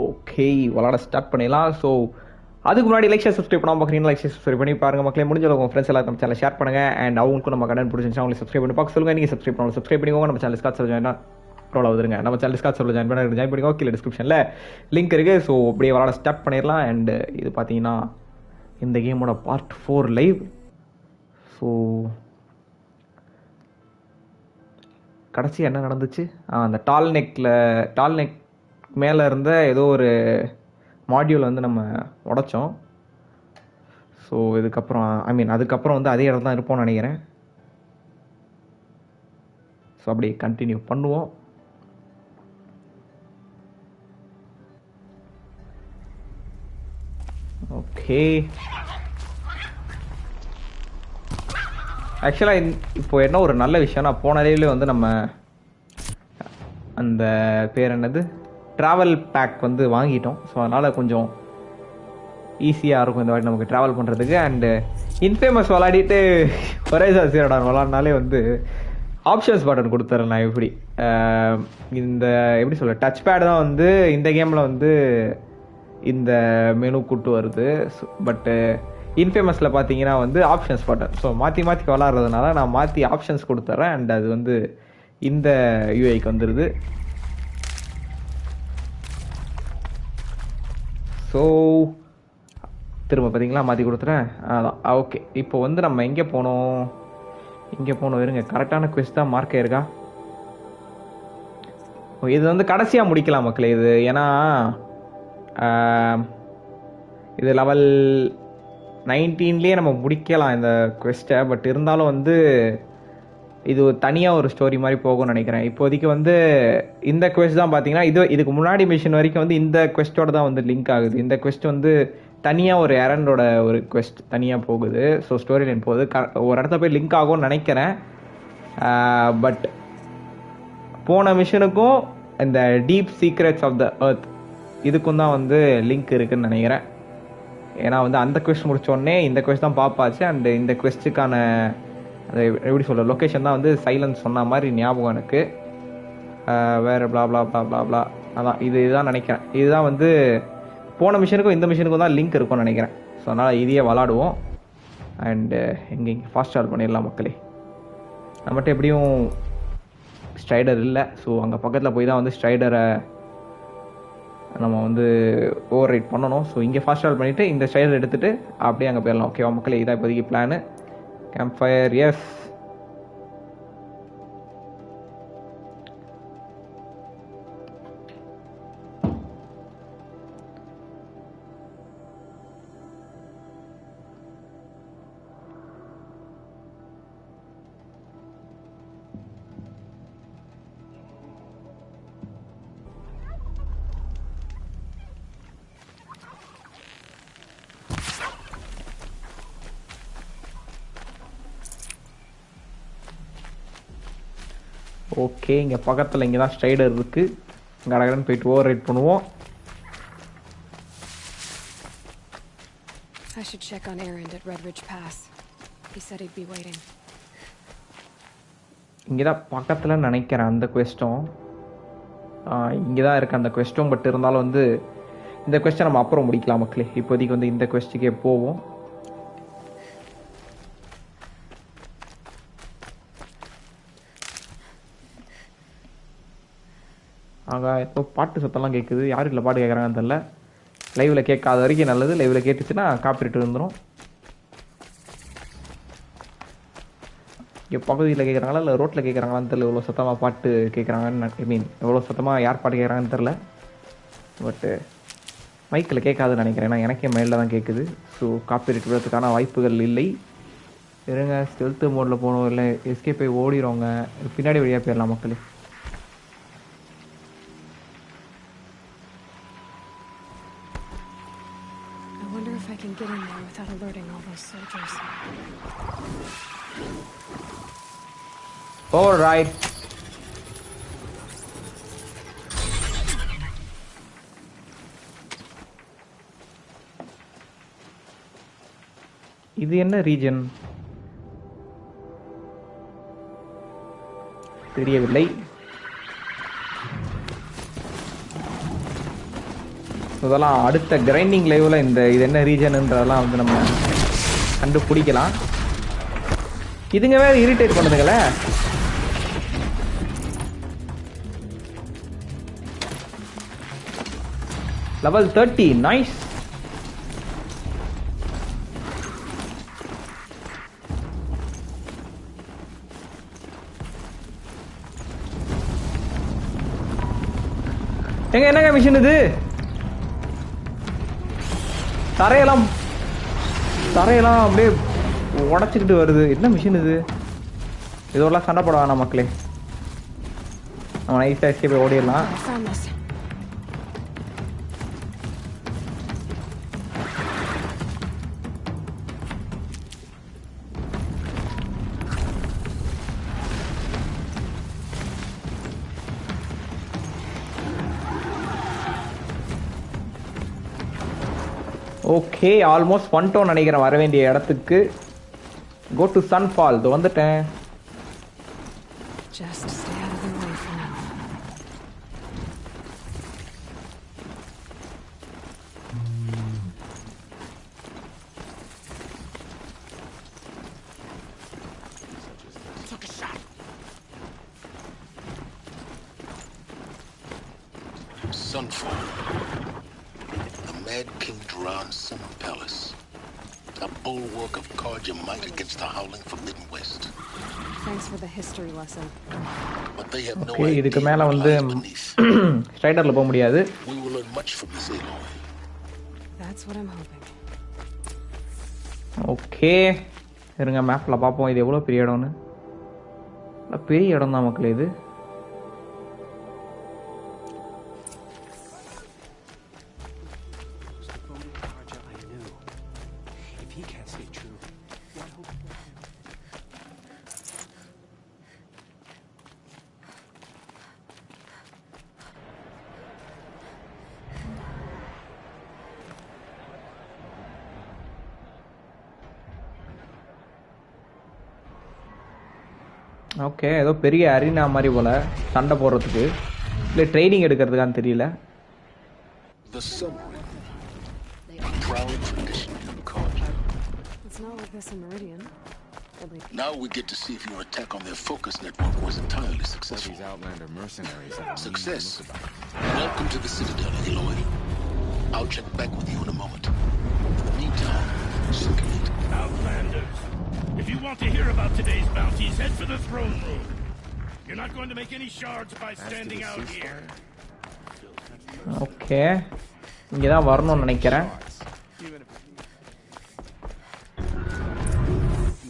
Okay, விளாட start பண்ணிடலாம். So அதுக்கு முன்னாடி லைக் ஷேர் சப்ஸ்கிரைப் பண்ணாமல் பார்க்குறீங்களா? லைக் ஷேர் சப்ஸ்கிரைப் பண்ணி பாருங்கள் மக்களே. முடிஞ்ச உங்கள் ஃப்ரெண்ட்ஸ் எல்லாம் நம்ம சேனல் ஷேர் பண்ணுங்கள். அண்ட் அவங்களுக்கும் நம்ம கடன் பிடிச்சிருந்துச்சு அவங்களுக்கு சப்ஸ்கிரைப் பண்ணி பார்க்க சொல்லுங்கள். நீங்கள் சப்ஸ்கிரைப் பண்ணணும், சப்ஸ்கிரைப் பண்ணிக்கோங்க. நம்ம சேனல் ஸ்காட் ஜாயின் ப்ரோல வந்துருங்க. நம்ம சேனல் ஸ்காட் ஜாயின் பண்ண ஜாயின் பண்ணிக்கோங்க. கீழே டிஸ்கிரிப்ஷனில் லிங்க் இருக்குது. ஸோ அப்படியே விளாட ஸ்டார்ட் பண்ணிடலாம். அண்ட் இது பார்த்தீங்கன்னா இந்த கேமோட பார்ட் 4 லைவ். ஸோ கடைசி என்ன நடந்துச்சு? அந்த டால் நெக் மேலே இருந்த ஏதோ ஒரு மாடியூல் வந்து நம்ம உடைச்சோம். ஸோ இதுக்கப்புறம் அதுக்கப்புறம் வந்து அதே இடம் தான் இருப்போம்னு நினைக்கிறேன். ஸோ அப்படியே கண்டினியூ பண்ணுவோம். ஓகே, ஆக்சுவலாக இப்போ என்ன ஒரு நல்ல விஷயம்னா, போன லைவ்ல வந்து நம்ம அந்த பேர் என்னது ட்ராவல் பேக் வந்து வாங்கிட்டோம். ஸோ அதனால் கொஞ்சம் ஈஸியாக இருக்கும் இந்த வாட்டி நமக்கு ட்ராவல் பண்ணுறதுக்கு. அண்டு இன்ஃபேமஸ் விளாடிட்டு ஒரே சாசியோட விளாட்னாலே வந்து ஆப்ஷன்ஸ் பட்டன் கொடுத்துறேன். நான் எப்படி சொல்ல டச் பேட் தான் வந்து இந்த கேமில் வந்து இந்த மெனு கூட்டு வருது. பட்டு இன்ஃபேமஸில் பார்த்தீங்கன்னா வந்து ஆப்ஷன்ஸ் பட்டன். ஸோ மாற்றி விளாட்றதுனால நான் மாற்றி ஆப்ஷன்ஸ் கொடுத்துட்றேன். அண்ட் அது வந்து இந்த யூஐக்கு வந்துடுது. ஸோ திரும்ப பார்த்தீங்களா மாற்றி கொடுத்துறேன். அதான் ஓகே. இப்போ வந்து நம்ம எங்கே போனோம் இருங்க. கரெக்டான குவெஸ்ட் தான் மார்க் ஆயிருக்கா? இது வந்து கடைசியாக முடிக்கலாம் மக்களே இது. ஏன்னா இது லெவல் 19லேயே நம்ம முடிக்கலாம் இந்த குவெஸ்ட்டை. பட் இருந்தாலும் வந்து இது தனியாக ஒரு ஸ்டோரி மாதிரி போகும்னு நினைக்கிறேன். இப்போதைக்கு வந்து இந்த குவெஸ்ட் தான் பார்த்தீங்கன்னா இதுக்கு முன்னாடி மிஷின் வரைக்கும் வந்து இந்த குவெஸ்ட்டோட தான் வந்து லிங்க் ஆகுது. இந்த குவெஸ்ட் வந்து தனியாக ஒரு எரண்டோட ஒரு குவெஸ்ட் தனியாக போகுது. ஸோ ஸ்டோரி லைன் போகுது. ஒரு இடத்த போய் லிங்க் ஆகும்னு நினைக்கிறேன். பட் போன மிஷனுக்கும் இந்த deep secrets of the earth இதுக்கும் தான் வந்து லிங்க் இருக்குதுன்னு நினைக்கிறேன். ஏன்னா வந்து அந்த குவெஸ்ட் முடித்தோடனே இந்த குவெஸ்ட் தான் பாப்பாச்சு. அண்ட் இந்த குவெஸ்ட்டுக்கான அது எப்படி சொல்ல லொக்கேஷன் தான் வந்து சைலன்ஸ் சொன்ன மாதிரி ஞாபகம் எனக்கு. வேறு ப்ளா ப்ளா ப்ளா ப்ளா ப்ளா அதான் இதுதான் நினைக்கிறேன். இதுதான் வந்து போன மிஷனுக்கும் இந்த மிஷனுக்கும் தான் லிங்க் இருக்கும்னு நினைக்கிறேன். ஸோ அதனால் இதையே விளாடுவோம். அண்டு இங்கே ஃபாஸ்ட் ட்ராவல் பண்ணிடலாம் மக்களே. நம்மகிட்ட எப்படியும் ஸ்ட்ரைடர் இல்லை. ஸோ அங்கே பக்கத்தில் போய் தான் வந்து ஸ்ட்ரைடரை நம்ம வந்து ஓவர் ரைட் பண்ணணும். ஸோ இங்கே ஃபாஸ்ட் ட்ராவல் பண்ணிவிட்டு இந்த ஸ்ட்ரைடர் எடுத்துகிட்டு அப்படியே அங்கே போயிடலாம். ஓகேவா மக்களே? இதான் இப்போதைக்கு plan. Camp fire, yes. Okay, இங்கே பக்கத்தில் இங்கே தான் ஸ்ட்ரைடர் இருக்குது. கடகடன்னு போயிட்டு ஓவர் ரைட் பண்ணுவோம். I should check on Errand at Red Ridge Pass. He said he'd be waiting. இங்கே தான் பக்கத்தில் நினைக்கிறேன் அந்த குவெஸ்ட்டும். இங்கே தான் இருக்குது அந்த குவெஸ்ட்டும். பட் இருந்தாலும் வந்து இந்த குவெஸ்ட்டை நம்ம அப்புறம் முடிக்கலாம் மக்களே. இப்போதைக்கு வந்து இந்த குவெஸ்ட்டுக்கே போவோம். அங்கே இப்போ பாட்டு சத்தம்லாம் கேட்குது. யார் இல்லை பாட்டு கேட்குறாங்கன்னு தெரில. லைவில் கேட்காத வரைக்கும் நல்லது. லைவில் கேட்டுச்சுன்னா காப்பிரைட் வந்துடும். இங்கே பகுதியில் கேட்குறாங்களா இல்லை ரோட்டில் கேட்குறாங்களான்னு தெரில. எவ்வளோ சத்தமாக பாட்டு கேட்குறாங்கன்னு எவ்வளோ சத்தமாக யார் பாட்டு கேட்குறாங்கன்னு தெரில. பட்டு மைக்கில் கேட்காதுன்னு நினைக்கிறேன். ஏன்னா எனக்கே மைண்டில் தான் கேட்குது. ஸோ காப்பிரைட் விடுறதுக்கான வாய்ப்புகள் இல்லை. இருங்க, ஸ்டெல்த்து மோடில் போகணும். இல்லை எஸ்கே போய் ஓடிடுவாங்க. பின்னாடி வழியாக போயிடலாம் மக்களே. I can get in there without alerting all those soldiers. All right. இது என்ன ரீஜன் தெரியவில்லை. இதெல்லாம் அடுத்த கிரைண்டிங் லைவ்ல இது என்ன ரீஜன்ன்றதெல்லாம் வந்து நம்ம கண்டுபிடிக்கலாம். இதுங்க வேற இரிட்டேட் பண்ணுதுங்களே. level 30 nice. என்னங்க மிஷின் இது? தரையெல்லாம் அப்படியே உடச்சிக்கிட்டு வருது. என்ன மிஷின் இது? இதெல்லாம் சண்டை போட வேணாம் மக்களே. நம்ம நைஸா எஸ்கேப் ஓடிடலாம். ஓகே ஆல்மோஸ்ட் வந்துட்டோம் நினைக்கிறேன் வர வேண்டிய இடத்துக்கு. Go to Sunfall. இது வந்துட்டேன். Just stay out of the way for now. Took a shot. Sunfall. The Mad King Duran's summer palace. A bulwark of cards your might against the howling Forbidden West. Thanks for the history lesson. But they have no Okay, idea இதுக்கு மேல வந்து what lies beneath. ஸ்ட்ரைடர்ல போக முடியாது. We will learn much from this Aloy. That's what I'm hoping. Okay இருங்க மேப்ல பார்ப்போம் இது எவ்வளோ பெரிய இடம்னு. பெரிய இடம் தான் மக்களே இது. ஓகே ஏதோ பெரிய அரினா மாதிரி போல சண்டை போடுறதுக்கு இல்லை ட்ரைனிங் எடுக்கிறதுக்கான்னு தெரியல. The submarine. A proud tradition of card. It's not like this in Meridian. Now we get to see if your attack on their focus network was entirely successful. These Outlander mercenaries have Success. Welcome to the Citadel, Aloy. I'll check back with you in a moment. In the meantime, circulate. Outlanders. If you want to hear about today's bounties, head for the throne room. You're not going to make any shards by standing out here. Okay இங்கே தான் வரணும்னு நினைக்கிறேன்.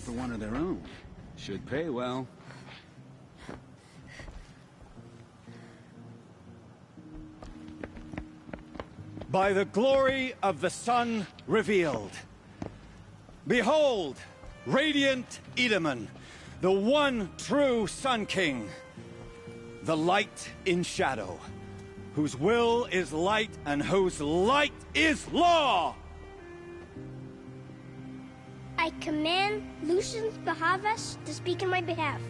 For one of their own. Should pay well. By the glory of the sun revealed. Behold, radiant Edaman, the one true Sun King, the light in shadow, whose will is light and whose light is law. I command Lucius Bahavas to speak in my behalf.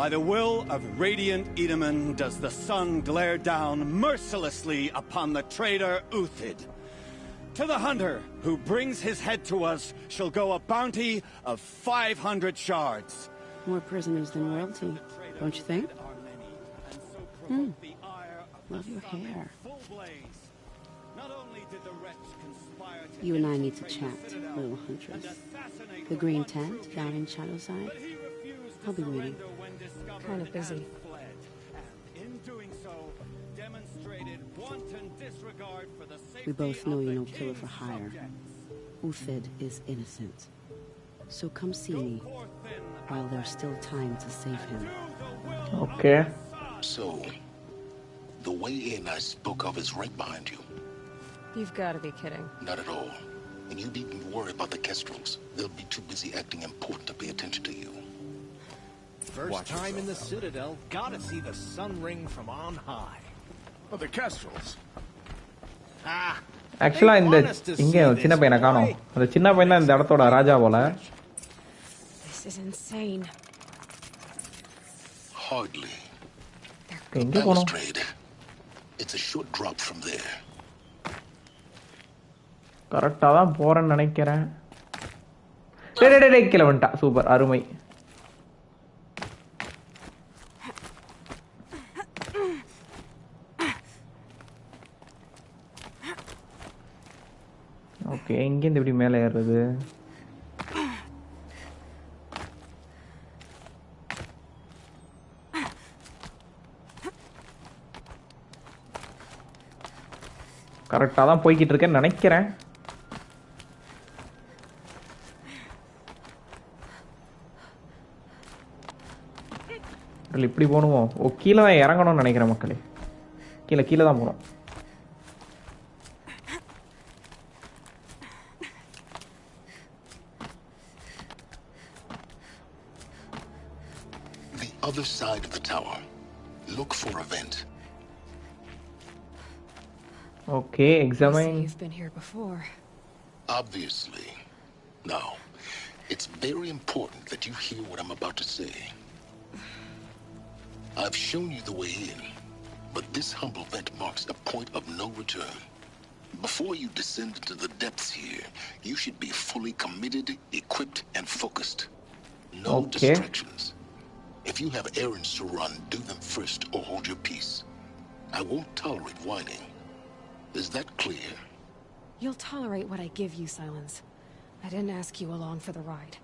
By the will of radiant Edaman does the sun glare down mercilessly upon the traitor Uthid. To the hunter who brings his head to us shall go a bounty of 500 shards. More prisoners than royalty, don't you think? Love your hair. You and I need to chat, little huntress. The green tent down in Shadowside. I'll be waiting. Kind of busy. We both know you're no killer for hire. Uthid is innocent. So come see me while there's still time to save him. Okay. So, the way in I spoke of is right behind you. You've got to be kidding. Not at all. And you needn't worry about the Kestrels. They'll be too busy acting important to pay attention to you. First time in the Citadel, gotta see the sun ring from on high. Oh, the Kestrels. Ah. ஆக்சுவலா இந்த இங்க சின்ன பையனை காணோம். அந்த சின்ன பையன் தான் இந்த இடத்தோட ராஜா போல. This is insane. Hardly. They're எங்க போறோம்? Balustrade. It's a short drop from there. கரெக்டா தான் போறேன்னு நினைக்கிறேன். டேய் கீழ வந்துட்டா. சூப்பர், அருமை. ஓகே, எங்கேருந்து இப்படி மேலே ஏறுறது? கரெக்டாக தான் போய்கிட்டு இருக்கேன்னு நினைக்கிறேன். இப்படி போகணுமோ? ஓ, கீழே தான் இறங்கணும்னு நினைக்கிறேன் மக்களே. கீழே தான் போகணும். The other side of the tower. Look for a vent. Okay, examine. You've been here before. Obviously. Now, it's very important that you hear what I'm about to say. I've shown you the way in, but this humble vent marks a point of no return. Before you descend into the depths here, you should be fully committed, equipped, and focused. No distractions. If you have errands to run, do them first or hold your peace. I won't tolerate whining. Is that clear? You'll tolerate what I give you, Silence. I didn't ask you along for the ride.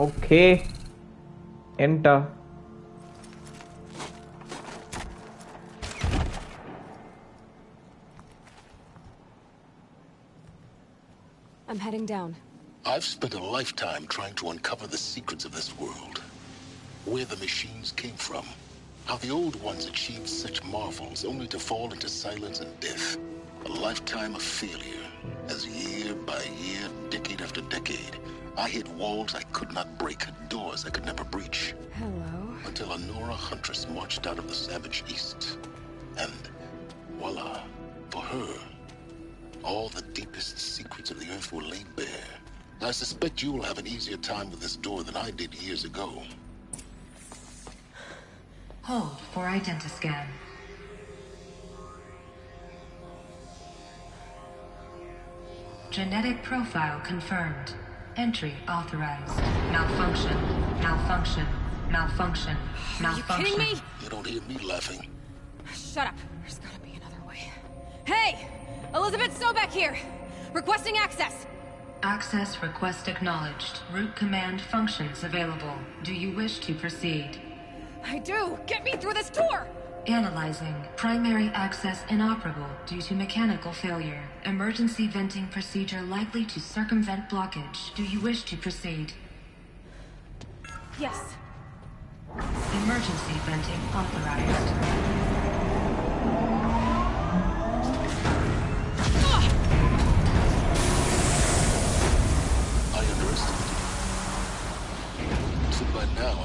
Okay. Enter. I'm heading down. I've spent a lifetime trying to uncover the secrets of this world. Where the machines came from. How the old ones achieved such marvels only to fall into silence and death. A lifetime of failure. As year by year, decade after decade, I hit walls I could not break, doors I could never breach. Hello. Until a Nora huntress marched out of the savage east. And voila, for her, all the deepest secrets of the earth were laid bare. I suspect you'll have an easier time with this door than I did years ago. Hold for identiscan. Genetic profile confirmed. Entry authorized. Malfunction. Malfunction. Malfunction. Malfunction. Are you kidding me? You don't hear me laughing. Shut up. There's gotta be another way. Hey! Elizabeth Sobek here! Requesting access! Access request acknowledged. Root command functions available. Do you wish to proceed? I do! Get me through this door! Analyzing. Primary access inoperable due to mechanical failure. Emergency venting procedure likely to circumvent blockage. Do you wish to proceed? Yes. Emergency venting authorized. I underestimated you. So by now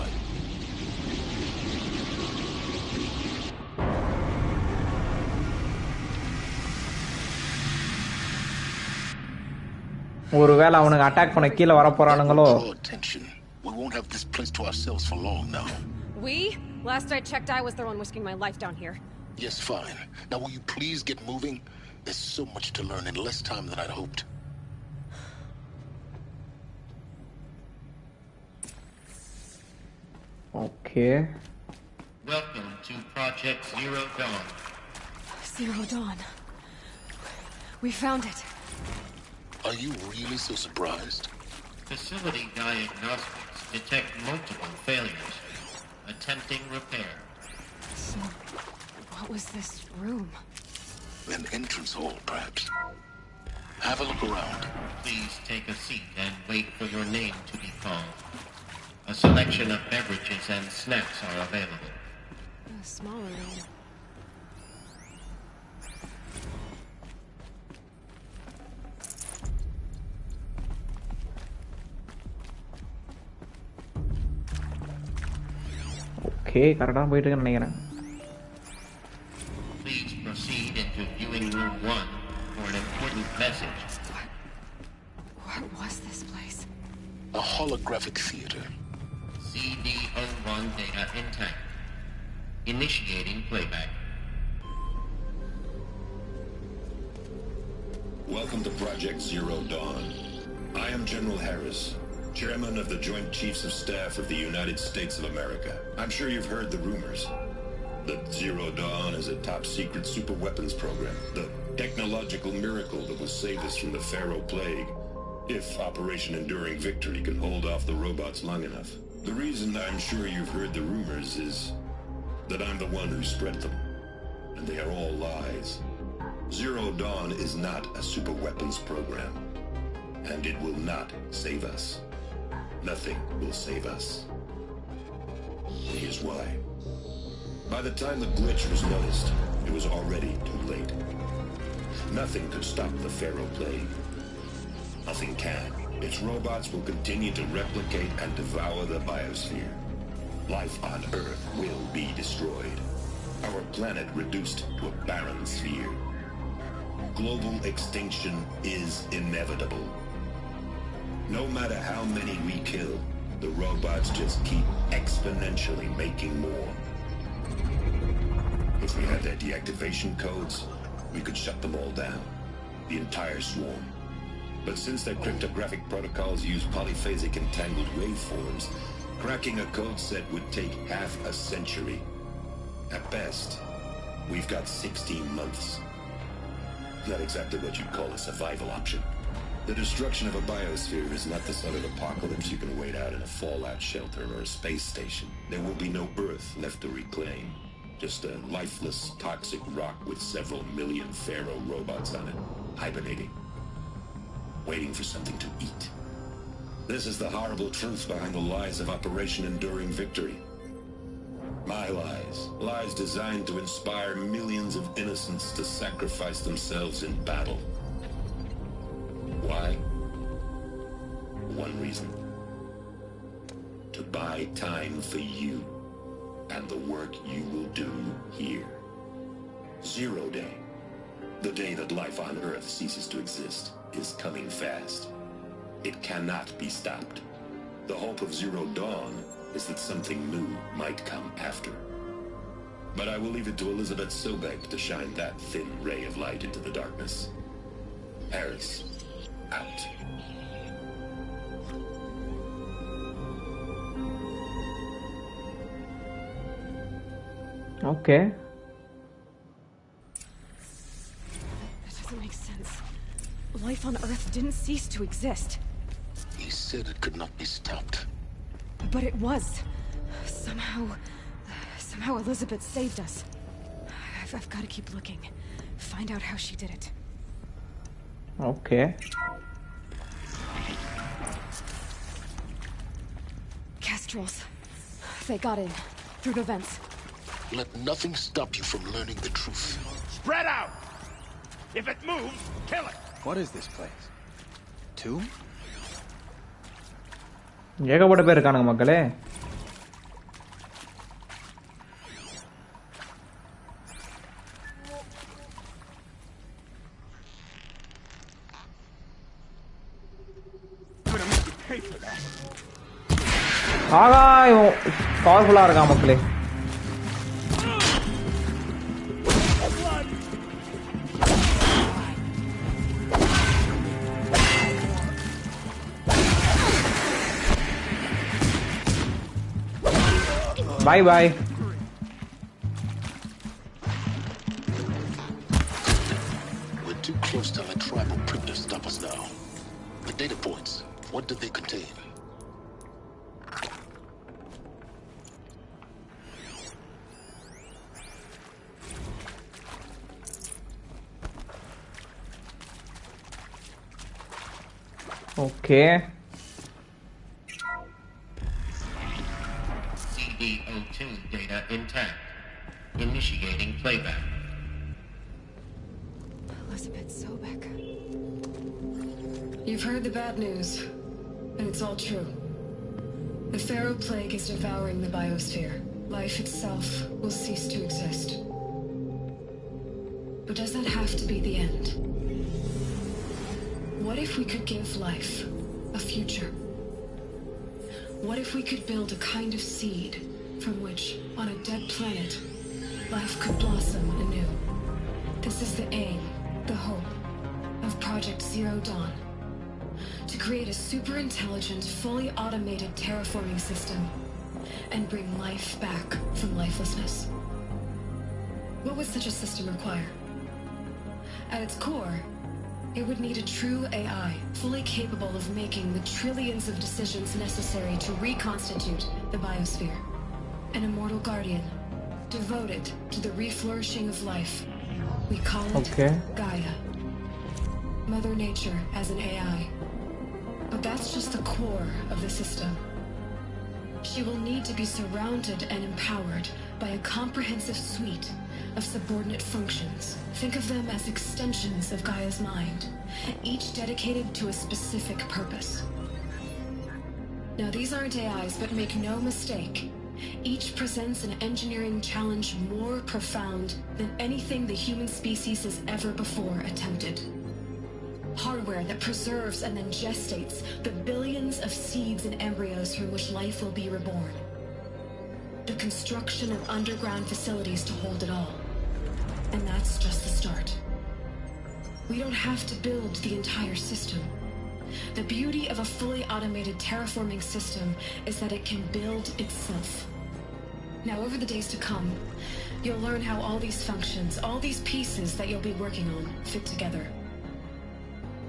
ஒருவேளை அவனுக்கு attack பண்ண கீழ வர போறானுங்களோ? We won't have this place to ourselves for long now. We? Last I checked, I was the one risking my life down here. Yes, fine. Now will you please get moving? There's so much to learn in less time than I'd hoped. Okay. Welcome to Project Zero Dawn. Zero Dawn. We found it. Are you really so surprised? Facility diagnostics detect multiple failures. Attempting repair. So, what was this room? An entrance hall, perhaps. Have a look around. Please take a seat and wait for your name to be called. A selection of beverages and snacks are available. A smaller room. Okay, கரெக்டா போயிட்டு இருக்கேன்னு நினைக்கிறேன். Please proceed into viewing room 1 for an important message. What was this place? A holographic theater. CD01 data intact. Initiating playback. Welcome to Project Zero Dawn. I am General Harris, Chairman of the Joint Chiefs of Staff of the United States of America. I'm sure you've heard the rumors. That Zero Dawn is a top-secret superweapons program. The technological miracle that will save us from the Pharaoh Plague, if Operation Enduring Victory can hold off the robots long enough. The reason I'm sure you've heard the rumors is that I'm the one who spread them. And they are all lies. Zero Dawn is not a superweapons program. And it will not save us. Nothing will save us. Here's why. By the time the glitch was noticed, it was already too late. Nothing could stop the Pharaoh Plague. Nothing can. Its robots will continue to replicate and devour the biosphere. Life on Earth will be destroyed. Our planet reduced to a barren sphere. Global extinction is inevitable. No matter how many we kill, the robots just keep exponentially making more. If we had their deactivation codes, we could shut them all down. The entire swarm. But since their cryptographic protocols use polyphasic entangled waveforms, cracking a code set would take half a century. At best, we've got 16 months. Not exactly what you'd call a survival option. The destruction of a biosphere is not the sort of apocalypse you can wait out in a fallout shelter or a space station. There will be no Earth left to reclaim. Just a lifeless, toxic rock with several million Pharaoh robots on it, hibernating, waiting for something to eat. This is the horrible truth behind the lies of Operation Enduring Victory. My lies. Lies designed to inspire millions of innocents to sacrifice themselves in battle. Why? One reason. To buy time for you. And the work you will do here. Zero Day, the day that life on Earth ceases to exist, is coming fast. It cannot be stopped. The hope of Zero Dawn is that something new might come after. But I will leave it to Elizabeth Sobek to shine that thin ray of light into the darkness. Harris, out. Okay. That doesn't make sense. Life on Earth didn't cease to exist. He said it could not be stopped. But it was. Somehow Elizabeth saved us. I've got to keep looking. Find out how she did it. Okay. Kestrels. They got in. Through the vents. Let nothing stop you from learning the truth. Spread out! If it moves, kill it! What is this place? Tomb? ஏகப்பட்ட பேர் இருக்கானுங்க மக்களே. ஆகாயம் பவர்ஃபுல்லா இருக்கான் மக்களே. Bye bye. We're too close to the tribal prick to stop us now. The data points, what did they contain? Okay. CD02 data intact. Initiating playback. Elizabeth Sobek. You've heard the bad news, and it's all true. The Pharaoh Plague is devouring the biosphere. Life itself will cease to exist. But does that have to be the end? What if we could give life a future? What if we could build a kind of seed from which, on a dead planet, life could blossom anew. This is the aim, the hope, of Project Zero Dawn. To create a super-intelligent, fully automated terraforming system and bring life back from lifelessness. What would such a system require? At its core, it would need a true AI, fully capable of making the trillions of decisions necessary to reconstitute the biosphere. An immortal guardian, devoted to the reflourishing of life. We call it Gaia. Mother Nature as an AI. But that's just the core of the system. She will need to be surrounded and empowered by a comprehensive suite of subordinate functions. Think of them as extensions of Gaia's mind, each dedicated to a specific purpose. Now, these aren't AIs, but make no mistake, each presents an engineering challenge more profound than anything the human species has ever before attempted. Hardware that preserves and then gestates the billions of seeds and embryos from which life will be reborn. The construction of underground facilities to hold it all. And that's just the start. We don't have to build the entire system. The beauty of a fully automated terraforming system is that it can build itself. Now, over the days to come, you'll learn how all these functions, all these pieces that you'll be working on, fit together.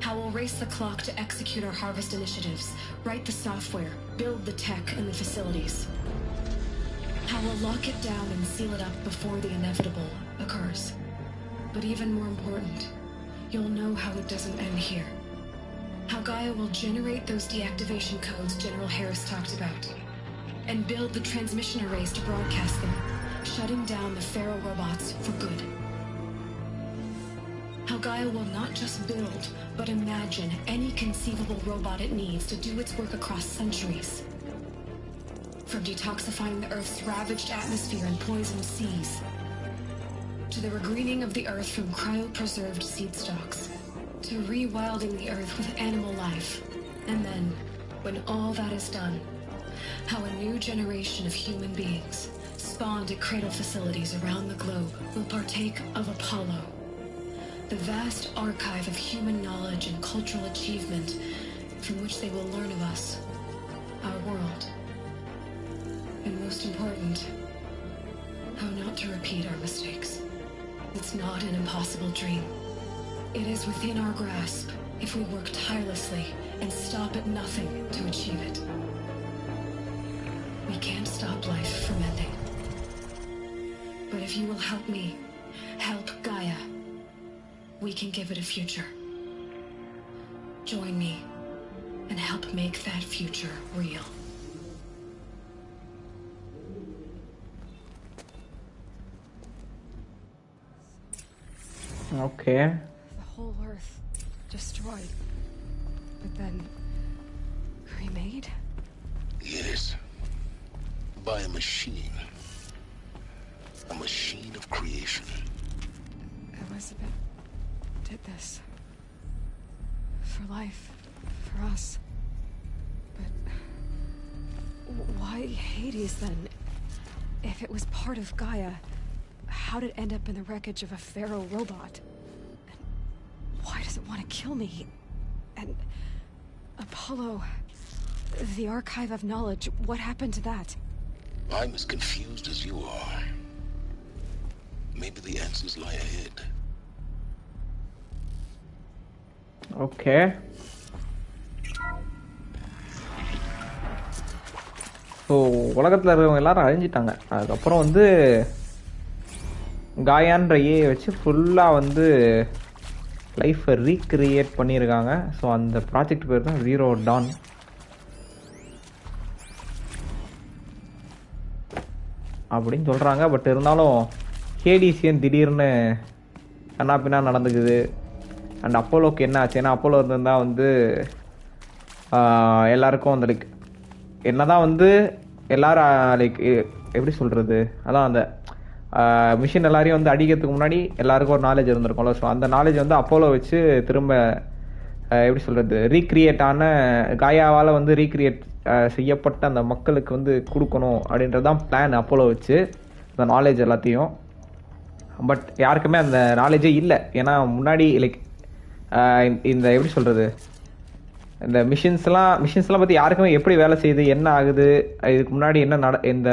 How we'll race the clock to execute our harvest initiatives, write the software, build the tech and the facilities. How we'll lock it down and seal it up before the inevitable occurs. But even more important, you'll know how it doesn't end here. How Gaia will generate those deactivation codes General Harris talked about, and build the transmission arrays to broadcast them, shutting down the Pharaoh robots for good. How Gaia will not just build, but imagine any conceivable robot it needs to do its work across centuries. From detoxifying the Earth's ravaged atmosphere and poisoned seas, to the regreening of the Earth from cryopreserved seed stocks, to rewilding the Earth with animal life. And then, when all that is done, how a new generation of human beings, spawned at cradle facilities around the globe, will partake of Apollo, the vast archive of human knowledge and cultural achievement from which they will learn of us, our world. And most important, how not to repeat our mistakes. It's not an impossible dream. It is within our grasp if we work tirelessly and stop at nothing to achieve it. We can't stop life from ending. But if you will help me, help Gaia, we can give it a future. Join me and help make that future real. Okay. The whole Earth destroyed, but then remade? Yes. By a machine. A machine of creation. Elizabeth did this. For life. For us. But why Hades then? If it was part of Gaia, how did it end up in the wreckage of a Pharaoh robot? And why does it want to kill me? And Apollo, the archive of knowledge, what happened to that? I'm as confused as you are. Maybe the answers lie ahead. Okay. So உலகத்தில் இருக்கிறவங்க எல்லாரும் அழிஞ்சிட்டாங்க. அதுக்கப்புறம் வந்து காயான்ற AI வச்சு ஃபுல்லாக வந்து லைஃப்பை recreate பண்ணியிருக்காங்க. ஸோ அந்த ப்ராஜெக்ட் பேர் தான் ஜீரோ டான். அப்படின்னு சொல்கிறாங்க. பட் இருந்தாலும் ஹேடிசியன் திடீர்னு கண்ணா பின்னா நடந்துக்குது. அண்ட் அப்போலோக்கு என்ன ஆச்சு? ஏன்னா அப்போலோ இருந்திருந்தால் வந்து எல்லாருக்கும் அந்த லைக் என்னதான் வந்து எல்லாரும் லைக் எப்படி சொல்கிறது, அதான் அந்த மிஷின் எல்லாரையும் வந்து அடிக்கிறதுக்கு முன்னாடி எல்லாருக்கும் ஒரு நாலேஜ் இருந்திருக்கும்ல. ஸோ அந்த நாலேஜ் வந்து அப்போலோ வச்சு திரும்ப எப்படி சொல்கிறது ரீக்ரியேட் ஆன காயாவால் வந்து ரீக்ரியேட் செய்யப்பட்ட அந்த மக்களுக்கு வந்து கொடுக்கணும் அப்படின்றதான் பிளான் அப்போலோ வச்சு அந்த நாலேஜ் எல்லாத்தையும். பட் யாருக்குமே அந்த நாலேஜே இல்லை. ஏன்னா முன்னாடி லைக் இந்த எப்படி சொல்கிறது, இந்த மிஷின்ஸ்லாம் பற்றி யாருக்குமே எப்படி வேலை செய்யுது, என்ன ஆகுது, இதுக்கு முன்னாடி என்ன இந்த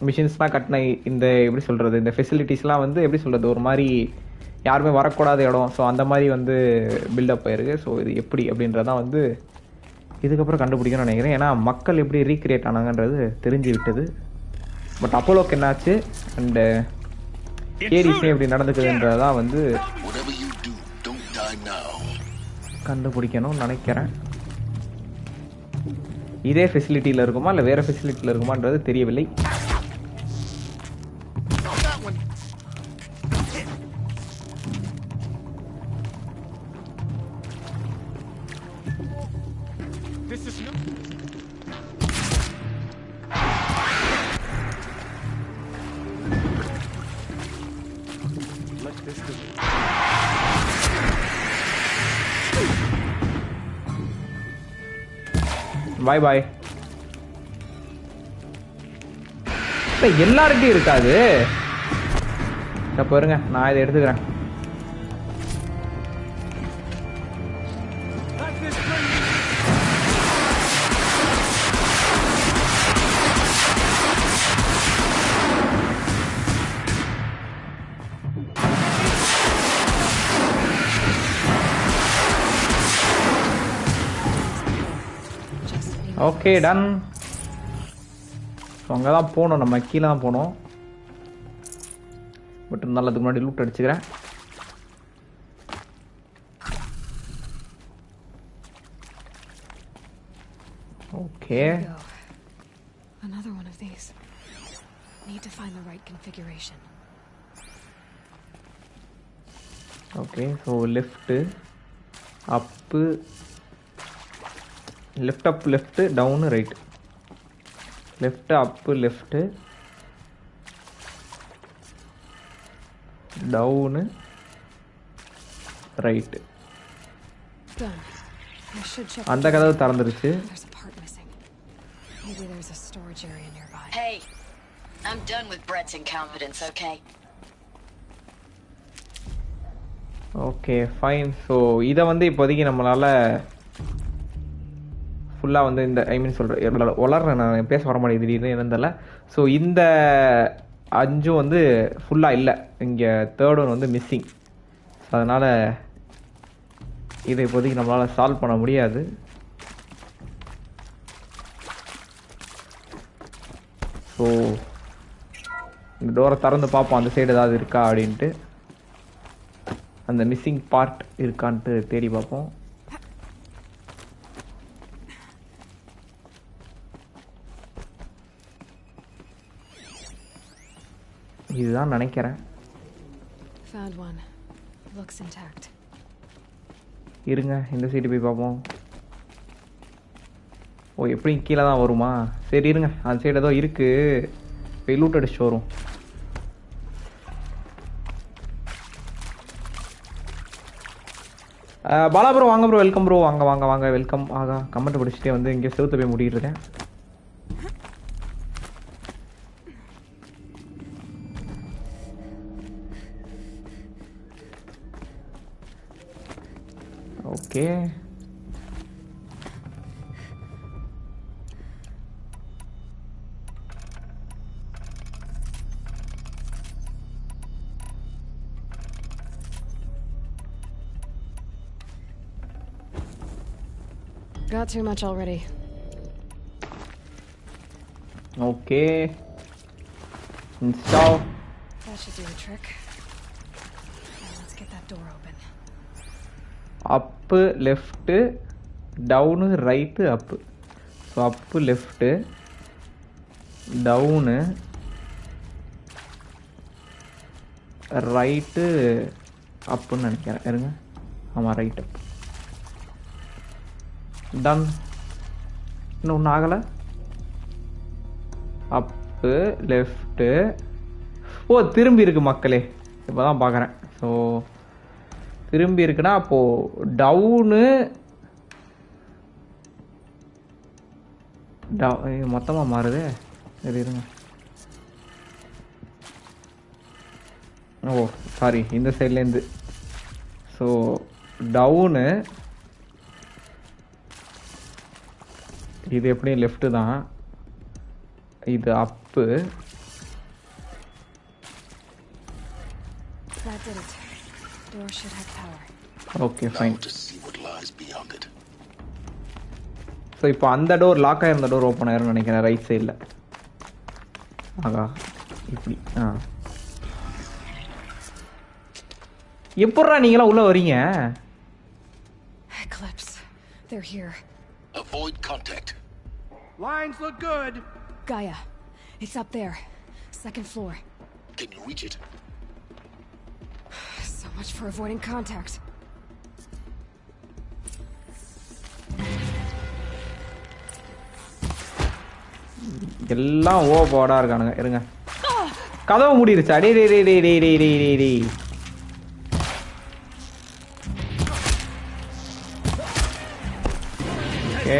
மிஷின்ஸ்லாம் கட்டின இந்த எப்படி சொல்கிறது, இந்த ஃபெசிலிட்டிஸ்லாம் வந்து எப்படி சொல்கிறது, ஒரு மாதிரி யாருமே வரக்கூடாத இடம். ஸோ அந்த மாதிரி வந்து பில்டப் ஆயிருக்கு. ஸோ இது எப்படி அப்படின்றதான் வந்து இதுக்கப்புறம் கண்டுபிடிக்கணும்னு நினைக்கிறேன். ஏன்னா மக்கள் எப்படி ரீக்ரியேட் ஆனாங்கன்றது தெரிஞ்சு விட்டது. பட் அப்போலோக்கு என்னாச்சு அண்டு கேரிஸே எப்படி நடந்துக்குதுன்றதான் வந்து கண்டுபிடிக்கணும்னு நினைக்கிறேன். இதே ஃபெசிலிட்டியில் இருக்குமா இல்லை வேறு ஃபெசிலிட்டியில் இருக்குமான்றது தெரியவில்லை. பாய் பாய். எல்லாருக்கும் இருக்காது. பாருங்க, நான் இதை எடுத்துக்கிறேன். Okay done. ஸோ அங்கே தான் போகணும், நம்ம கீழே தான் போகணும். பட் இருந்தாலும் அதுக்கு முன்னாடி லூட் அடிச்சுக்கிறேன். Okay. Another one of these. Need to find the right configuration. Okay, so left up, left up left down right, left up left down right. அந்த கதவு திறந்துருச்சு. Hey, I'm done with Brett's incompetence, okay? Okay fine. So இதை வந்து இப்போதைக்கு நம்மளால் ஃபுல்லாக வந்து இந்த சொல்கிறேன் வளர்றேன், நான் பேச வர மாட்டேங்குது திடீர்னு என்னதில்ல. ஸோ இந்த 5 வந்து ஃபுல்லாக இல்லை, இங்கே தேர்ட் ஒன் வந்து மிஸ்ஸிங். ஸோ அதனால் இதை இப்போதைக்கு நம்மளால் சால்வ் பண்ண முடியாது. ஸோ இந்த டோரை திறந்து பார்ப்போம் அந்த சைடு ஏதாவது இருக்கா அப்படின்ட்டு, அந்த மிஸ்ஸிங் பார்ட் இருக்கான்ட்டு தேடி பார்ப்போம். இதுதான் நினைக்கிறேன். இருங்க இந்த சைடு போய் பார்ப்போம். ஓ எப்படியும் கீழே தான் வருமா? சரி இருங்க, அந்த சைடு ஏதோ இருக்கு, போய் லூட் அடிச்சுட்டு வரும். பாலா ப்ரோ வாங்க ப்ரோ, வெல்கம் ப்ரோ, வாங்க வாங்க வாங்க வெல்கம். ஆகா கமெண்ட் படிச்சுட்டே வந்து இங்கே செவுத்து போய் முடிக்கிட்டு இருக்கேன். Okay Got too much already. Okay. Install. That should do the trick. Now let's get that door open. Up, left, down, right, up. So up, left, down, right, up ன்னு நினைக்கிறேன். இருங்க, ஆமாம் ரைட் அப். Ton. இன்னும் ஒன்றும் ஆகலை. அப்பு left. ஓ திரும்பி இருக்கு மக்களே, இப்போ தான் பார்க்குறேன். ஸோ திரும்பி இருக்குன்னா அப்போது டவுனு மொத்தமாக மாறுது. சரி இருங்க. ஓ சாரி, இந்த சைட்லேருந்து. ஸோ டவுனு, இது எப்படியும் லெஃப்ட்டு தான், இது அப்பு. Okay fine. ஸோ இப்போ அந்த டோர் லாக் ஆகிருந்த டோர் ஓப்பன் ஆயிரும்னு நினைக்கிறேன், ரைட் சைடில். ஆகா இப்படி. எப்படா நீங்களா உள்ள வரீங்க? Eclipse. They're here. Avoid contact. Lines look good. Gaia. It's up there. Second floor. Can you reach it? So much for avoiding contact. எல்லாம் ஓவர்பவர்டா இருக்கானுங்க. இருங்க, கதவு மூடிருச்சா? டேய் டேய் டேய் டேய் டேய் டேய் டேய். Okay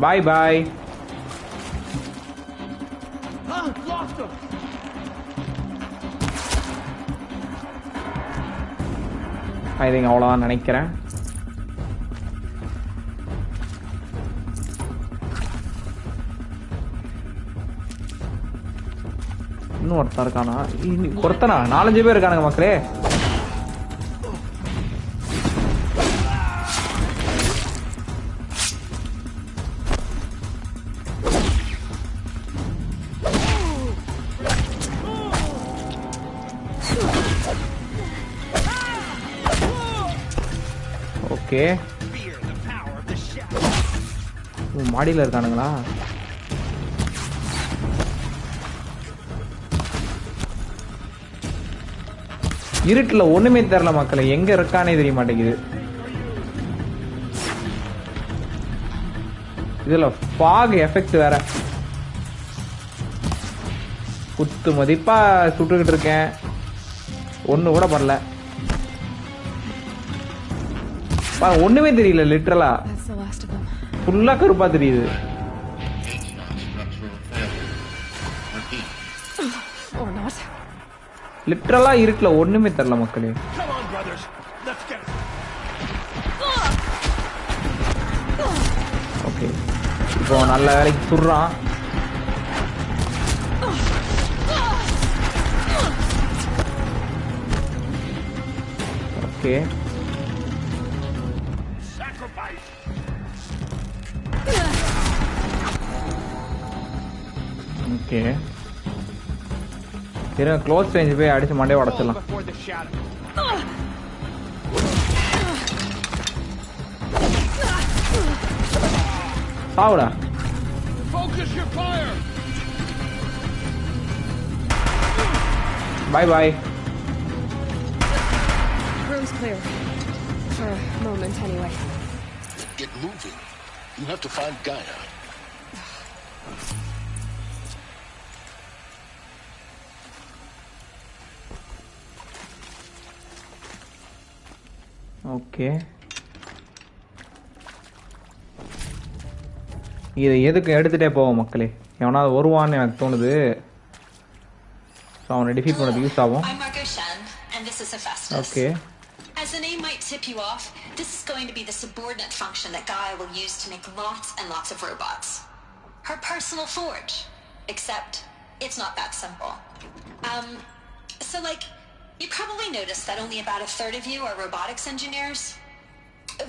bye bye. Lost him. I think அவ்வளோதான் நினைக்கிறேன். இன்னும் ஒருத்தர் இருக்கானா? ஒருத்தனா? 4-5 பேர் இருக்கானுங்க மக்களே. ஓகே, மாடியில் இருக்கானுங்களா? இருட்டுல ஒண்ணுமே தெரியல மக்களே, எங்க இருக்கானே தெரிய மாட்டேங்குது. இதுல ஃபாக் எஃபெக்ட் வேற. குத்து மதிப்பா சுட்டுக்கிட்டு இருக்கேன், ஒண்ணு கூட பரல. ஒண்ணுமே தெரியல, லிட்டரலா ஃபுல்லா கருப்பா தெரியுது. லிட்டரலா இருட்டுல ஒண்ணுமே தெரியல மக்களே. ஓகே, இப்போ நல்ல வேலைக்கு சுடுறான். ஓகே ஓகே, சரி க்ளோஸ் ரேஞ்ச் போய் அடிச்சு மண்டே உடச்சிடலாம். சாவுடா. Bye bye. Room's clear. For a moment, anyway. Get moving. You have to find Gaia. Okay, இதை எதுக்கு எடுத்துட்டே போவோம் மக்களே. எவனாவது வருவான்னு எனக்கு தோணுது. அவனை டிஃபீட் பண்ணது யூஸ் ஆகும். Okay, As the name might tip you off, this is going to be the subordinate function that Gaia will use to make lots and lots of robots. Her personal forge. Except, it's not that simple. So like, you probably noticed that only about a third of you are robotics engineers.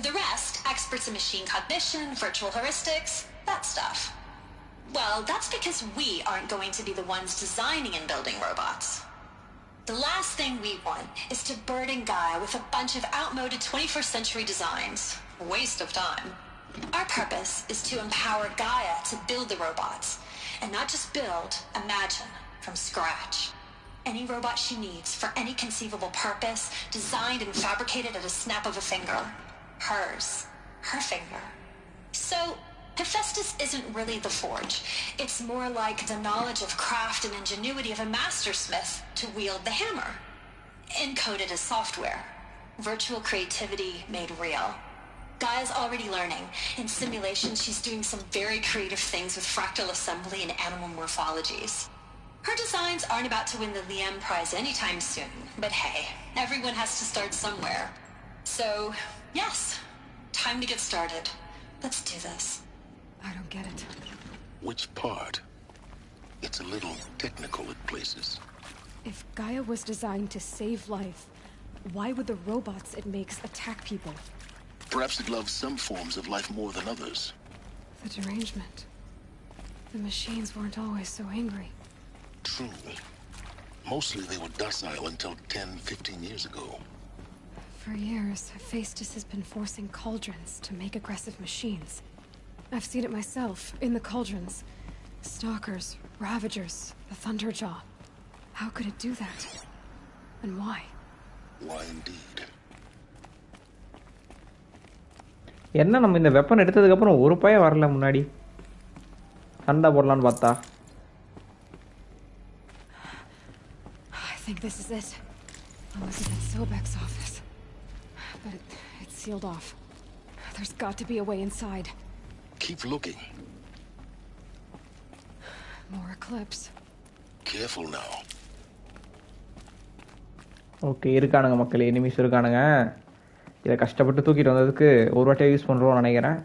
The rest, experts in machine cognition, virtual heuristics, that stuff. Well, that's because we aren't going to be the ones designing and building robots. The last thing we want is to burden Gaia with a bunch of outmoded 21st century designs. A waste of time. Our purpose is to empower Gaia to build the robots. And not just build, imagine, from scratch. Any robot she needs for any conceivable purpose, designed and fabricated at a snap of a finger. Hers. Her finger. So, Hephaestus isn't really the forge. It's more like the knowledge of craft and ingenuity of a mastersmith to wield the hammer. Encoded as software. Virtual creativity made real. Gaia's already learning. In simulation, she's doing some very creative things with fractal assembly and animal morphologies. Her designs aren't about to win the Liam Prize anytime soon, but hey, everyone has to start somewhere. So, yes, time to get started. Let's do this. I don't get it. Which part? It's a little technical at places. If Gaia was designed to save life, why would the robots it makes attack people? Perhaps it loves some forms of life more than others. The derangement. The machines weren't always so angry. True. Mostly they were docile until 10, 15 years ago. For years, Hephaestus has been forcing cauldrons to make aggressive machines. I've seen it myself, in the cauldrons. Stalkers, Ravagers, the Thunderjaw. How could it do that? And why? Why indeed? என்ன நம்ம இந்த weapon எடுத்ததுக்கு அப்புறம் ஒரு பய வரல முன்னாடி சண்டை போடலாம்னு பார்த்தா I think this is it. Elizabeth Sobek's office. But it's sealed off. There's got to be a way inside. Keep looking. More Eclipse. Careful now. Okay இருக்கானுங்க மக்களே, எனிமீஸ் இருக்கானுங்க. இதை கஷ்டப்பட்டு தூக்கிட்டு வந்ததுக்கு ஒரு வாட்டியே யூஸ் பண்ணுறோம்னு நினைக்கிறேன்.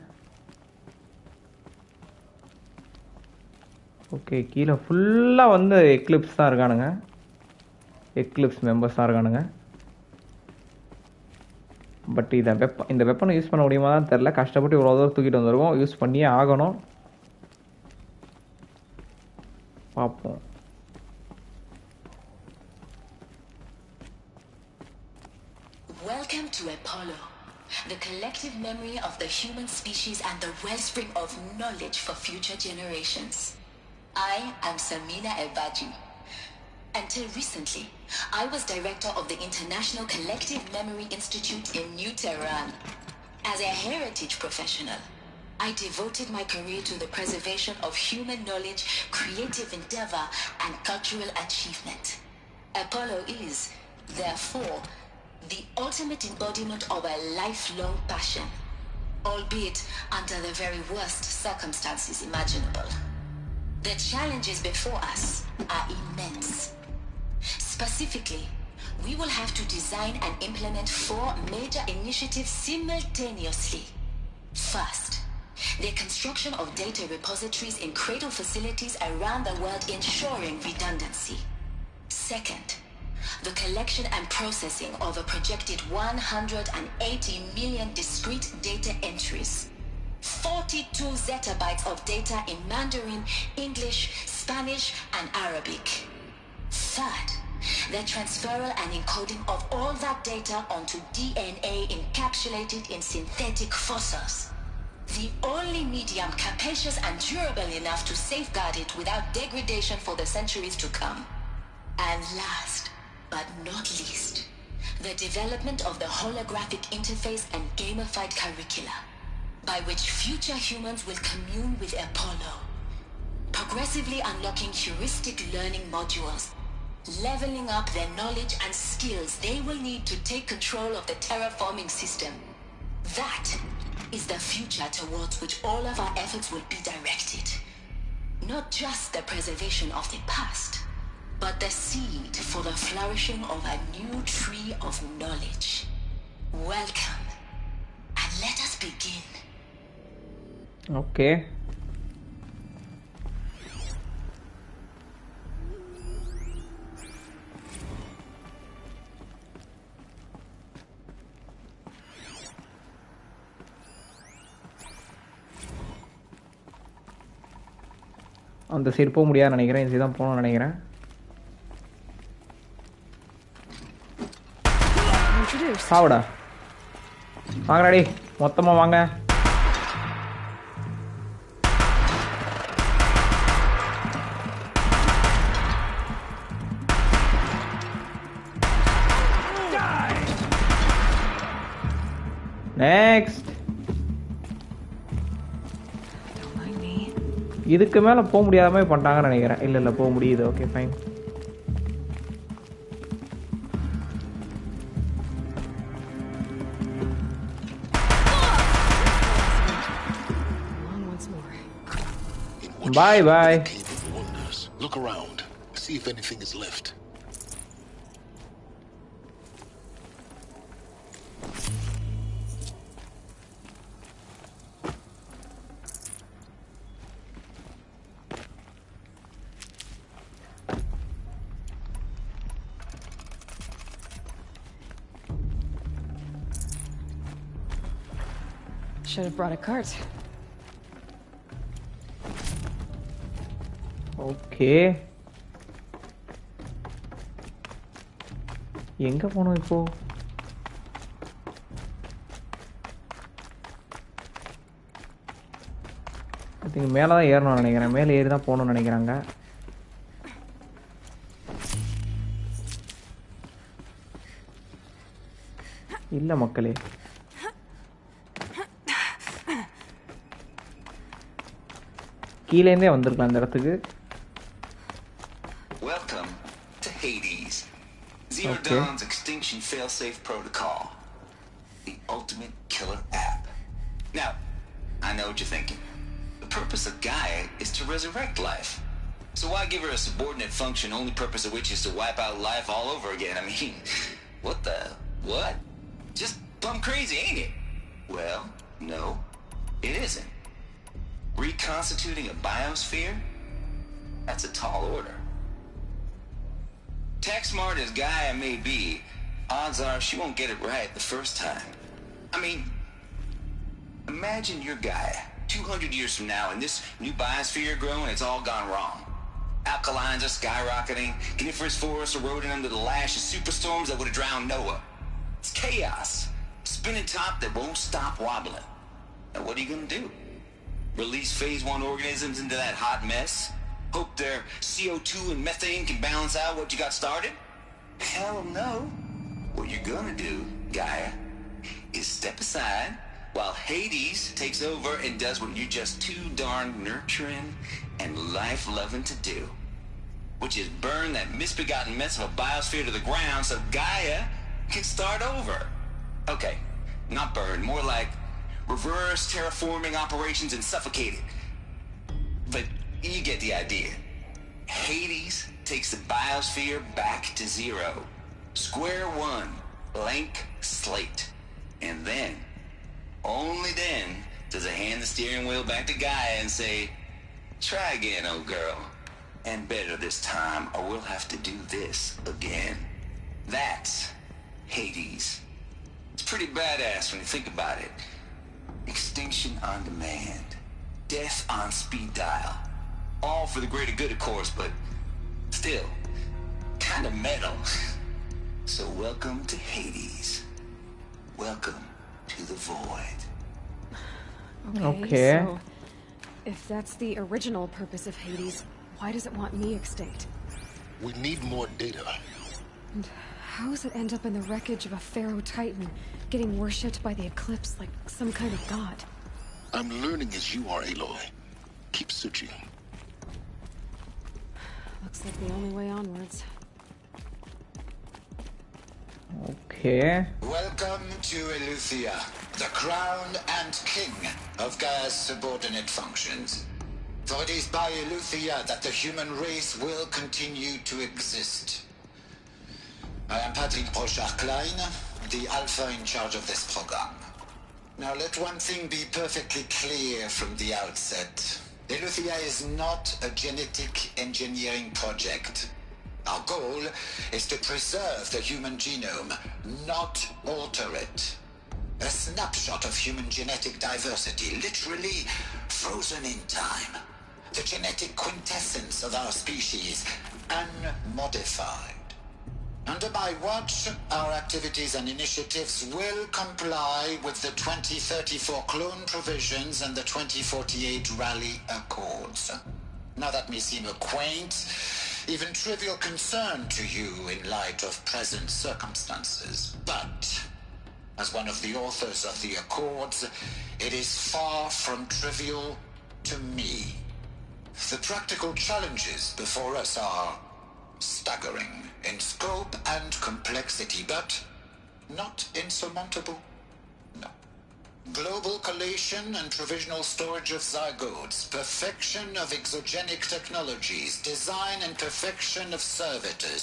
ஓகே கீழே ஃபுல்லாக வந்து எக்லிப்ஸ் தான் இருக்கானுங்க. எக்லிப்ஸ் மெம்பர்ஸ் தான் இருக்கானுங்க. பட் இந்த வெப்பனை யூஸ் பண்ண முடியுமா தான் தெரில. கஷ்டப்பட்டு இவ்வளோ தூரம் தூக்கிட்டு வந்திருக்கோம், யூஸ் பண்ணியே ஆகணும். பார்ப்போம். Welcome to Apollo, the collective memory of the human species and the wellspring of knowledge for future generations. I am Samina Elbaji. Until recently, I was director of the International Collective Memory Institute in New Tehran. As a heritage professional, I devoted my career to the preservation of human knowledge, creative endeavor, and cultural achievement. Apollo is, therefore, the ultimate embodiment of a lifelong passion, albeit under the very worst circumstances imaginable. The challenges before us are immense. Specifically, we will have to design and implement 4 major initiatives simultaneously. First, the construction of data repositories in cradle facilities around the world ensuring redundancy. Second, the collection and processing of a projected 180 million discrete data entries. 42 zettabytes of data in Mandarin, English, Spanish, and Arabic. Third, the transferal and encoding of all that data onto DNA encapsulated in synthetic fossils. The only medium capacious and durable enough to safeguard it without degradation for the centuries to come. And last, but not least, the development of the holographic interface and gamified curricula, by which future humans will commune with Apollo, progressively unlocking heuristic learning modules, leveling up their knowledge and skills they will need to take control of the terraforming system. That is the future towards which all of our efforts will be directed. Not just the preservation of the past, but the seed for the flourishing of a new tree of knowledge. Welcome, and let us begin. Okay. அந்த side போக முடியாதுன்னு நினைக்கிறேன். இந்த side தான் போகணும்னு நினைக்கிறேன். சாவடா வாங்கடாடி, மொத்தமா வாங்க. நெக்ஸ்ட் இதுக்கு மேலே போக முடியாத மாதிரி பண்ணிட்டாங்கன்னு நினைக்கிறேன். இல்லை போக முடியுது. Okay fine. Bye bye. Look around. See if anything is left. Should have brought a cart. Okay. எங்க போணும் இப்போ? I think மேல தான் ஏறணும்னு நினைக்கிறேன். மேல ஏறி தான் போகணும்னு நினைக்கிறாங்க. இல்ல மக்களே. கீழே இருந்தே வந்திருக்கலாம் அந்த இடத்துக்கு. Welcome to Hades. Zero Dawn's extinction failsafe protocol. The ultimate killer app. Now, I know what you're thinking. The purpose of Gaia is to resurrect life. So why give her a subordinate function, only purpose of which is to wipe out life all over again? I mean, what? Just plumb crazy, ain't it? Well, no, it isn't. Reconstituting a biosphere? That's a tall order. Tech smart as Gaia may be, odds are she won't get it right the first time. I mean, imagine you're Gaia, 200 years from now, and this new biosphere growing, it's all gone wrong. Alkalines are skyrocketing, coniferous forests eroding under the lash of superstorms that would have drowned Noah. It's chaos. Spinning top that won't stop wobbling. Now what are you gonna do? Release phase 1 organisms into that hot mess? Hope their CO2 and methane can balance out what you got started? Hell no. What you're gonna do, Gaia, is step aside while Hades takes over and does what you're just too darn nurturing and life-loving to do, which is burn that misbegotten mess of a biosphere to the ground so Gaia can start over. Okay, not burn, more like reverse terraforming operations and suffocate it. But you get the idea. Hades takes the biosphere back to zero. Square one, blank slate. And then, only then, does it hand the steering wheel back to Gaia and say, try again, old girl. And better this time, or we'll have to do this again. That's Hades. It's pretty badass when you think about it. Extinction on demand. Death on speed dial. All for the greater good, of course, but still, kind of metal. So welcome to Hades. Welcome to the void. Okay. So, if that's the original purpose of Hades, why does it want me extinct? We need more data. And how does it end up in the wreckage of a Pharaoh Titan, getting worshipped by the Eclipse like some kind of god? I'm learning as you are, Aloy. Keep searching. Looks like the only way onwards. Okay. Welcome to Eleuthia, the crown and king of Gaia's subordinate functions. For it is by Eleuthia that the human race will continue to exist. I am Patrick Brochard-Klein, the Alpha in charge of this program. Now let one thing be perfectly clear from the outset. Eleuthia is not a genetic engineering project. Our goal is to preserve the human genome, not alter it. A snapshot of human genetic diversity, literally frozen in time. The genetic quintessence of our species, unmodified. Under my watch, our activities and initiatives will comply with the 2034 clone provisions and the 2048 Rally Accords. Now that may seem a quaint, even trivial concern to you in light of present circumstances, but as one of the authors of the Accords, it is far from trivial to me. The practical challenges before us are staggering in scope and complexity, but not insurmountable. No. Global collation and provisional storage of zygotes, perfection of exogenic technologies, design and perfection of servitors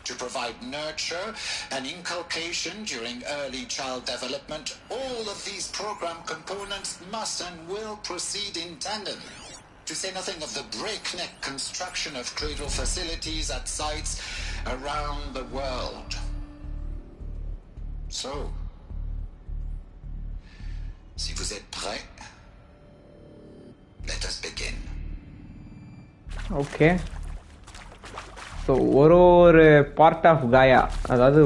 to provide nurture and inculcation during early child development. All of these program components must and will proceed in tandem. To say nothing of the breakneck construction of cradle facilities at sites around the world. So, si vous êtes prêts, let us begin. Okay. So ஒரு part of காயா, அதாவது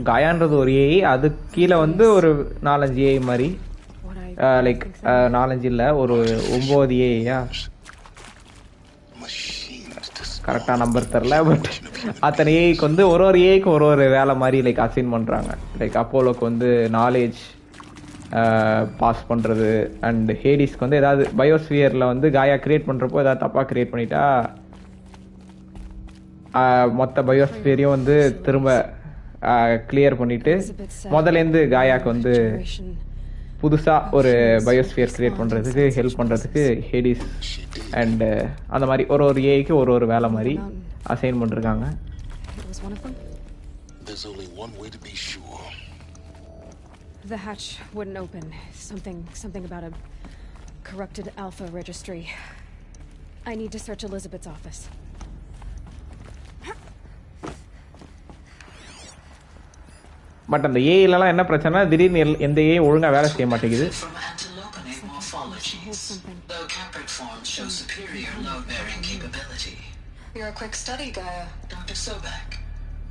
காயான்றது ஒரு AI, அது கீழே வந்து ஒரு 4-5 AI மாதிரி, like 4-5 இல்லை, ஒரு 9 ஏஐயா, கரெக்டாக நம்பர் தெரில. பட் அத்தனை ஏஐக்கு வந்து ஒரு ஏஐக்கு ஒரு வேலை மாதிரி லைக் அசைன் பண்ணுறாங்க. லைக் அப்போலோக்கு வந்து நாலேஜ் பாஸ் பண்ணுறது, அண்ட் ஹேடிஸ்க்கு வந்து ஏதாவது பயோஸ்பியரில் வந்து காயா கிரியேட் பண்ணுறப்போ ஏதாவது தப்பாக கிரியேட் பண்ணிட்டா மொத்த பயோஸ்பியரையும் வந்து திரும்ப கிளியர் பண்ணிட்டு முதலேருந்து காயாக்கு வந்து புதுசாக ஒரு பயோஸ்பியர் கிரியேட் பண்ணுறதுக்கு ஹெல்ப் பண்ணுறதுக்கு ஹேடிஸ் அண்ட் அந்த மாதிரி ஒரு ஏஐக்கு ஒரு வேலை மாதிரி அசைன் பண்ணிருக்காங்க. The hatch wouldn't open. Something about a corrupted alpha registry. I need to search Elizabeth's office. But அந்த ஏஐலலாம் என்ன பிரச்சனை, திடீர்னு எந்த ஏஐ ஒழுங்கா வேலை செய்ய மாட்டேங்குது. Though caprid forms show superior load-bearing capability. You're a quick study, Gaia. Dr. Sobek.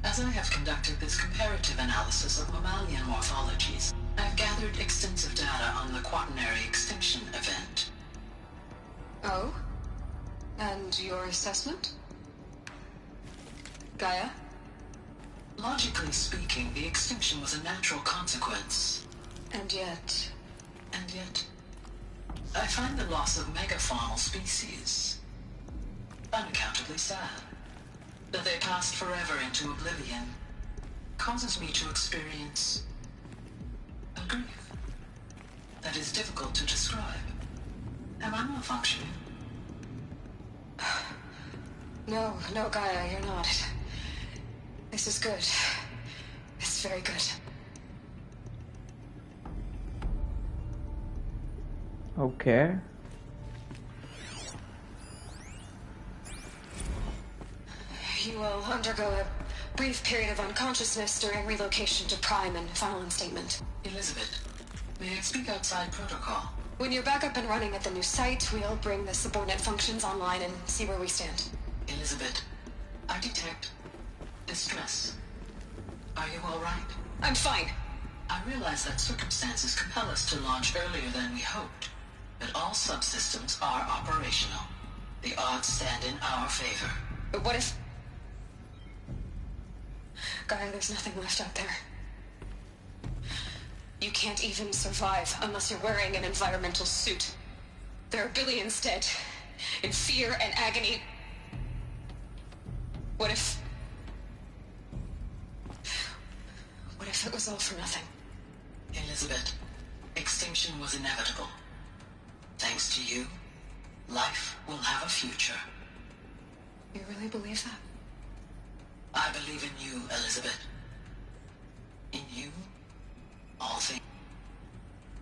As I have conducted this comparative analysis of mammalian morphologies, I've gathered extensive data on the quaternary extinction event. Oh? And your assessment? Gaia? Logically speaking, the extinction was a natural consequence. And yet, I find the loss of megafaunal species unaccountably sad. That they passed forever into oblivion causes me to experience a grief that is difficult to describe. Am I malfunctioning? No, Gaia, you're not. This is good. It's very good. Okay. You will undergo a brief period of unconsciousness during relocation to Prime and final instatement. Elizabeth, may I speak outside protocol? When you're back up and running at the new site, we'll bring the subordinate functions online and see where we stand. Elizabeth, I detect distress. Are you all right? I'm fine. I realize that circumstances compel us to launch earlier than we hoped, but all subsystems are operational. The odds stand in our favor. But what if... Gaia, there's nothing left out there. You can't even survive unless you're wearing an environmental suit. There are billions dead, in fear and agony. What if it was all for nothing? Elizabeth, extinction was inevitable. Thanks to you, life will have a future. You really believe that? I believe in you, Elizabeth. In you, all things.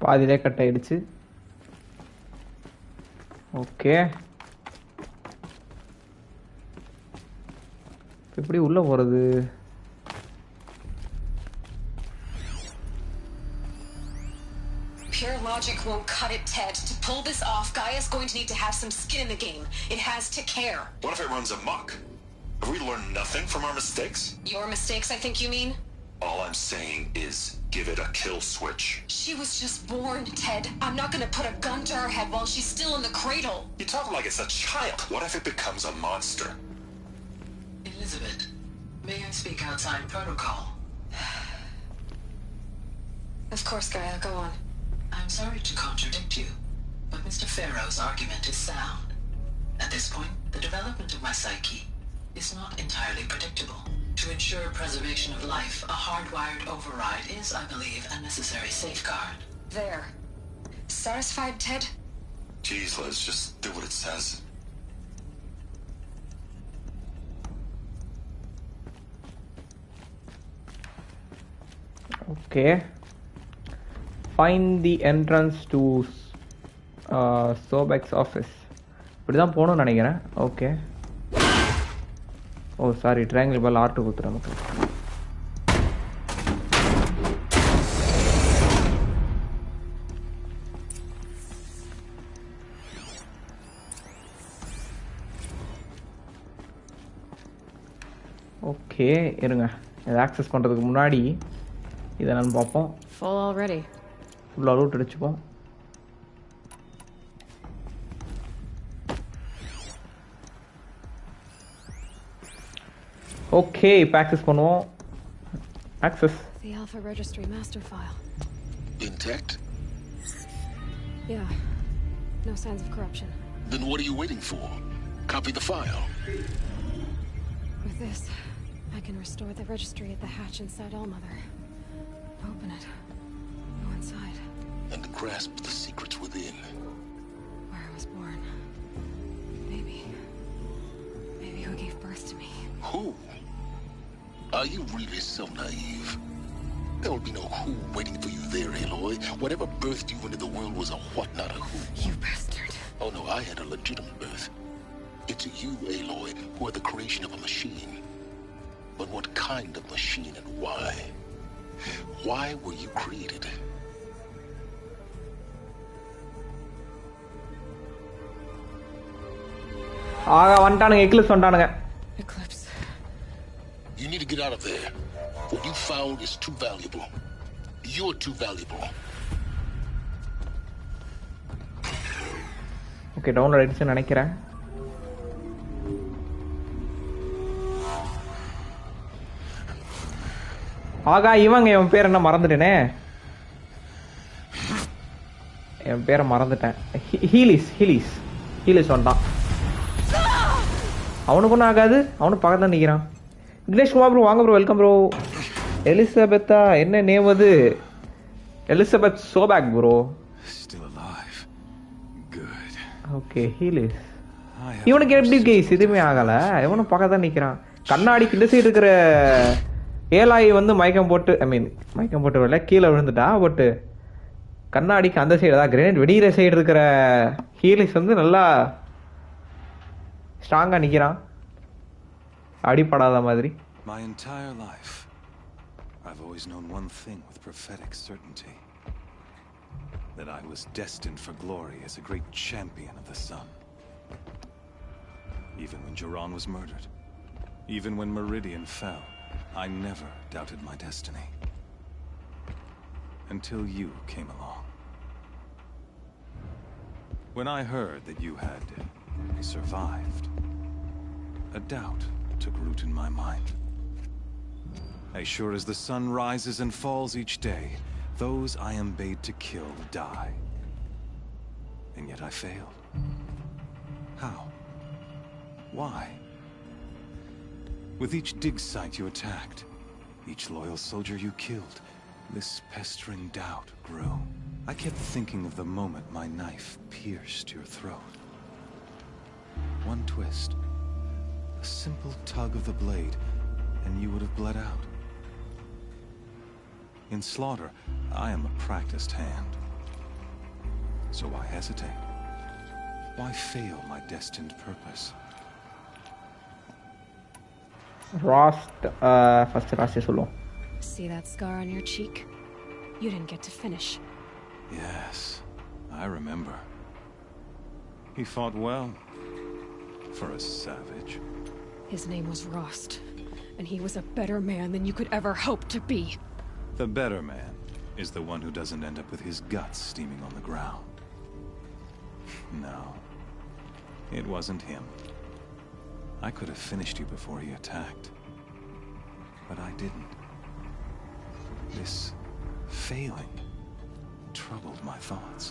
பாதியிலே cut ஆயிடுச்சு. Okay, எப்படி உள்ள போறது? Pure logic won't cut it, Ted. To pull this off, Gaia's going to need to have some skin in the game. It has to care. What if it runs amok? Have we learned nothing from our mistakes? Your mistakes, I think you mean? All I'm saying is give it a kill switch. She was just born, Ted. I'm not gonna put a gun to her head while she's still in the cradle. You talk like it's a child. What if it becomes a monster? Elizabeth, may I speak outside protocol? Of course, Gaia, go on. I'm sorry to contradict you, but Mr. Farrow's argument is sound. At this point, the development of my psyche is not entirely predictable. To ensure preservation of life, a hardwired override is, I believe, a necessary safeguard. There. Satisfied, Ted? Jeez, Liz, just do what it says. Okay. Find the entrance to Sobek's office. இப்படிதான் போகணும்னு நினைக்கிறேன். Okay. ஓ sorry, triangle பால் R2 குத்துறேன் நமக்கு. Okay இருங்க, இதை access பண்ணுறதுக்கு முன்னாடி இதை நான் பார்ப்போம். Full already. ஃபுல்லாக ரூட் அடிச்சுப்போம். ஓகே, இப்போ ஆக்சஸ் பண்ணுவோம். Access. The Alpha Registry master file. Intact? Yeah. No signs of corruption. Then what are you waiting for? Copy the file. With this, I can restore the registry at the hatch inside Allmother. Open it. Go inside. And grasp the secrets within. Where I was born. Maybe who gave birth to me. Who? Are you really so naive? There will be no who waiting for you there, Aloy. Whatever birthed you into the world was a what, not a who. You bastard. Oh no, I had a legitimate birth. It's you, Aloy, who are the creation of a machine. But what kind of machine and why? Why were you created? ஆக வந்துட்டானுங்க, Eclipse வந்துட்டானுங்க. Eclipse. You need to get out of there. What you found is too valuable. You're too valuable. Okay, download ஆயிடுச்சுன்னு நினைக்கிறேன். ஆகா, இவங்க என் பேர் என்ன மறந்துட்டேனே. என் பேரை மறந்துட்டேன். ஹீலிஸ் வந்துட்டான். அவனுக்கு ஒன்றும் ஆகாது, அவனும் பக்கத்தில் நிற்கிறான். விக்னேஷ் குமார் ப்ரோ, வாங்க ப்ரோ, வெல்கம் ப்ரோ. எலிசபெத்தா, என்ன நேம் அது? Elizabeth Sobek bro. ஓகே, ஹீலிஸ். இவனுக்கு எப்படி கேஸ் எதுவுமே ஆகலை, இவனும் பக்கத்தான் நிற்கிறான். கண்ணாடிக்கு இந்த சைடு இருக்கிற ஏலாயி வந்து மயக்கம் போட்டு வரல, கீழே விழுந்துட்டா. பட்டு கண்ணாடிக்கு அந்த சைடு தான் கிரேனேட் வெடிகிற சைடு இருக்கிற ஹீலிஸ் வந்து நல்லா ஸ்ட்ராங்கா நிக்கிறான், அடிப்படாத மாதிரி. My entire life, I've always known one thing with prophetic certainty. That I was destined for glory as a great champion of the sun. Even when Jiran was murdered, even when Meridian fell, I never doubted my destiny. Until you came along. When I heard that you had survived, a doubt took root in my mind. As sure as the sun rises and falls each day, those I am bade to kill die. And yet I failed. How? Why? With each dig site you attacked, each loyal soldier you killed, this pestering doubt grew. I kept thinking of the moment my knife pierced your throat. One twist, a simple tug of the blade, and you would have bled out. In slaughter, I am a practiced hand. So why hesitate? Why fail my destined purpose? First சொல்லுவோம். See that scar on your cheek? You didn't get to finish. Yes, I remember. He fought well, for a savage. His name was Rost, and he was a better man than you could ever hope to be. The better man is the one who doesn't end up with his guts steaming on the ground. No, it wasn't him. I could have finished you before he attacked, but I didn't. This failing troubled my thoughts,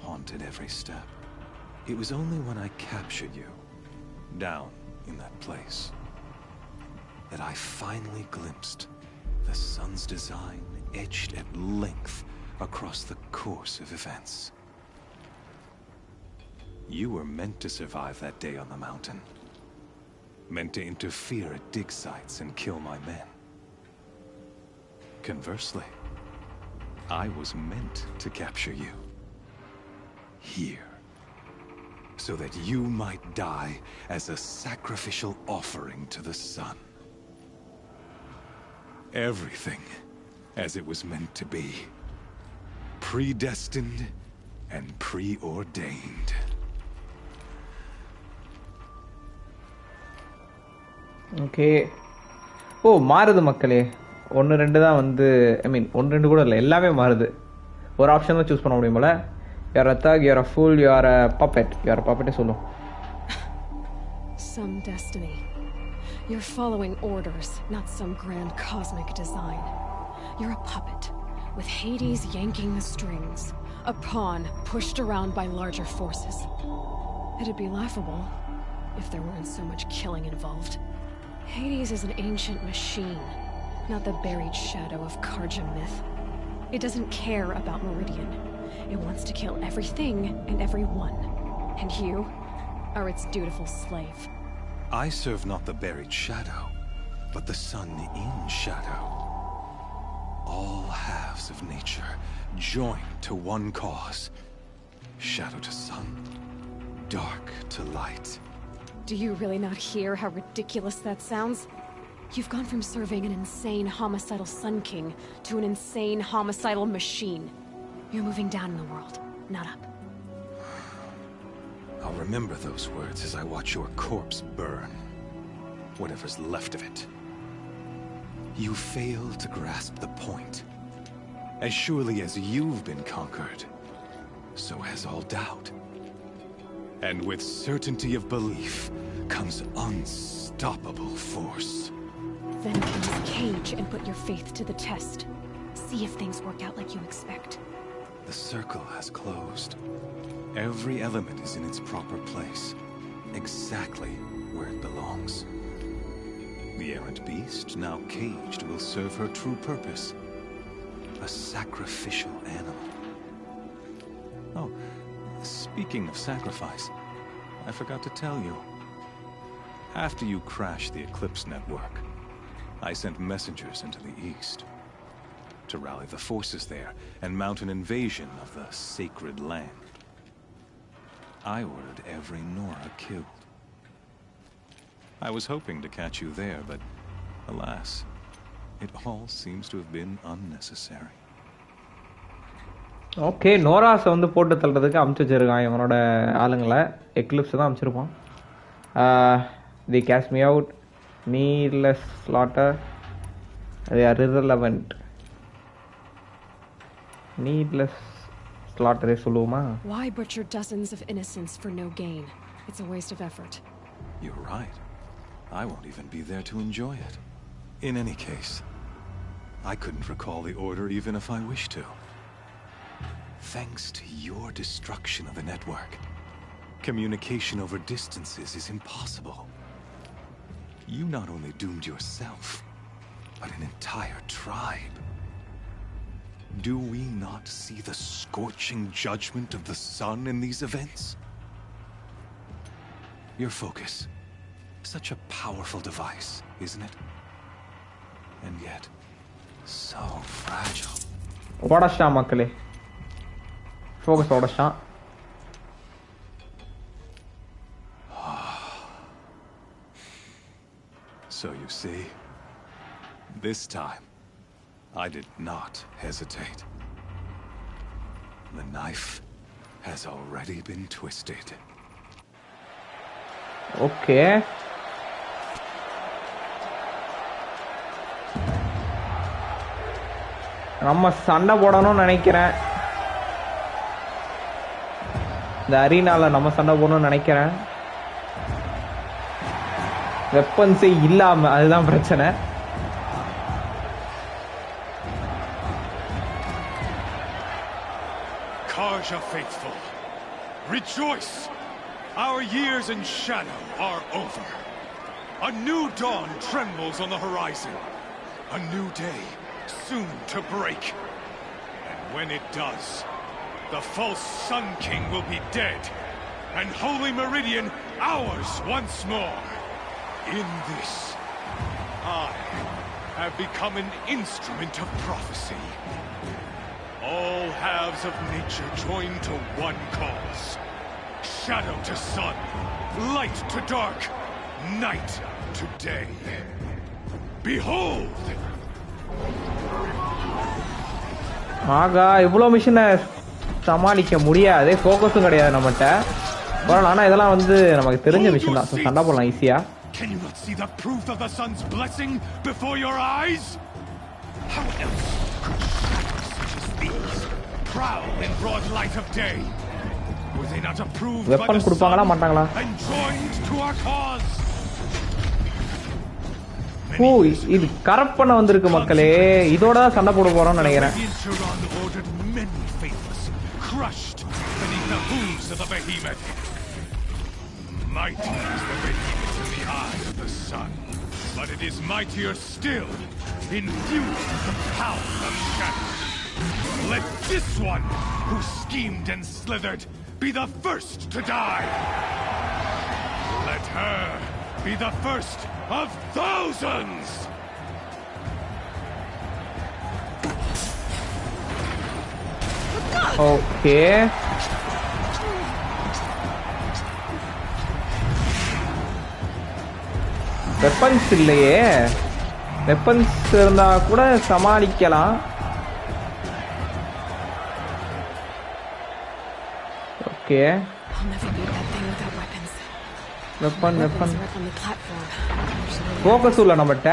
haunted every step. It was only when I captured you, down in that place, that I finally glimpsed the sun's design etched at length across the course of events. You were meant to survive that day on the mountain. Meant to interfere at dig sites and kill my men. Conversely, I was meant to capture you. Here. So that you might die as a sacrificial offering to the sun. Everything as it was meant to be. Predestined and preordained. Okay. ஓ மாறுது மக்களே. 1-2 தான் வந்து ஐ மீன் 1-2 கூட இல்லை, எல்லாமே மாறுது. ஒரு ஆப்ஷன் தான் சூஸ் பண்ண முடியும் போல. You're a thug, you're a fool, you're a puppet. You're a puppet சொல்லும். Some destiny. You're following orders, not some grand cosmic design. You're a puppet, with Hades yanking the strings. A pawn pushed around by larger forces. It'd be laughable if there weren't so much killing involved. Hades is an ancient machine, not the buried shadow of Karja myth. It doesn't care about Meridian. It wants to kill everything and everyone. And you are its dutiful slave. I serve not the buried shadow, but the sun in shadow. All halves of nature joined to one cause. Shadow to sun, dark to light. Do you really not hear how ridiculous that sounds? You've gone from serving an insane homicidal Sun King to an insane homicidal machine. You're moving down in the world, not up. I'll remember those words as I watch your corpse burn. Whatever's left of it. You fail to grasp the point. As surely as you've been conquered, so has all doubt. And with certainty of belief comes unstoppable force. Then in this cage and put your faith to the test. See if things work out like you expect. The circle has closed. Every element is in its proper place, exactly where it belongs. The errant beast, now caged, will serve her true purpose. A sacrificial animal. Oh, speaking of sacrifice, I forgot to tell you. After you crashed the Eclipse network, I sent messengers into the east to rally the forces there and mount an invasion of the sacred land. I ordered every Nora killed. I was hoping to catch you there, but alas, it all seems to have been unnecessary. Okay, நோராஸை வந்து போட்டு தள்ளுறதுக்கு அமுச்சு வச்சிருக்கான் இவனோட ஆளுங்களை. Eclipse தான் அமுச்சிருப்பான். The cash me out, needless slaughter, they are irrelevant. Needless slaughter சொல்லுவோமா? Why butcher dozens of innocents for no gain? It's a waste of effort. You're right. I won't even be there to enjoy it. In any case, I couldn't recall the order even if I wished to. Thanks to your destruction of the network, communication over distances is impossible. You not only doomed yourself, but an entire tribe. Do we not see the scorching judgment of the sun in these events? Your focus, such a powerful device, isn't it? And yet, so fragile. உடச்சிட்டான் மக்களே, focus உடச்சிட்டான். So you see, this time, I did not hesitate. The knife has already been twisted. Okay. நம்ம சண்டை போடணும்னு நினைக்கிறேன். இந்த அரீனால நம்ம சண்டை போடணும்னு நினைக்கிறேன். வெப்பன்ஸே இல்லாம, அதுதான் பிரச்சனை. Karja faithful, rejoice! Our years in shadow are over. A new dawn trembles on the horizon. A new day soon to break. And when it does, the false Sun King will be dead, and Holy Meridian ours once more. In this, I have become an instrument of prophecy. All halves of nature join to one cause. Shadow to sun, light to dark, night to day. Behold! ஆகா இவ்வளோ மிஷினை சமாளிக்க முடியாது, ஃபோக்கஸும் கிடையாது நம்மகிட்ட. பரவாயில்ல, ஆனால் இதெல்லாம் வந்து நமக்கு தெரிஞ்ச மிஷின் தான், ஸோ சண்டை போடலாம் ஈஸியா. Can you not see the proof of the sun's blessing before your eyes? How else could shadows such as these prowl in broad light of day? Were they not approved by the sun and joined to our cause? ஓ, இது corrupt பண்ண வந்திருக்கு மக்களே. இதோட தான் சண்டை போட போறோம்னு நினைக்கிறேன். ordered many faithless, crushed beneath the hooves of the behemoth. Mighty is the behemoth in the eye of the sun, but it is mightier still, infused with the power of shadow. Let this one, who schemed and slithered, be the first to die. Let her be the first of thousands! Okay. Weapons இல்லையே. Weapons இருந்தா கூட சமாளிக்கலாம். Okay. Weapon focus உள்ள நம்மகிட்ட.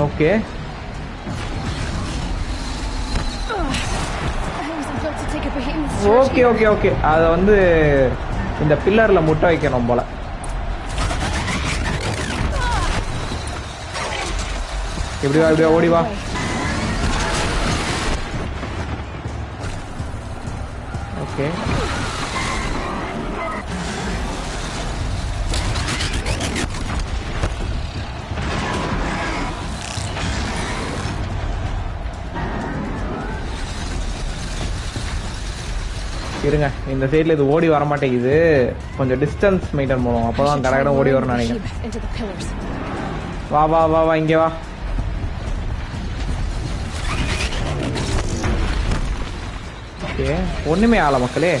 Okay. Okay okay okay, அதை வந்து இந்த பில்லர்ல முட்டை வைக்கணும் போல. எப்படிவா எப்படியா ஓடிவா. ஓகே. இருங்க, இந்த சைட்ல இது ஓடி வர மாட்டேங்குது. கொஞ்சம் டிஸ்டன்ஸ் மெயின்டைன் பண்ணுவோம், அப்பதான் கடகடம் ஓடி வரும்னு நினைக்கிறேன். வா வா வா வா, இங்கே வா. ஓகே, ஒண்ணுமே ஆகல மக்களே.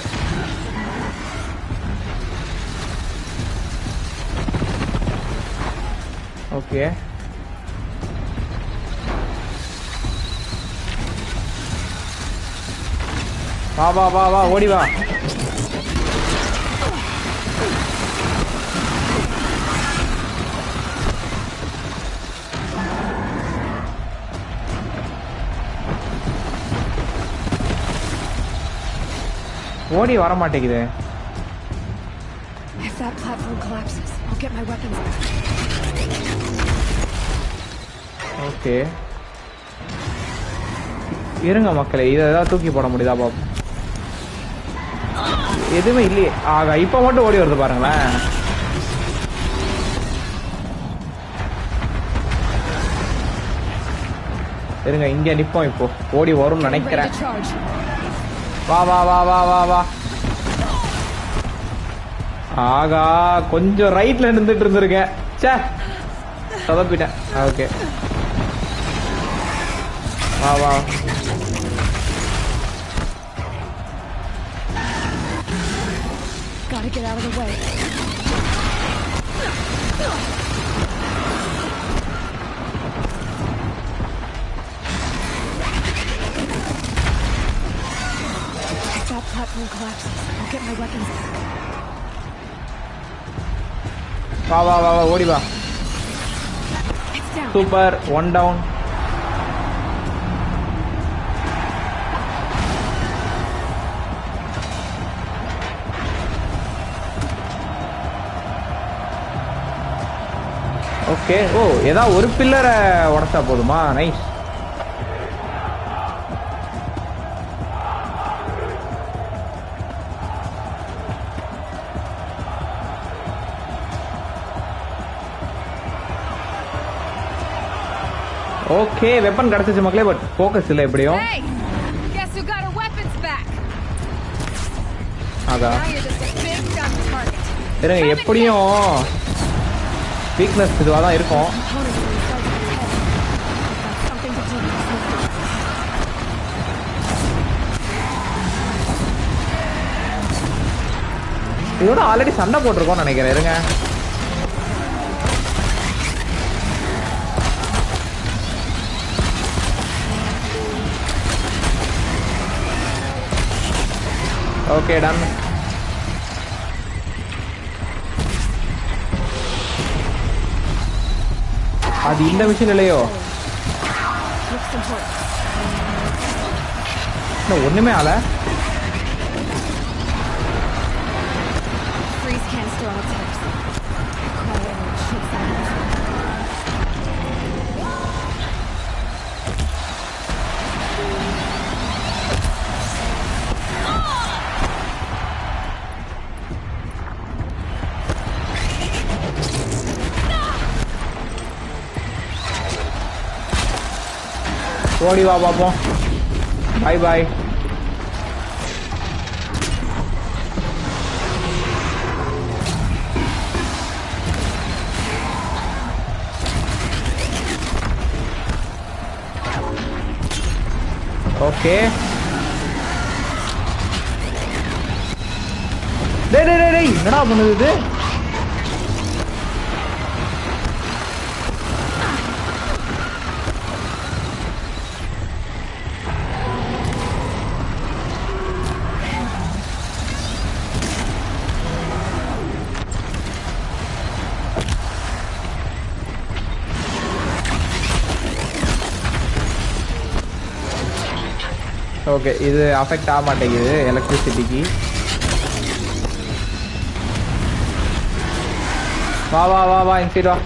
ஓகே, வா வா வா வா, ஓடி வா. ஓடி வர மாட்டேங்குது. If that platform collapses, I'll get my weapons back. Okay, இருங்க மக்களே, இதை ஏதாவது தூக்கி போட முடியுதா பாப்போம். எதுவுமே இல்லையே. ஆகா, இப்ப மட்டும் ஓடி வருது பாருங்களேன். இருங்க, இங்க நிப்போம். இப்போ ஓடி வரும்னு நினைக்கிறேன். வா வா வா வா வா வா. ஆகா, கொஞ்சம் ரைட்ல நின்றுட்டு இருந்திருக்கேன். சே, சொதப்பிட்டேன். ஓகே, வா வா. Gotta get out of the way. If that platform collapses, I'll get my weapons back. வா வா வா வா, ஓடி வா. Super, one down. ஓகே. ஓ, ஏதாவது ஒரு பில்லரை உடச்சா போதுமா? நைஸ். ஓகே வெப்பன் கிடைச்சிச்சு மக்களே, பட் ஃபோக்கஸ் இல்லை எப்படியும். Hey, guess who got her weapons back? அதான் Now you're just a big dumb target. இருங்க, எப்படியும் வீக்னஸ் இதுவாக தான் இருக்கும். Something to do with this. இதோட ஆல்ரெடி சண்டை போட்டிருக்கோம்னு நினைக்கிறேன். இருங்க, ஓகே டன். அது இந்த மிஷின் இல்லையோ? ஒண்ணுமே ஆல. Freeze can still on its hips. Quiet and shake silence. ஓடி வா பாப்போம். பாய் பாய். ஓகே டேய் டேய் டேய் என்னடா பண்ணுது இது? ஓகே இது அஃபெக்ட் ஆக மாட்டேங்குது எலக்ட்ரிசிட்டிக்கு. வா வா வா வா இன்சைட் வா.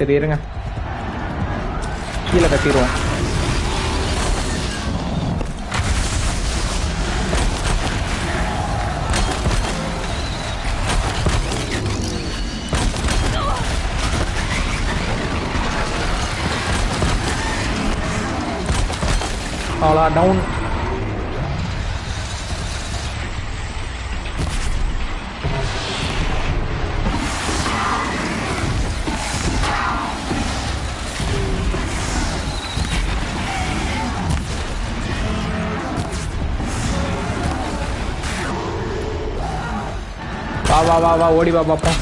சரி இருங்க, கீழே கட்டிடுவோம். அவ்வளோ டவுன். வா வா வா வா ஓடி வா பாப்போம்.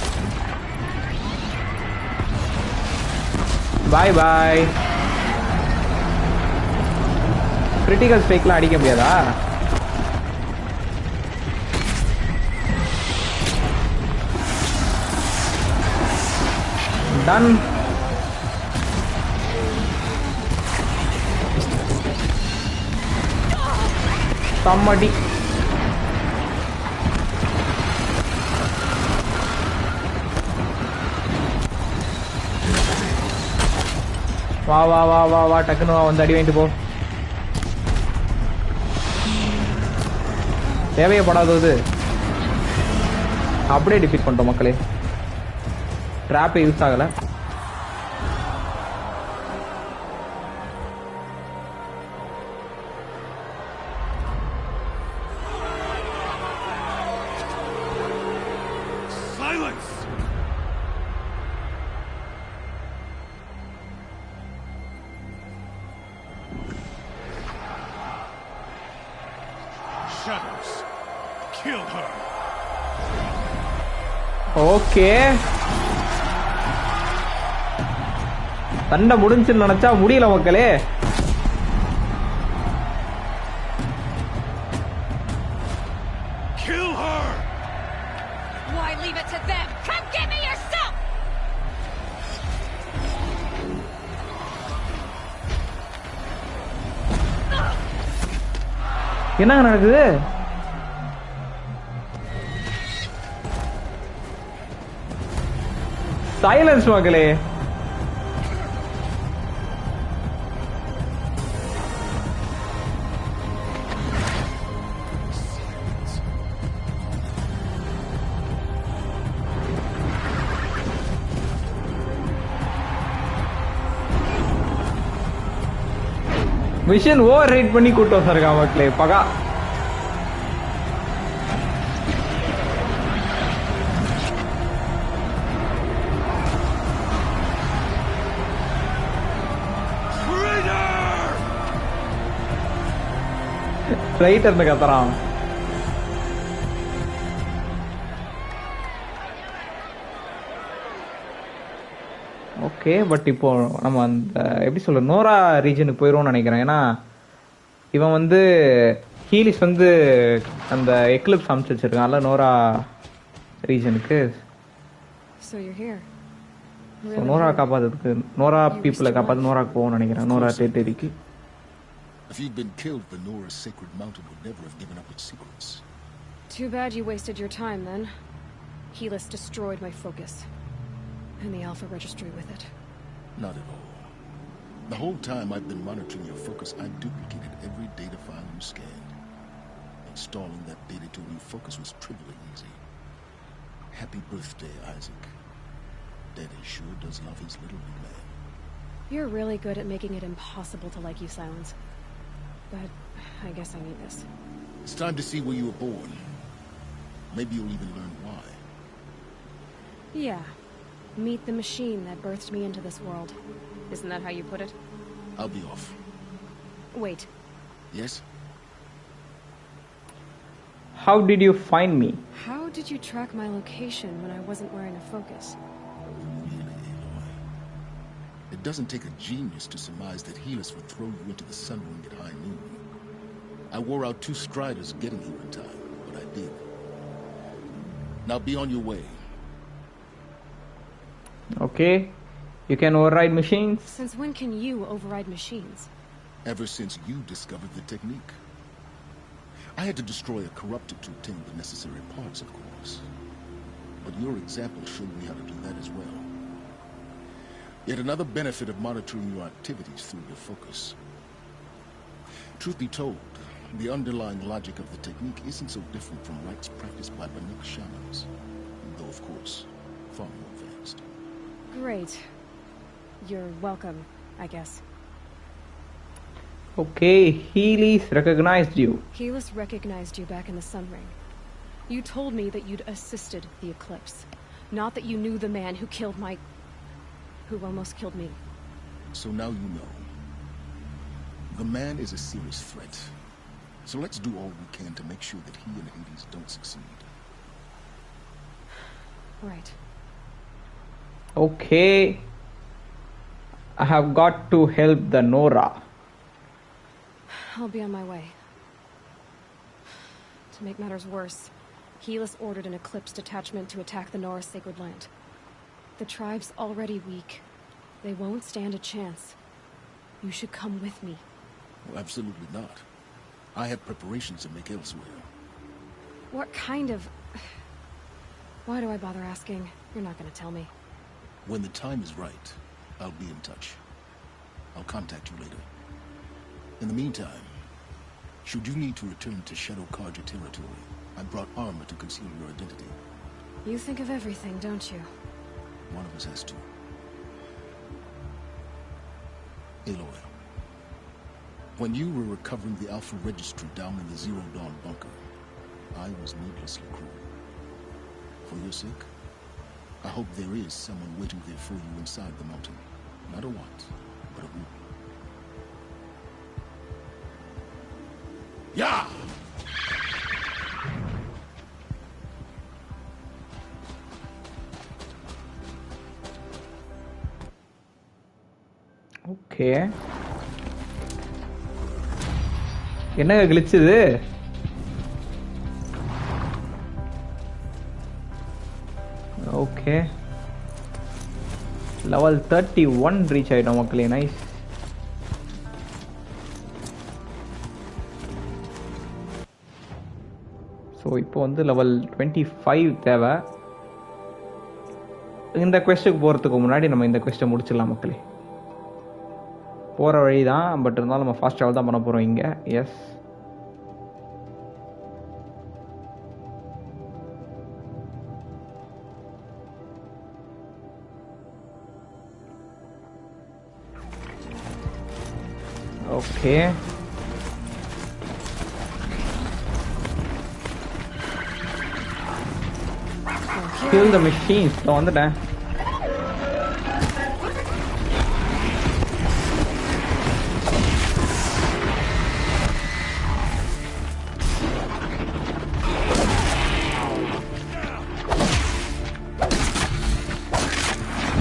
பாய் பாய். கிரிட்டிக்கல் ஸ்ட்ரைக்லாம் அடிக்க முடியாதா? டன். சம்மடி. வா வா வா வா வா டக்குன்னு வா, வந்து அடி வாங்கிட்டு போ. தேவையப்படாதது அப்படியே டிஃபீட் பண்ணிட்டோம் மக்களே. ட்ராப்பே யூஸ் ஆகல. ஓகே சண்டை முடிஞ்சுன்னு நினைச்சா முடியல மக்களே. Why leave it to them? Come get me yourself. என்னங்க நடக்குது? சைலன்ஸ் மக்களே. மிஷன் ஓவர் ரைட் பண்ணி கூட்டு வந்திருக்கா மக்களே பகா. ரைட் இருந்து கத்துறான். ஓகே பட் இப்போ நம்ம அந்த எப்படி சொல்ற நோரா ரீஜனுக்கு போயிடுவோம்னு நினைக்கிறேன். ஏன்னா இவன் வந்து ஹீலிஸ் வந்து அந்த எக்லிப்ஸ் அமுச்சு வச்சிருக்கான்ல நோரா ரீஜனுக்கு. நோரா காப்பாத்துறதுக்கு நோரா பீப்புளை காப்பாத்து நோராக்கு போகணும்னு நினைக்கிறேன். Nora டெரிட்டரிக்கு. If you'd been killed, the Nora's sacred mountain would never have given up its secrets. Too bad you wasted your time then. Helis destroyed my focus. And the Alpha Registry with it. Not at all. The whole time I've been monitoring your focus, I've duplicated every data file you scanned. Installing that data to refocus was trivially easy. Happy birthday, Isaac. Daddy sure does love his little new man. You're really good at making it impossible to like you, Silence. But I guess I need this. It's time to see where you were born. Maybe you'll even learn why. Yeah. Meet the machine that birthed me into this world. Isn't that how you put it? I'll be off. Wait. Yes? How did you find me? How did you track my location when I wasn't wearing a focus? It doesn't take a genius to surmise that Helis would throw you into the sun ring at high noon. I wore out 2 striders getting here in time, but I did. Now be on your way. Okay. You can override machines? Since when can you override machines? Ever since you discovered the technique. I had to destroy a corruptor to obtain the necessary parts, of course. But your example showed me how to do that as well. Yet another benefit of monitoring your activities through your focus. Truth be told, the underlying logic of the technique isn't so different from rites practiced by Banuk shamans, though of course, far more advanced. Great. You're welcome, I guess. Okay, Helis recognized you. Helis recognized you back in the Sun Ring. You told me that you'd assisted the eclipse, not that you knew the man who killed my... who almost killed me. So now you know. The man is a serious threat. So let's do all we can to make sure that he and Hades don't succeed. Right. Okay. I have got to help the Nora. I'll be on my way. To make matters worse, Helis ordered an Eclipse detachment to attack the Nora's sacred land. The tribe's already weak. They won't stand a chance. You should come with me. Well, absolutely not. I have preparations to make elsewhere. What kind of... Why do I bother asking? You're not gonna tell me. When the time is right, I'll be in touch. I'll contact you later. In the meantime, should you need to return to Shadow Karja territory, I brought armor to conceal your identity. You think of everything, don't you? One of us has to. Aloy, when you were recovering the Alpha Registry down in the Zero Dawn bunker, I was needlessly cruel. For your sake, I hope there is someone waiting there for you inside the mountain. Not a what, but a who. Yeah! Okay. என்னங்க கிழிச்சுது? Okay. Level 31 reach ஆயிட்டோம் மக்களே. Nice. So இப்போ வந்து level 25 தேவை. இந்த குவெஸ்ட்டுக்கு போகிறதுக்கு முன்னாடி நம்ம இந்த குவெஸ்ட்டை முடிச்சிடலாம் மக்களே. போகிற வழி தான், பட் இருந்தாலும் நம்ம ஃபாஸ்ட் ட்ராவல் தான் பண்ண போகிறோம் இங்கே. Yes, okay kill the machines. வந்துட்டேன்.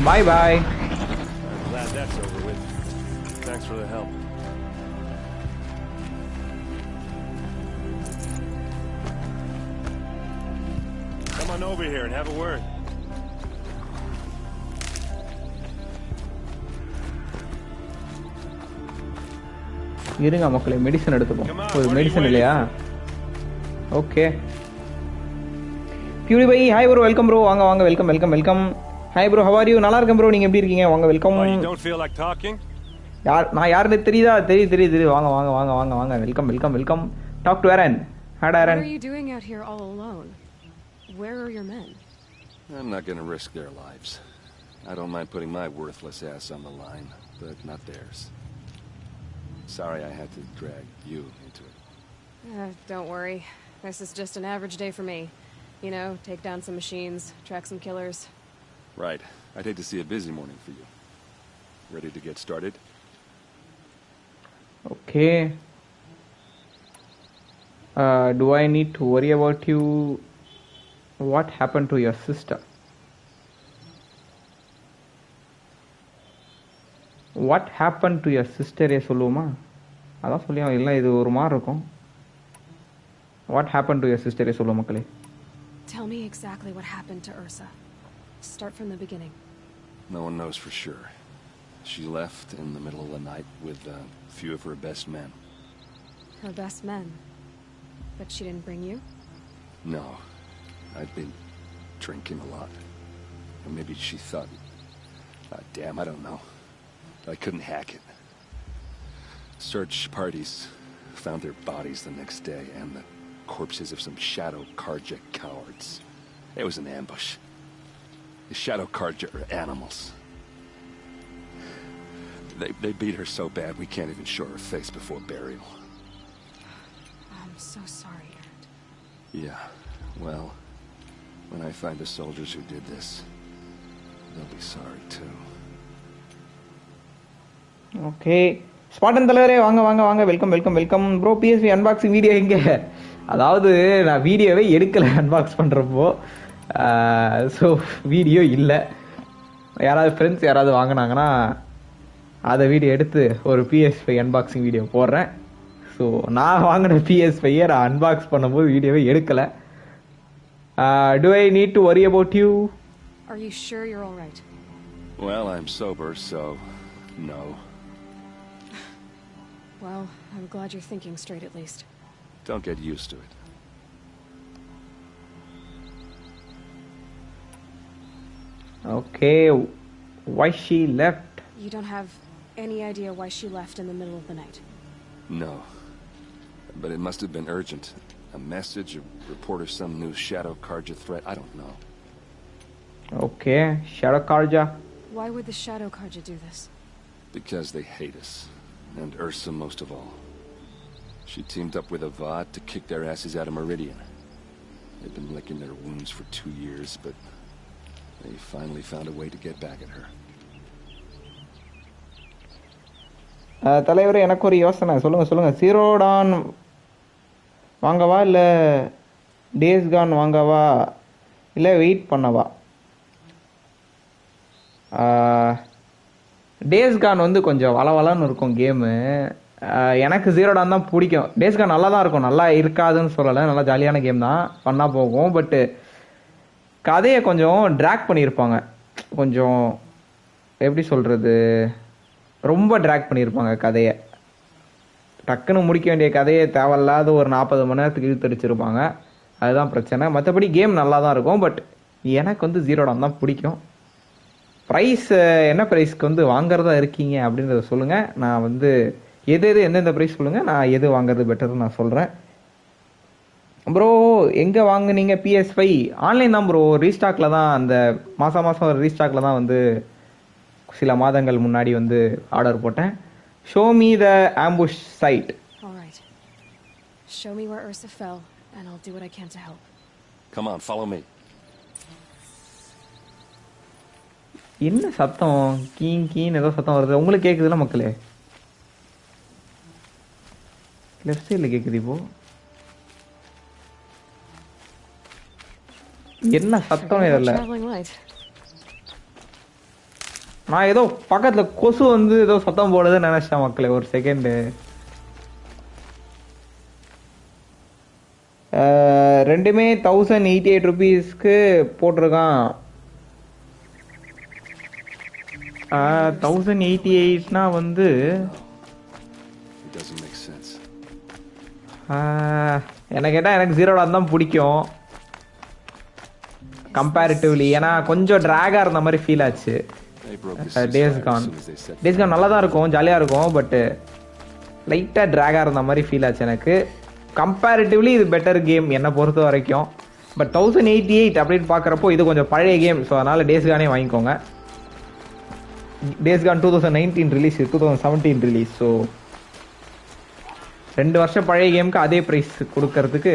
Bye bye. I'm glad that's over with. Thanks for the help. Come on over here and have a word. இருங்க மக்களே மெடிசன் எடுத்துப்போம். ஒரு மெடிசன் இல்லையா? ஓகே. பியூரி bye hi bro welcome bro வாங்க வாங்க welcome welcome welcome. Hi bro how are you? நல்லா இருக்கேன் ப்ரோ. நீங்க எப்படி இருக்கீங்க? வாங்க welcome. You don't feel like talking? நான் யாருன்னு தெரியுதா? தெரியுது. வாங்க வாங்க வாங்க வாங்க வாங்க welcome welcome welcome. Talk to Aaron. Hi Aaron. What are you doing out here all alone? Where are your men? I'm not going to risk their lives. I don't mind putting my worthless ass on the line, but not theirs. Sorry I had to drag you into it. Don't worry. This is just an average day for me. You know, take down some machines, track some killers. Right. I'd hate to see a busy morning for you. Ready to get started? Okay. Do I need to worry about you? What happened to your sister? What happened to your sister? சொல்லுமா? அதான் சொல்லியா இல்லை இது ஒரு மாதிரி இருக்கும். What happened to your sister? சொல்லு மக்களே. Tell me exactly what happened to Ursa. Start from the beginning. No one knows for sure. She left in the middle of the night with a few of her best men. Her best men? But she didn't bring you? No. I'd been drinking a lot. Or maybe she thought... damn, I don't know. I couldn't hack it. Search parties found their bodies the next day and the corpses of some Shadow Karja cowards. It was an ambush. The Shadow Karja are animals. They beat her so bad we can't even show her face before burial. I'm so sorry, Aaron. Yeah, well, when I find the soldiers who did this, they'll be sorry too. Okay Spartan தலைவரே வாங்க வாங்க வாங்க welcome welcome welcome bro. PS5 unboxing video எங்கே? அதாவது நான் வீடியோவே எடுக்கலை unbox பண்ணுறப்போ. ஸோ வீடியோ இல்லை. யாராவது ஃப்ரெண்ட்ஸ் யாராவது வாங்கினாங்கன்னா அதை வீடியோ எடுத்து ஒரு PS5 அன்பாக்சிங் வீடியோ போடுறேன். ஸோ நான் வாங்கின PS5 நான் அன்பாக்ஸ் பண்ணும்போது வீடியோவே எடுக்கலை. Do I need to worry about you? Are you sure you're all right? Well, I'm sober, so no. Well, I'm glad you're thinking straight at least. Don't get used to it. Okay, why she left? You don't have any idea why she left in the middle of the night? No. But it must have been urgent. A message, a report of some new Shadow Karja threat, I don't know. Okay, Shadow Karja. Why would the Shadow Karja do this? Because they hate us. And Ursa most of all. She teamed up with Avad to kick their asses out of Meridian. They've been licking their wounds for 2 years, but they finally found a way to get back at her. தலைவரே எனக்கு ஒரு யோசனை. சொல்லுங்க. ஜீரோடான் வாங்கவா இல்லை days Khan வாங்கவா இல்லை wait பண்ணவா? Days Khan வந்து கொஞ்சம் வளவலன்னு இருக்கும் கேமு. எனக்கு ஜீரோடான் தான் பிடிக்கும். டேஸ் கான் நல்லா தான் இருக்கும், நல்லா இருக்காதுன்னு சொல்லலை, நல்லா ஜாலியான கேம் தான், ஃபன்னாக போகும். பட்டு கதையை கொஞ்சம் ட்ராக் பண்ணியிருப்பாங்க. கொஞ்சம் எப்படி சொல்கிறது, ரொம்ப ட்ராக் பண்ணியிருப்பாங்க கதையை. டக்குன்னு முடிக்க வேண்டிய கதையை தேவையில்லாத ஒரு 40 மணி நேரத்துக்கு இழுத்தடிச்சிருப்பாங்க. அதுதான் பிரச்சனை. மற்றபடி கேம் நல்லா தான் இருக்கும். பட் எனக்கு வந்து ஜீரோடான் தான் பிடிக்கும். ப்ரைஸ் என்ன ப்ரைஸ்க்கு வந்து வாங்குறதா இருக்கீங்க அப்படின்றத சொல்லுங்கள். நான் வந்து எந்தெந்த ப்ரைஸ் சொல்லுங்கள், நான் எது வாங்குறது பெட்டர்னு நான் சொல்கிறேன். ப்ரோ எங்கே வாங்குனீங்க PS5? ஆன்லைன் தான் ப்ரோ, ரீஸ்டாக்கில் தான். அந்த மாதம் ரீஸ்டாக்கில் தான் வந்து சில மாதங்கள் முன்னாடி வந்து ஆர்டர் போட்டேன். Show me the ambush site. All right. Show me where Ursa fell, and I'll do what I can to help. Come on, follow me. என்ன சத்தம்? கீன்னு ஏதோ சத்தம் வருது. உங்களுக்கு கேக்குதுல மக்களே? லெஃப்ட் சைடுல கேக்குது இப்போ. என்ன சத்தம் இல்ல. நான் ஏதோ பக்கத்துல கொசு வந்து ஏதோ சத்தம் போடுதுன்னு நினைச்சேன் மக்களே. ஒரு செகண்ட். ரெண்டுமே 1088 rupeesக்கு போட்டிருக்கான். 1088னா வந்து என்ன கேட்டா எனக்கு ஜீரோ டான் தான் பிடிக்கும் கம்பேரிட்டிவ்லி. ஏன்னா கொஞ்சம் டிராகா இருந்த மாதிரி ஃபீல் ஆச்சு. டேஸ் கான் நல்லா தான் இருக்கும், ஜாலியாக இருக்கும். பட்டு லைட்டாக டிராகா இருந்த மாதிரி ஃபீல் ஆச்சு எனக்கு. கம்பேரிட்டிவ்லி இது பெட்டர் கேம் என்னை பொறுத்த வரைக்கும். பட் 1088 அப்படின்னு பார்க்குறப்போ இது கொஞ்சம் பழைய கேம். ஸோ அதனால் டேஸ் கானே வாங்கிக்கோங்க. Days Khan 2019 release, 2017 release. So 2 வருஷம் பழைய கேமுக்கு அதே ப்ரைஸ் கொடுக்கறதுக்கு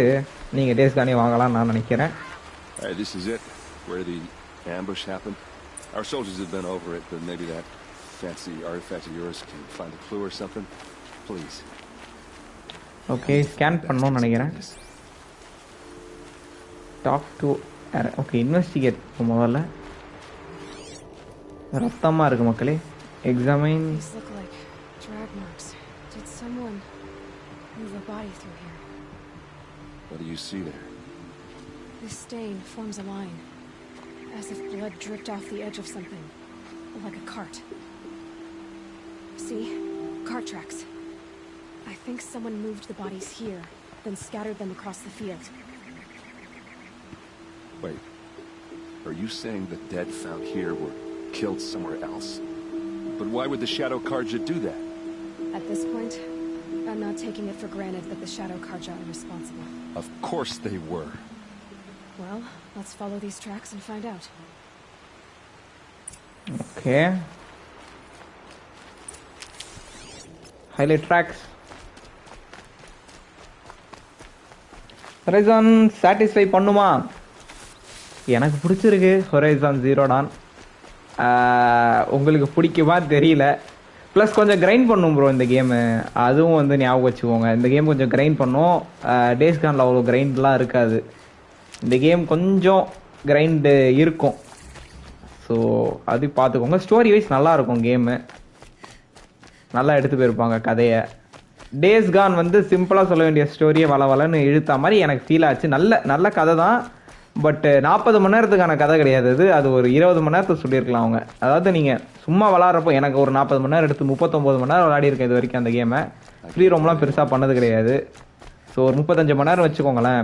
நீங்கள் டேஸ் கானே வாங்கலாம்னு நான் நினைக்கிறேன். This is it, where the ambush happened. Our soldiers have been over it, but maybe that fancy artifact of yours can find a clue or something. Please. Okay, scan பண்ணனும்னு நினைக்கிறேன். Talk to okay, investigate முதல்ல. ரத்தமா இருக்கு மக்களே. Examine. These look like drag marks. Did someone move a body through here? What do you see there? This stain forms a line, as if blood dripped off the edge of something, like a cart. See? Cart tracks. I think someone moved the bodies here, then scattered them across the field. Wait. Are you saying the dead found here were killed somewhere else? But why would the Shadow Karja do that? At this point, I'm not taking it for granted that the Shadow Karja are responsible. Of course they were. Well, let's follow these tracks and find out. Okay. Highlight tracks. Horizon satisfy பண்ணுமா? எனக்கு பிடிச்சிருக்கு Horizon Zero Dawn. உங்களுக்கு பிடிக்குமா தெரியல. Plus கொஞ்சம் grind பண்ணும் bro இந்த game. அதுவும் வந்து ஞாபகம் வச்சுக்கோங்க. இந்த கேம் கொஞ்சம் கிரைண்ட் பண்ணும். டேஸ் கானில் அவ்வளோ கிரைண்ட்லாம் இருக்காது. இந்த கேம் கொஞ்சம் கிரைண்டு இருக்கும். ஸோ அது பார்த்துக்கோங்க. ஸ்டோரி வைஸ் நல்லா இருக்கும் கேமு. நல்லா எடுத்து போயிருப்பாங்க கதையை. டேஸ் கான் வந்து சிம்பிளாக சொல்ல வேண்டிய ஸ்டோரியை வளன்னு இழுத்த மாதிரி எனக்கு ஃபீல் ஆச்சு. நல்ல கதை தான். பட் 40 மணி நேரத்துக்கான கதை கிடையாது அது. அது ஒரு 20 மணி நேரத்துக்கு சொல்லியிருக்கலாம் அவங்க. அதாவது நீங்கள் சும்மா விளாட்றப்போ எனக்கு ஒரு 40 மணி நேரம் எடுத்து 39 மணி நேரம் விளையாடிருக்கேன் இது வரைக்கும் அந்த கேமை. ஃப்ரீ ரோம்லாம் பெருசாக பண்ணது கிடையாது. ஸோ ஒரு 35 மணி நேரம் வச்சுக்கோங்களேன்.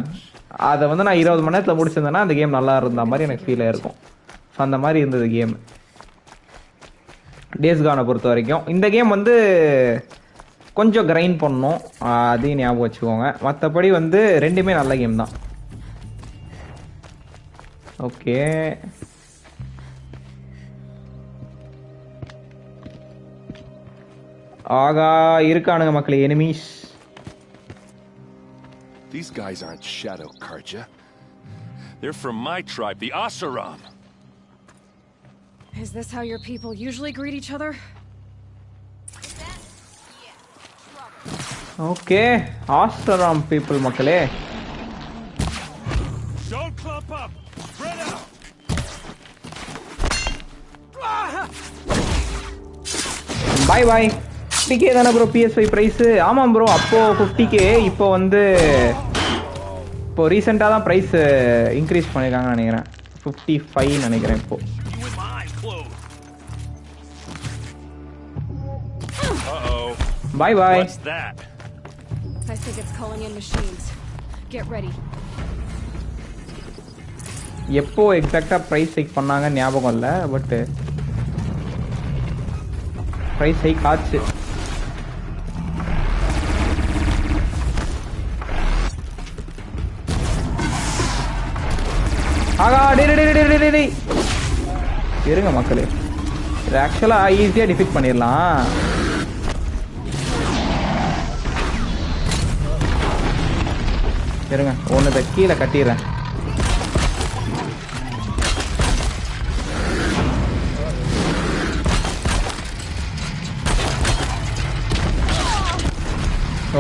அதை வந்து நான் 20 மணி நேரத்தில் முடிச்சிருந்தேன்னா அந்த கேம் நல்லா இருந்த மாதிரி எனக்கு ஃபீல் ஆயிருக்கும். ஸோ அந்த மாதிரி இருந்தது கேம் டேஸ் கானை பொறுத்த வரைக்கும். இந்த கேம் வந்து கொஞ்சம் கிரைண்ட் பண்ணணும், அதையும் ஞாபகம் வச்சுக்கோங்க. மற்றபடி வந்து ரெண்டுமே நல்ல கேம் தான். ஓகே, ஆகா இருக்கானுங்க மக்களே enemies. These guys aren't Shadow Karja. They're from my tribe, the Asuram. Is this how your people usually greet each other? Okay, Asuram people மக்களே. Don't clump up. Spread out. Bye bye. 50k தானே bro PS5 price? ஆமாம் bro, அப்போது 50k. இப்போ வந்து இப்போ ரீசெண்டாக தான் price increase பண்ணியிருக்காங்கன்னு நினைக்கிறேன். 55 நினைக்கிறேன் இப்போ. Bye bye. What's that? I think it's calling in machines. Get ready. எப்போ எக்ஸாக்டாக ப்ரைஸ் ஹைக் பண்ணாங்க ஞாபகம் இல்லை. பட் ப்ரைஸ் ஹைக் ஆச்சு. ஆகா டே இருங்க மக்களே. இது ஆக்சுவலாக ஈஸியாக டிஃபீட் பண்ணிடலாம். இருங்க ஒன்று கீழே கட்டிடுறேன்.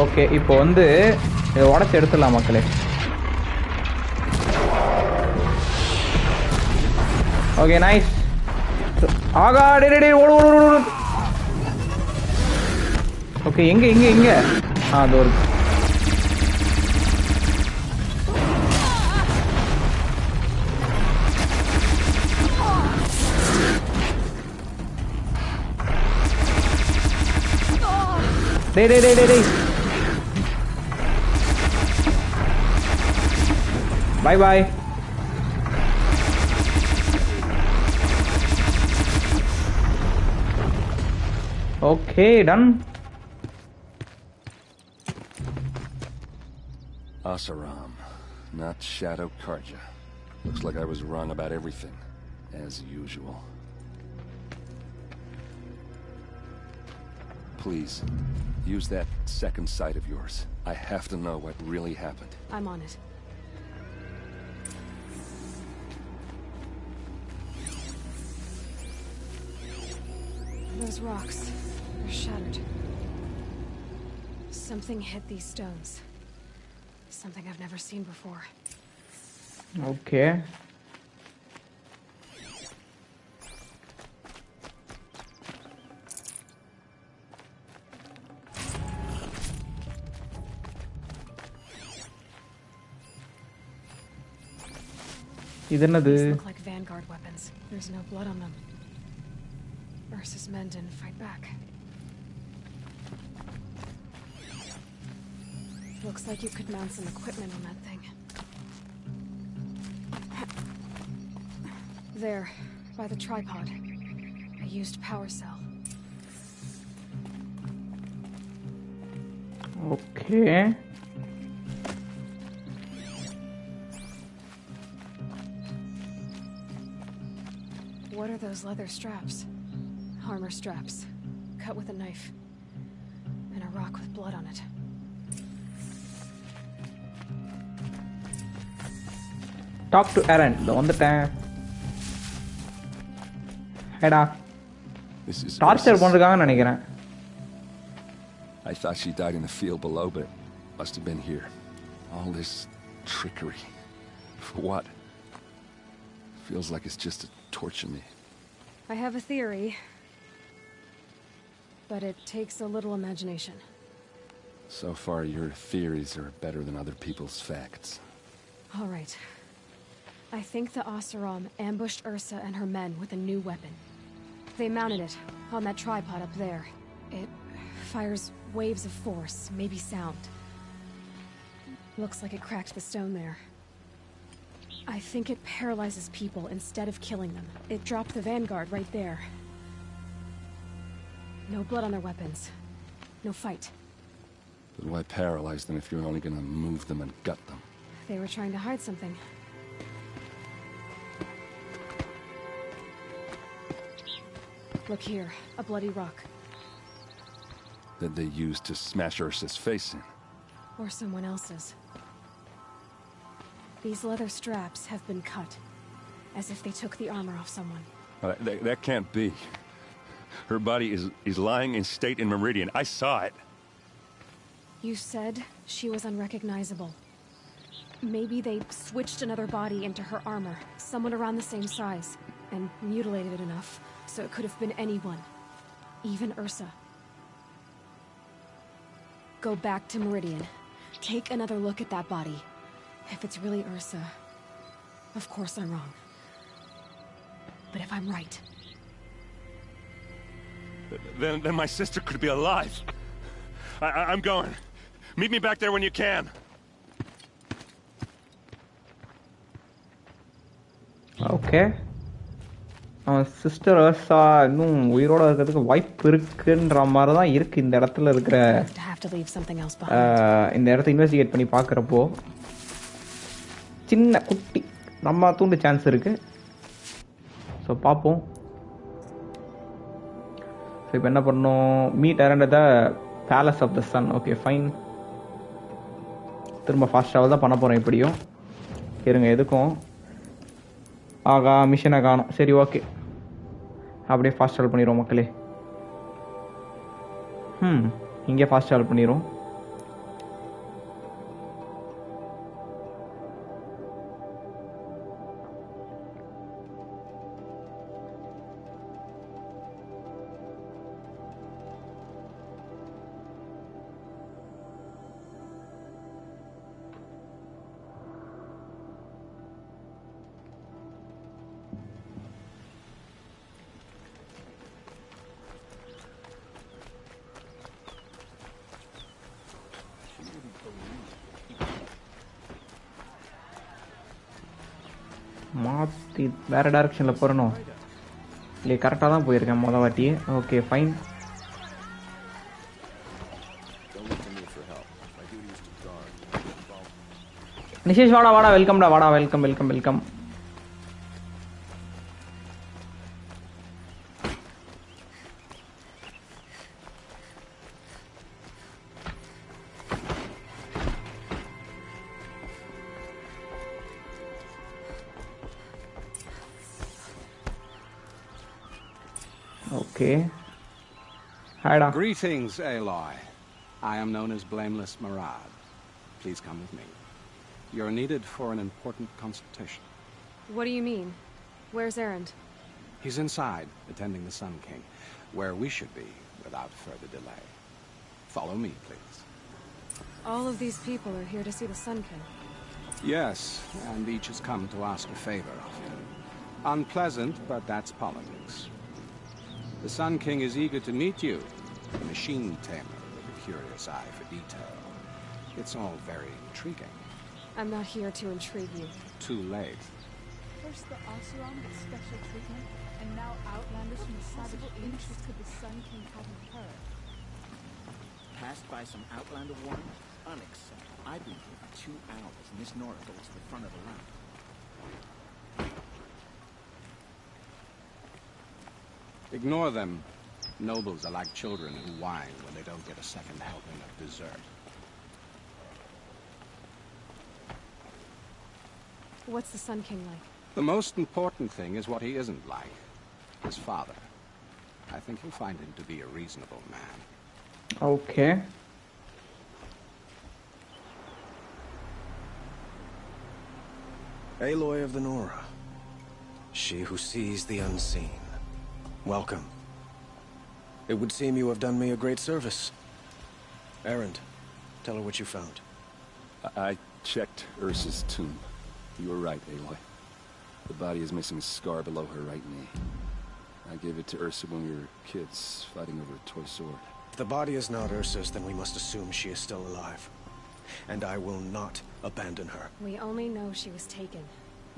ஓகே இப்போ வந்து இதை உடச்சி எடுத்துடலாம் மக்களே. Okay nice. ஆகா டே ஓடு ஓடு ஓடு. ஓகே எங்க எங்க எங்க அது ஒரு டேய் bye bye. Okay done. Asaram, not Shadow Karja. Looks like I was wrong about everything, as usual. Please, use that second sight of yours. I have to know what really happened. I'm on it. Those rocks, they're shattered. Something hit these stones. Something I've never seen before. Okay. These look like Vanguard weapons. There's no blood on them. Ursa's men didn't fight back. Looks like you could mount some equipment on that thing. There, by the tripod. A used power cell. Okay. What are those leather straps? Armor straps, cut with a knife, and a rock with blood on it. Talk to Aaron. வந்துட்டேன். ஹேடா. Torture பண்றாங்கன்னு நினைக்கிறேன். I thought she died in the field below, but it must have been here. All this trickery. For what? Feels like it's just to torture me. I have a theory, but it takes a little imagination. So far, your theories are better than other people's facts. All right. I think the Oseram ambushed Ursa and her men with a new weapon. They mounted it on that tripod up there. It fires waves of force, maybe sound. Looks like it cracked the stone there. I think it paralyzes people instead of killing them. It dropped the Vanguard right there. No blood on their weapons. No fight. But why paralyze them if you're only gonna move them and gut them? They were trying to hide something. Look here, a bloody rock. That they used to smash Ursa's face in. Or someone else's. These leather straps have been cut, as if they took the armor off someone. That can't be. Her body is lying in state in Meridian. I saw it. You said she was unrecognizable. Maybe they switched another body into her armor, someone around the same size, and mutilated it enough, so it could have been anyone. Even Ursa. Go back to Meridian. Take another look at that body. If it's really Ursa, of course I'm wrong. But if I'm right... Then my sister could be alive. I'm going. Meet me back there when you can. Okay. அவன் sister Arsa இன்னும் உயிரோட இருக்கிறதுக்கு வாய்ப்பு இருக்குன்ற மாதிரி தான் இருக்கு இந்த இடத்துல இருக்கிற இந்த இடத்த இன்வெஸ்டிகேட் பண்ணி பார்க்குறப்போ சின்ன குட்டி நம்ம தூண்டு சான்ஸ் இருக்கு. ஸோ பார்ப்போம். ஸோ இப்போ என்ன பண்ணோம்? Meet around the palace of the sun. Okay fine. திரும்ப ஃபாஸ்ட் ட்ராவல் தான் பண்ண போகிறோம் இப்படியும். இருங்க எதுக்கும். ஆகா மிஷினை காணும். சரி ஓகே, அப்படியே ஃபாஸ்ட் ட்ராவல் பண்ணிடுவோம் மக்களே. இங்கே ஃபாஸ்ட் ட்ராவல் பண்ணிடுவோம். மாற்றி வேறு டைரக்ஷனில் போகிறணும் இல்லையே? கரெக்டாக தான் போயிருக்கேன் மொதல் வாட்டி. Okay fine. நிஷேஷ் வாடா வாடா, வெல்கம்டா, வாடா, welcome welcome welcome. Okay. Hi, Greetings, Aloy. I am known as Blameless Murad. Please come with me. You're needed for an important consultation. What do you mean? Where's Erend? He's inside, attending the Sun King, where we should be without further delay. Follow me, please. All of these people are here to see the Sun King. Yes, and each has come to ask a favor of him. Unpleasant, but that's politics. The Sun King is eager to meet you, a machine tamer with a curious eye for detail. It's all very intriguing. I'm not here to intrigue you. Too late. First the Oseram with special treatment, and now Outlanders from the savage interest could the Sun King haven't heard. Passed by some Outlander warning? Unacceptable. I've been here for 2 hours, and Miss Nora goes to the front of the line. Ignore them. Nobles are like children who whine when they don't get a second helping of dessert. What's the Sun King like? The most important thing is what he isn't like. His father. I think you'll find him to be a reasonable man. Okay. Aloy of the Nora. She who sees the unseen. Welcome. It would seem you have done me a great service. Erend, tell her what you found. I checked Ursa's tomb. You were right, Aloy. The body is missing a scar below her right knee. I gave it to Ursa when we were kids, fighting over a toy sword. If the body is not Ursa's, then we must assume she is still alive. And I will not abandon her. We only know she was taken,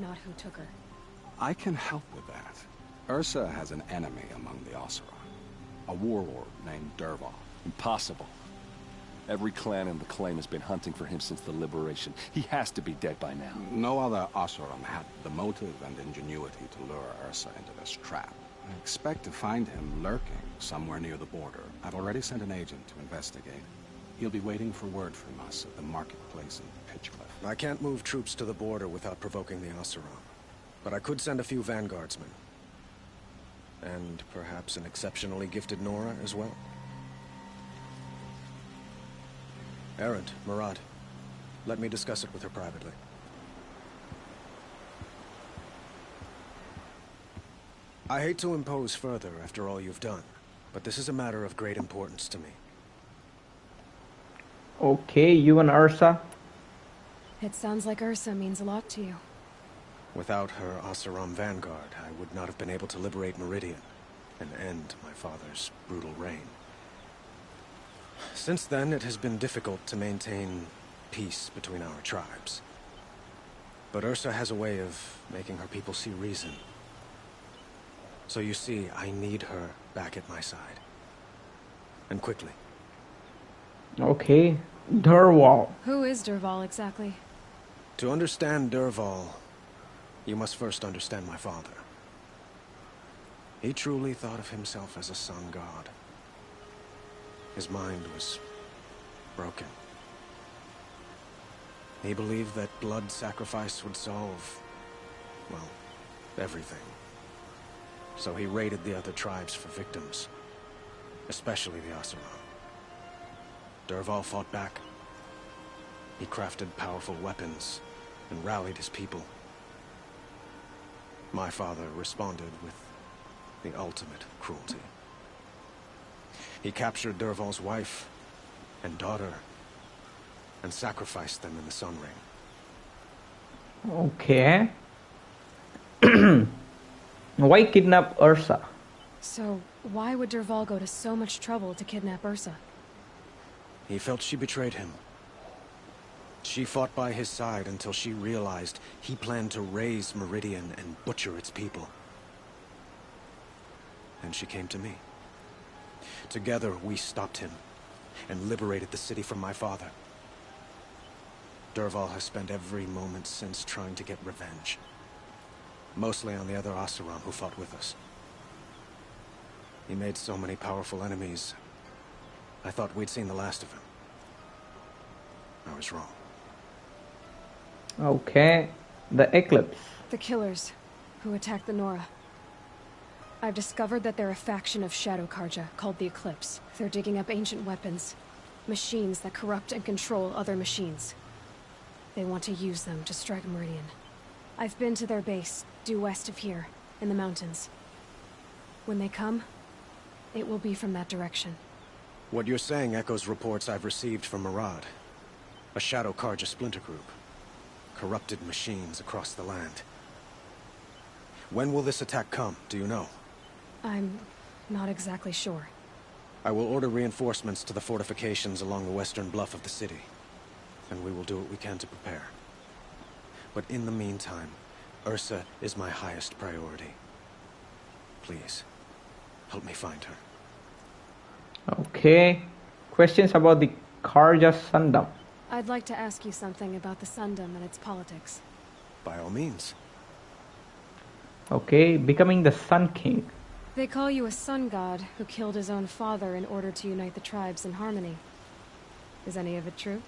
not who took her. I can help with that. Ursa has an enemy among the Oseram. A warlord named Dervahl. Impossible. Every clan in the claim has been hunting for him since the liberation. He has to be dead by now. No other Oseram had the motive and ingenuity to lure Ursa into this trap. I expect to find him lurking somewhere near the border. I've already sent an agent to investigate. He'll be waiting for word from us at the marketplace in Pitchcliff. I can't move troops to the border without provoking the Oseram. But I could send a few vanguardsmen. And perhaps an exceptionally gifted Nora as well. Erend, Murad, let me discuss it with her privately. I hate to impose further after all you've done, but this is a matter of great importance to me. Okay, you and Ursa? It sounds like Ursa means a lot to you. Without her Oseram vanguard, I would not have been able to liberate Meridian and end my father's brutal reign. Since then, it has been difficult to maintain peace between our tribes. But Ursa has a way of making her people see reason. So you see, I need her back at my side. And quickly. Okay. Dervahl. Who is Dervahl exactly? To understand Dervahl, you must first understand my father. He truly thought of himself as a sun god. His mind was broken. He believed that blood sacrifice would solve, well, everything. So he raided the other tribes for victims, especially the Oseram. Dervahl fought back. He crafted powerful weapons and rallied his people. My father responded with the ultimate cruelty. He captured Dervahl's wife and daughter and sacrificed them in the Sun Ring. Okay. Why kidnap Ursa? So, why would Dervahl go to so much trouble to kidnap Ursa? He felt she betrayed him. She fought by his side until she realized he planned to raise Meridian and butcher its people. And she came to me. Together, we stopped him and liberated the city from my father. Dervahl has spent every moment since trying to get revenge. Mostly on the other Oseram who fought with us. He made so many powerful enemies, I thought we'd seen the last of him. I was wrong. Okay. The Eclipse. The killers who attacked the Nora. I've discovered that they're a faction of Shadow Karja called the Eclipse. They're digging up ancient weapons. Machines that corrupt and control other machines. They want to use them to strike Meridian. I've been to their base, due west of here, in the mountains. When they come, it will be from that direction. What you're saying echoes reports I've received from Murad. A Shadow Karja splinter group. Corrupted machines across the land. When will this attack come, do you know? I'm not exactly sure. I will order reinforcements to the fortifications along the western bluff of the city. And we will do what we can to prepare. But in the meantime, Ursa is my highest priority. Please, help me find her. Okay. Questions about the Karja Sundom. I'd like to ask you something about the Sundom and its politics. By all means. Okay, becoming the Sun King. They call you a sun god who killed his own father in order to unite the tribes in harmony. Is any of it true?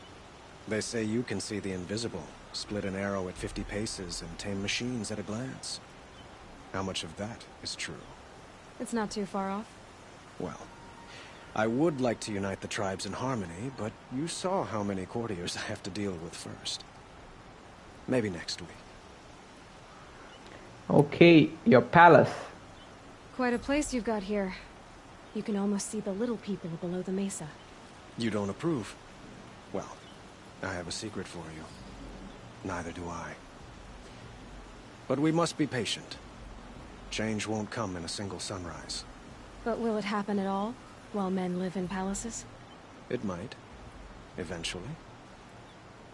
They say you can see the invisible, split an arrow at 50 paces, and tame machines at a glance. How much of that is true? It's not too far off. Well, I would like to unite the tribes in harmony, but you saw how many courtiers I have to deal with first. Maybe next week. Okay, your palace. Quite a place you've got here. You can almost see the little people below the mesa. You don't approve? Well, I have a secret for you. Neither do I. But we must be patient. Change won't come in a single sunrise. But will it happen at all, while men live in palaces? It might. Eventually.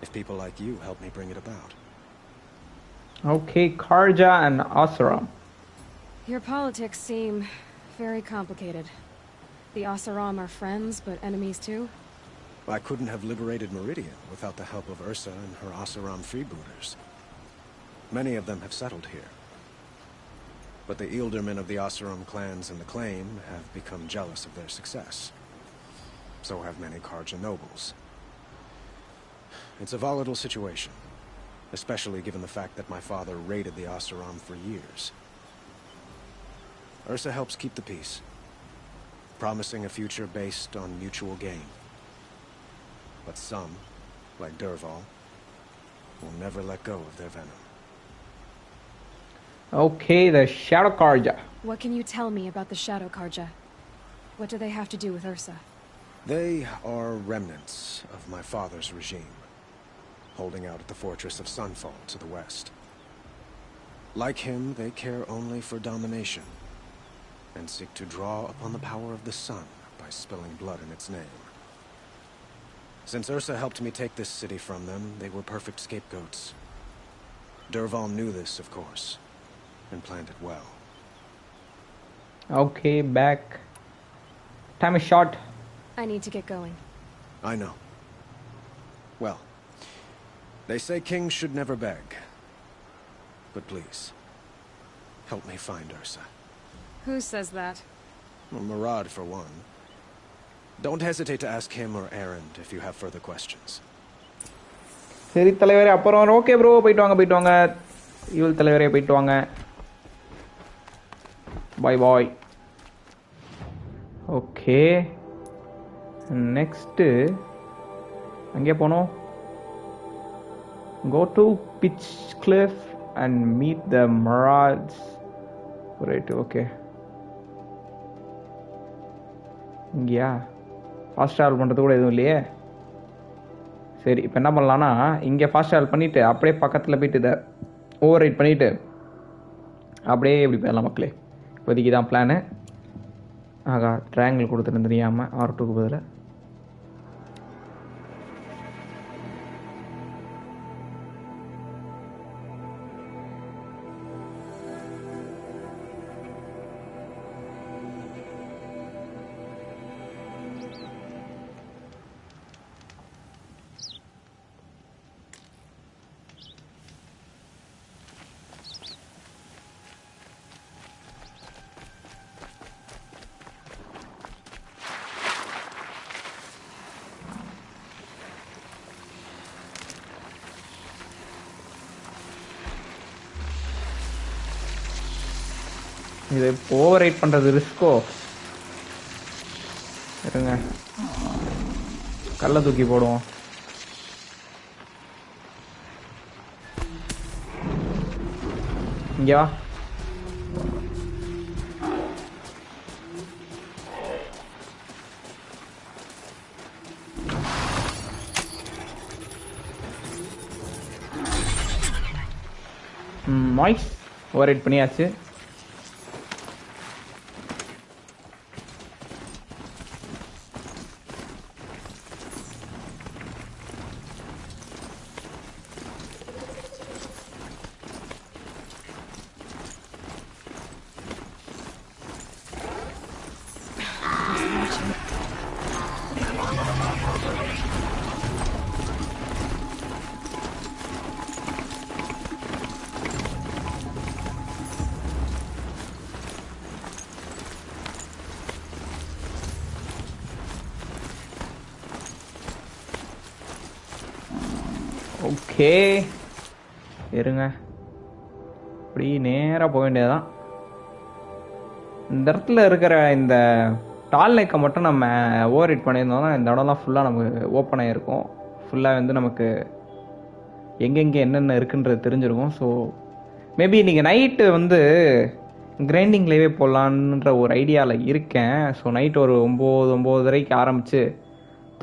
If people like you help me bring it about. Okay, Karja and Oseram. Your politics seem very complicated. The Oseram are friends, but enemies too? I couldn't have liberated Meridian without the help of Ursa and her Oseram freebooters. Many of them have settled here. But the Ealdormen of the Oseram clans in the Claim have become jealous of their success. So have many Karja nobles. It's a volatile situation, especially given the fact that my father raided the Oseram for years. Ursa helps keep the peace, promising a future based on mutual gain. But some, like Dervahl, will never let go of their venom. Okay, the Shadow Karja. What can you tell me about the Shadow Karja? What do they have to do with Ursa? They are remnants of my father's regime, holding out at the fortress of Sunfall to the west. Like him, they care only for domination, and seek to draw upon the power of the sun by spilling blood in its name. Since Ursa helped me take this city from them, they were perfect scapegoats. Dervahl knew this, of course, and planned it well. Okay, back. Time is short. I need to get going. I know. Well, they say kings should never beg. But please, help me find Ursa. Who says that? Well, Murad, for one. Don't hesitate to ask him or Erend if you have further questions. சரி தலைவரே, அப்புறம் okay bro, போயிட்டு வாங்க. Evil தலைவரே போயிட்டு வாங்க. பாய். Okay, next அங்கே போனோம். Go to Pitch Cliff and meet the Mirage. Right, okay. இங்கேயா ஃபாஸ்ட் ட்ராவல் பண்ணுறது கூட எதுவும் இல்லையே. சரி, இப்போ என்ன பண்ணலான்னா இங்கே ஃபாஸ்ட் ட்ராவல் பண்ணிவிட்டு அப்படியே பக்கத்தில் போயிட்டு இதை ஓவர் ரைட் பண்ணிவிட்டு அப்படியே இப்படி போயிடலாம் மக்களே. இப்போதைக்கு தான் பிளானு. ஆகா, ட்ரையாங்கிள் கொடுத்துட்டு தெரியாமல் R2க்கு பதில். இது ஓவர் ரைட் பண்ணுறது ரிஸ்கோ. இருங்க, கல்லை தூக்கி போடுவோம். இங்கே வா. நாய்ஸ், ஓவர் ரைட் பண்ணியாச்சு. ஓகே, இருங்க, இப்படி நேராக போக வேண்டியதுதான். இந்த இடத்துல இருக்கிற இந்த டால் நெக்கை மட்டும் நம்ம ஓவர் ரைட் பண்ணியிருந்தோம்னா இந்த இடம்லாம் ஃபுல்லாக நமக்கு ஓப்பன் ஆகிருக்கும். ஃபுல்லாக வந்து நமக்கு எங்கெங்கே என்னென்ன இருக்குன்றது தெரிஞ்சிருக்கும். ஸோ மேபி இன்றைக்கி நைட்டு வந்து கிரைண்டிங்லேயே போடலான்ற ஒரு ஐடியாவில் இருக்கேன். ஸோ நைட்டு ஒரு 9-9:30 ஆரம்பித்து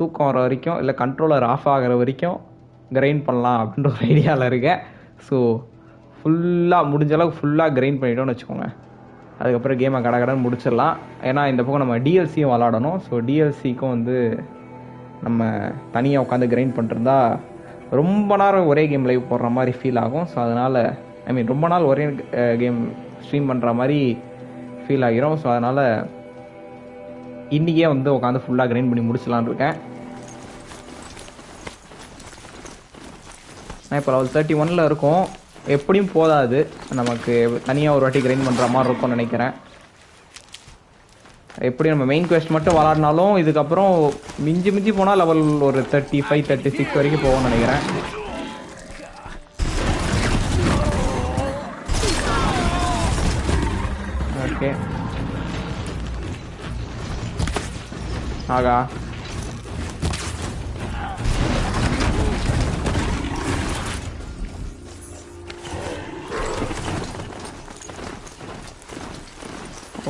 தூக்கம் வர வரைக்கும், இல்லை கண்ட்ரோலர் ஆஃப் ஆகிற வரைக்கும் கிரைண்ட் பண்ணலாம் அப்படின்ற ஒரு ஐடியாவில் இருக்கேன். ஸோ ஃபுல்லாக முடிஞ்ச அளவுக்கு ஃபுல்லாக கிரைண்ட் பண்ணிட்டோம்னு வச்சுக்கோங்க. அதுக்கப்புறம் கேமை கடகடன்னு முடிச்சிடலாம். ஏன்னா இந்த பக்கம் நம்ம டிஎல்சியும் விளாடணும். ஸோ டிஎல்சிக்கும் வந்து நம்ம தனியாக உட்காந்து கிரைண்ட் பண்ணிருந்தா ரொம்ப நேரம் ஒரே கேம் லைவ் போடுற மாதிரி ஃபீல் ஆகும். ஸோ அதனால் ரொம்ப நாள் ஒரே கேம் ஸ்ட்ரீம் பண்ணுற மாதிரி ஃபீல் ஆகிரும். ஸோ அதனால் இன்றைக்கே வந்து உட்காந்து ஃபுல்லாக கிரைண்ட் பண்ணி முடிச்சலான்னு இருக்கேன். நான் இப்போ லெவல் 31 இருக்கும். எப்படியும் போதாது, நமக்கு தனியாக ஒரு வாட்டி கிரைண்ட் பண்ணுற மாதிரி இருக்கும்னு நினைக்கிறேன். எப்படி நம்ம மெயின் குவெஸ்ட் மட்டும் விளாட்னாலும் இதுக்கப்புறம் மிஞ்சி போனால் லெவல் ஒரு 35-36 வரைக்கும் போகும்னு நினைக்கிறேன். ஓகே, ஆகா,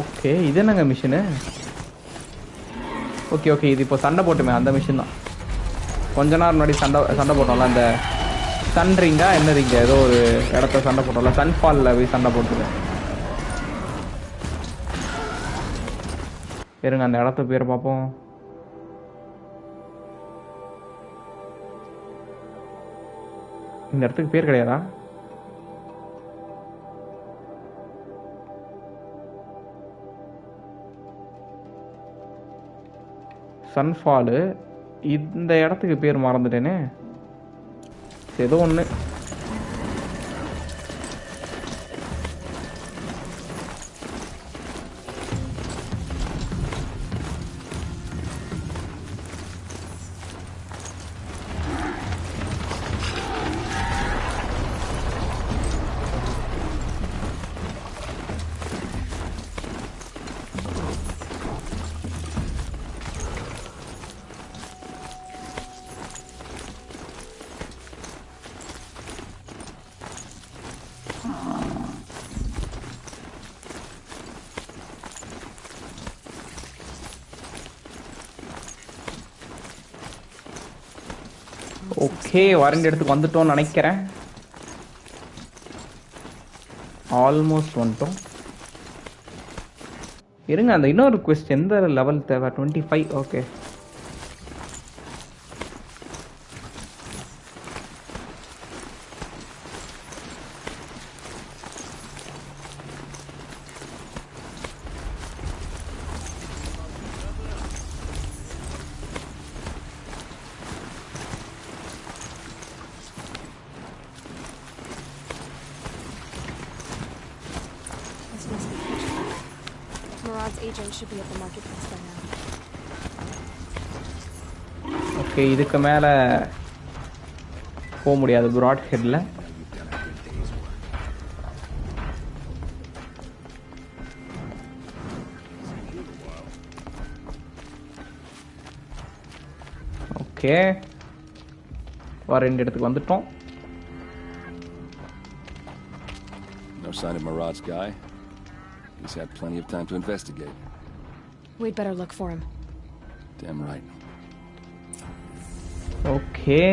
ஓகே, இது என்னங்க மிஷினு? ஓகே, இது இப்போ சண்டை போட்டுமே அந்த மிஷின் தான். கொஞ்ச நேரம் முன்னாடி சண்டை போட்டோம்ல, அந்த சன் ரிங்கா என்ன ரிங்கா ஏதோ ஒரு இடத்த சண்டை போட்டோம்ல, சன்ஃபாலில் போய் சண்டை போட்டுருக்கேன். இருங்க, அந்த இடத்த பேர் பார்ப்போம். இந்த இடத்துக்கு பேர் கிடையாதா? சன்ஃபாலு. இந்த இடத்துக்கு பேர் மறந்துட்டேனே. ஏதோ ஒன்று. ஓகே வாரண்டி இடத்துக்கு வந்துட்டோம்னு நினைக்கிறேன். ஆல்மோஸ்ட் வந்துட்டோம். இருங்க, அந்த இன்னொரு குவெஸ்ட் எந்த லெவல் தேவை? 25. Okay, should be at the marketplace by now. Okay, இதுக்கு மேல போக முடியாது பிராட் ஹெட்ல. ஓகே, வாரண்டி இடத்துக்கு வந்துட்டோம். No sign of Murad's guy. He's had plenty of time to investigate. We'd better look for him. Damn right. Okay.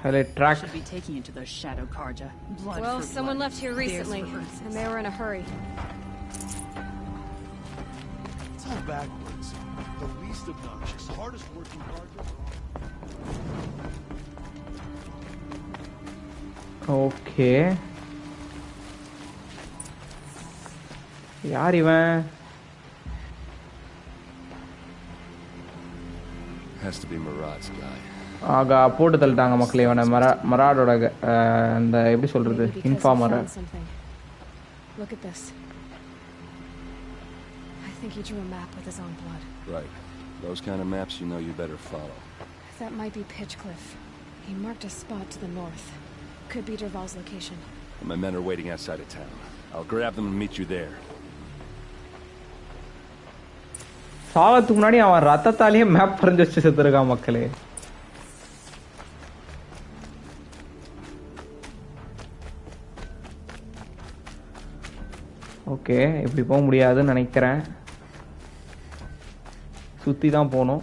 Highlight track. Should be taking you to those shadow Karja. Blood well, for someone blood. left here recently, and they were in a hurry. It's all backwards. The least obnoxious, hardest working Karja. Okay. யார் இவன்? Has to be Murad's guy. ஆகா, போட்டு தள்ளிட்டாங்க மக்களே இவனை. மராடோட அந்த எப்படி சொல்றது, informer. Look at this. I think he drew a map with his own blood. Right. Those kind of maps you know you better follow. That might be Pitchcliff. He marked a spot to the north. Could be Derval's location. My men are waiting outside of town. I'll grab them and meet you there. சாகத்துக்கு முன்னாடி அவன் ரத்தத்தாலேயே map பறந்து வச்சு செத்துருக்கான் மக்களே. Okay, இப்படி போக முடியாதுன்னு நினைக்கிறேன். சுத்தி தான் போகணும்.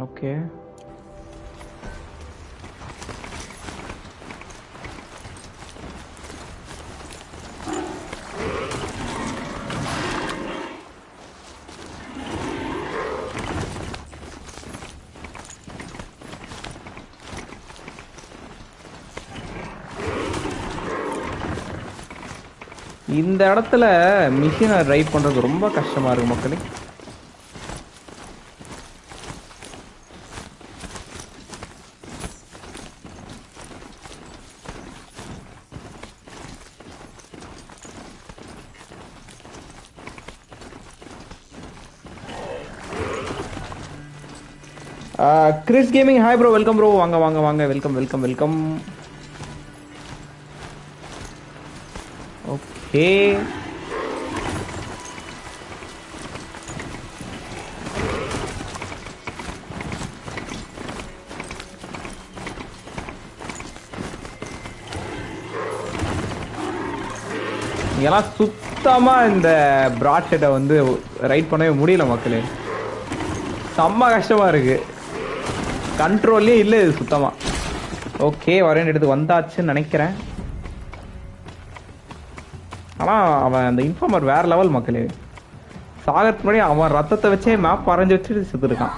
ஓகே, இந்த இடத்துல மிஷினை ரைட் பண்றது ரொம்ப கஷ்டமா இருக்கு மக்களே. Chris gaming, hi bro, welcome bro. வாங்க வாங்க வாங்க, வெல்கம் வெல்கம் வெல்கம். ஓகே, இதெல்லாம் சுத்தமா இந்த பிராட்ஹெட்டை வந்து ரைட் பண்ணவே முடியல மக்களே. செம்ம கஷ்டமா இருக்கு, கண்ட்ரோல்லே இல்லை இது சுத்தமா. ஓகே, வரேன் எடுத்து வந்தாச்சுன்னு நினைக்கிறேன். ஆனா அவன் அந்த இன்ஃபார்மர் வேற லெவல் மக்களே. சாகத்துக்கு முன்னாடி அவன் ரத்தத்தை வச்சே மேப் வரைஞ்சு வச்சுட்டு செத்துருக்கான்.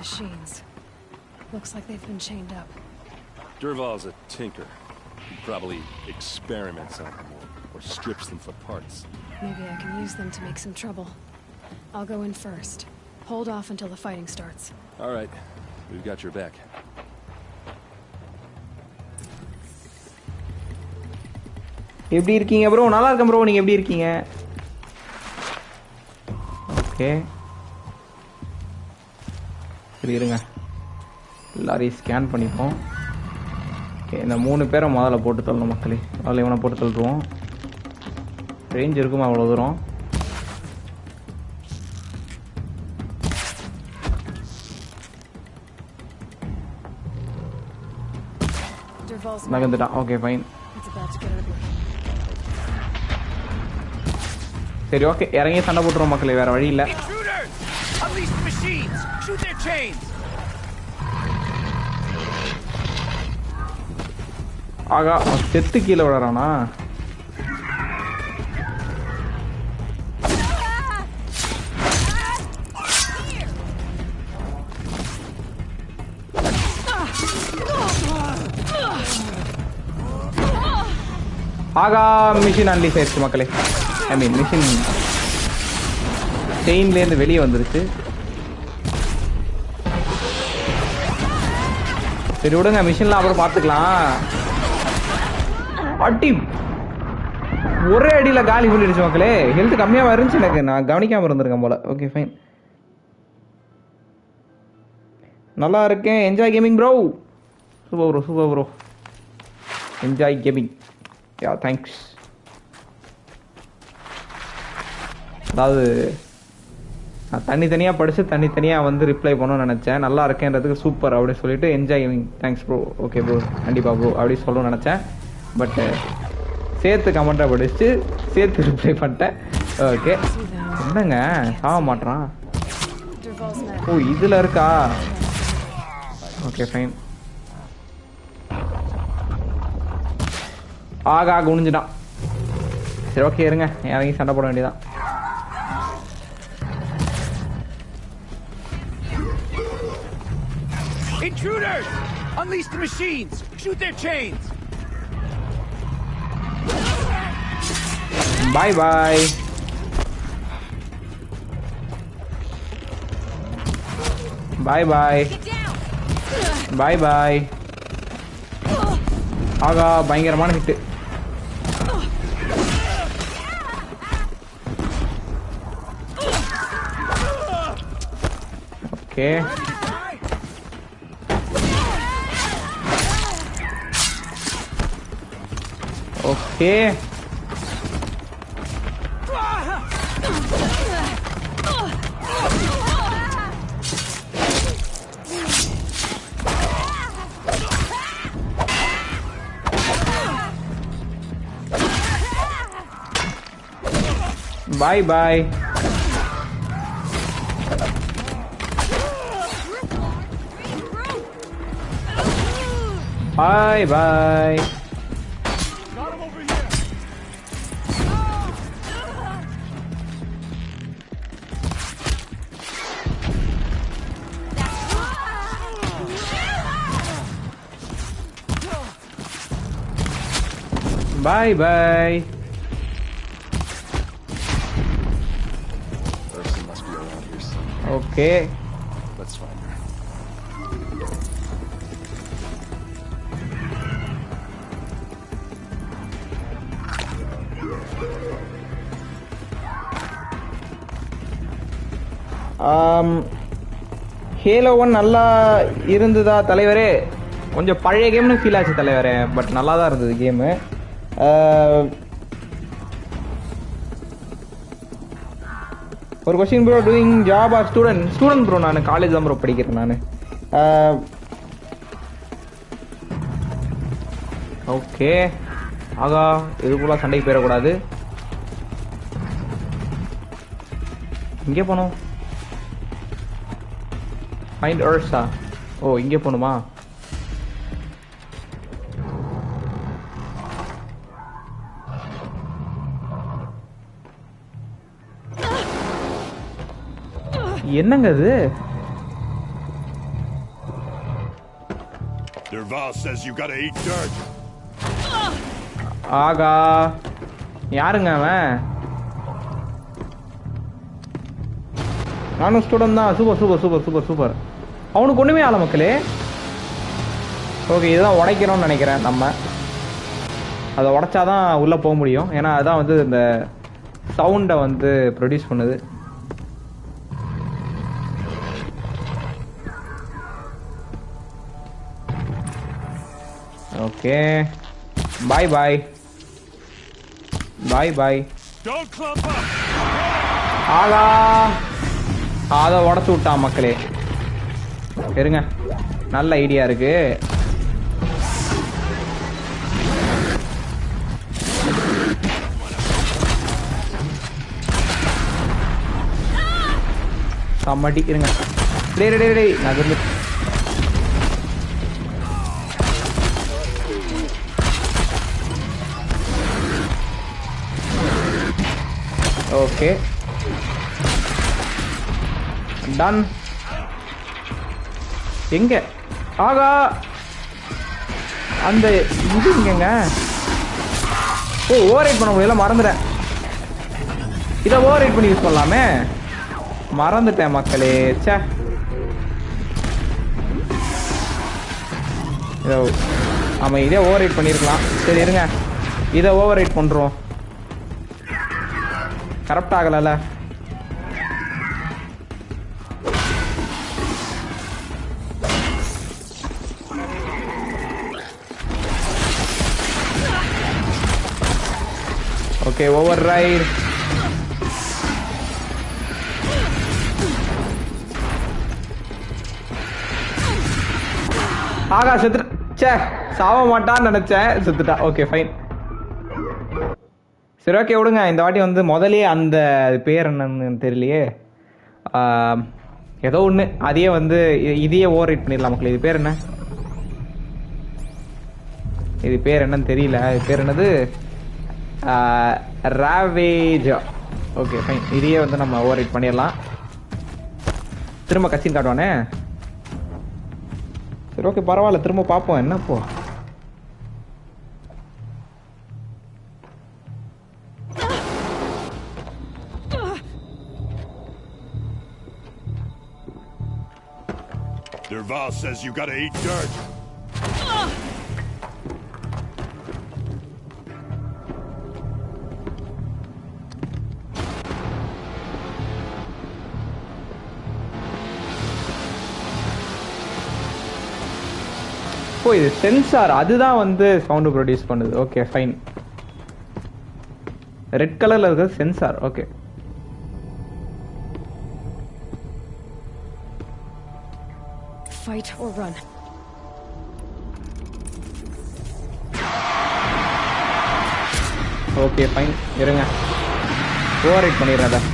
Machines. Looks like they've been chained up. Derval's a tinker. He probably experiments on them or strips them for parts. Maybe I can use them to make some trouble. I'll go in first. Hold off until the fighting starts. All right. We've got your back. எப்படி இருக்கீங்க bro? நல்லா இருக்கேன் bro, நீங்க எப்படி இருக்கீங்க? Okay, சரி இருங்க, எல்லாரையும் ஸ்கேன் பண்ணிப்போம். ஓகே, இந்த 3 பேரை முதல்ல போட்டு தள்ளணும் மக்களே. அதில் இவனை போட்டு தள்ளுருவோம். ரேஞ்ச் இருக்குமா அவ்வளோ தூரம்? நகர்ந்துட்டான். Okay fine. It's about to get ugly. சரி ஓகே, இறங்கி சண்டை போட்டுருவோம் மக்களே, வேற வழி இல்ல. Unleash the machines! Shoot their chains! ஆகா, செத்து கீழே விழறானா? ஆகா, மிஷின் அன்லீஸ் ஆயிடுச்சு மக்களே. ஐ மீன் மிஷின் செயின்லேருந்து வெளியே வந்துருச்சு. சரி விடுங்க, மிஷின்லாம் அப்புறம் பார்த்துக்கலாம். அடி ஒரே அடியில் காலி பண்ணிடுச்சு மக்களே. ஹெல்த் கம்மியாக இருந்துச்சு எனக்கு, நான் கவனிக்காமல் இருந்திருக்கேன் போல. ஓகே ஃபைன், நல்லா இருக்கேன். Enjoy gaming bro. Super bro, super bro. Enjoy gaming. Yeah thanks. அதாவது நான் தனித்தனியாக படித்து தனித்தனியாக வந்து ரிப்ளை பண்ணணும்னு நினச்சேன். நல்லா இருக்கேன்றதுக்கு சூப்பர் அப்படின்னு சொல்லிட்டு enjoy gaming thanks bro. Okay bro, கண்டிப்பாக ப்ரோ அப்படின்னு சொல்லணும்னு நினச்சேன். பட்டு சேர்த்து கமெண்ட்டை படிச்சுட்டு சேர்த்து ரிப்ளை பண்ணிட்டேன். ஓகே, என்னங்க சாக மாட்டான்? ஓ இதில் இருக்கா? Okay fine. ஆகா குனிஞ்சிட்டான். சரி ஓகே, இருங்க இறங்கி சண்டை போட வேண்டியதான். Intruders! Unleash the machines! Shoot their chains! Bye bye. Bye bye. Bye bye. ஆகா பயங்கரமான hit. Okay okay bye bye. Bye bye. Bye bye. Ursa must be around here somewhere. Okay. Let's find her. Halo 1 நல்லா இருந்ததா தலைவரே? கொஞ்சம் பழைய கேம்னு feel ஆச்சு தலைவரே, but நல்லா தான் இருந்தது கேமு. ஒரு question bro, doing job or student bro. நான் காலேஜ் தான் ப்ரோ படிக்கிறேன் நான். ஓகே ஆகா, இதுக்குள்ள சண்டைக்கு போயிடக்கூடாது. இங்கே போகணும். ஃபைண்ட் எர்ஸா? ஓ இங்கே போகணுமா? என்னங்க இது? Derval says you gotta eat dirt. ஆகா, யாருங்க அவன்? நானும் ஸ்டூடெண்ட் தான். Super super super super super. அவனுக்கு ஒண்ணுமே ஆள மக்களே. ஓகே, இதுதான் உடைக்கிறோம்னு நினைக்கிறேன். நம்ம அதை உடைச்சாதான் உள்ள போக முடியும். ஏன்னா அதான் வந்து இந்த சவுண்டை வந்து ப்ரொடியூஸ் பண்ணுது. ஓகே பாய் பாய் பாய் பாய். ஆகா, அதை உடச்சு விட்டான் மக்களே. இருங்க, நல்ல ஐடியா இருக்கு. சம்மடி இருங்க. டேய் நகர்ந்து. Okay done. எங்க ஆகா அந்த இது இங்கங்க. ஓ ஓவர் ரைட் பண்ண முடியல, மறந்துட்டேன். இதை ஓவர் ரைட் பண்ணி யூஸ் பண்ணலாமே, மறந்துட்டேன் மக்களே. சே ஆமாம் இதே ஓவர் ரைட் பண்ணியிருக்கலாம். சரி இருங்க இதை ஓவர் ரைட் பண்ணுறோம். கரெக்ட் ஆகலைல்ல. Okay overwrite. ஆகா செத்துட்டா. சே சாவ மாட்டான்னு நினைச்சேன், செத்துட்டா. Okay fine. சரி ஓகே விடுங்க. இந்த வாட்டி வந்து முதலே அந்த பேர் என்னன்னு தெரியலையே, ஏதோ ஒன்று அதையே வந்து இதையே ஓவர் ரைட் பண்ணிடலாம் மக்கள். இது பேர் என்ன? இது பேர் என்னன்னு தெரியல. இது பேர் என்னது? ராவேஜா. Okay fine. இதையே வந்து நம்ம ஓவர் ரைட் பண்ணிடலாம். திரும்ப கட்சின்னு காட்டுவானே. சரி ஓகே பரவாயில்ல, திரும்ப பார்ப்போம் என்னப்போ. Derval says you gotta eat dirt. ஓ இது சென்சார், அதுதான் வந்து சவுண்டு ப்ரொடியூஸ் பண்ணுது. Okay fine. ரெட் கலர்ல இருக்கிறது sensor. Okay fight or run. Okay fine இருங்க ஓவர் ரைட் பண்ணிடுறேன்.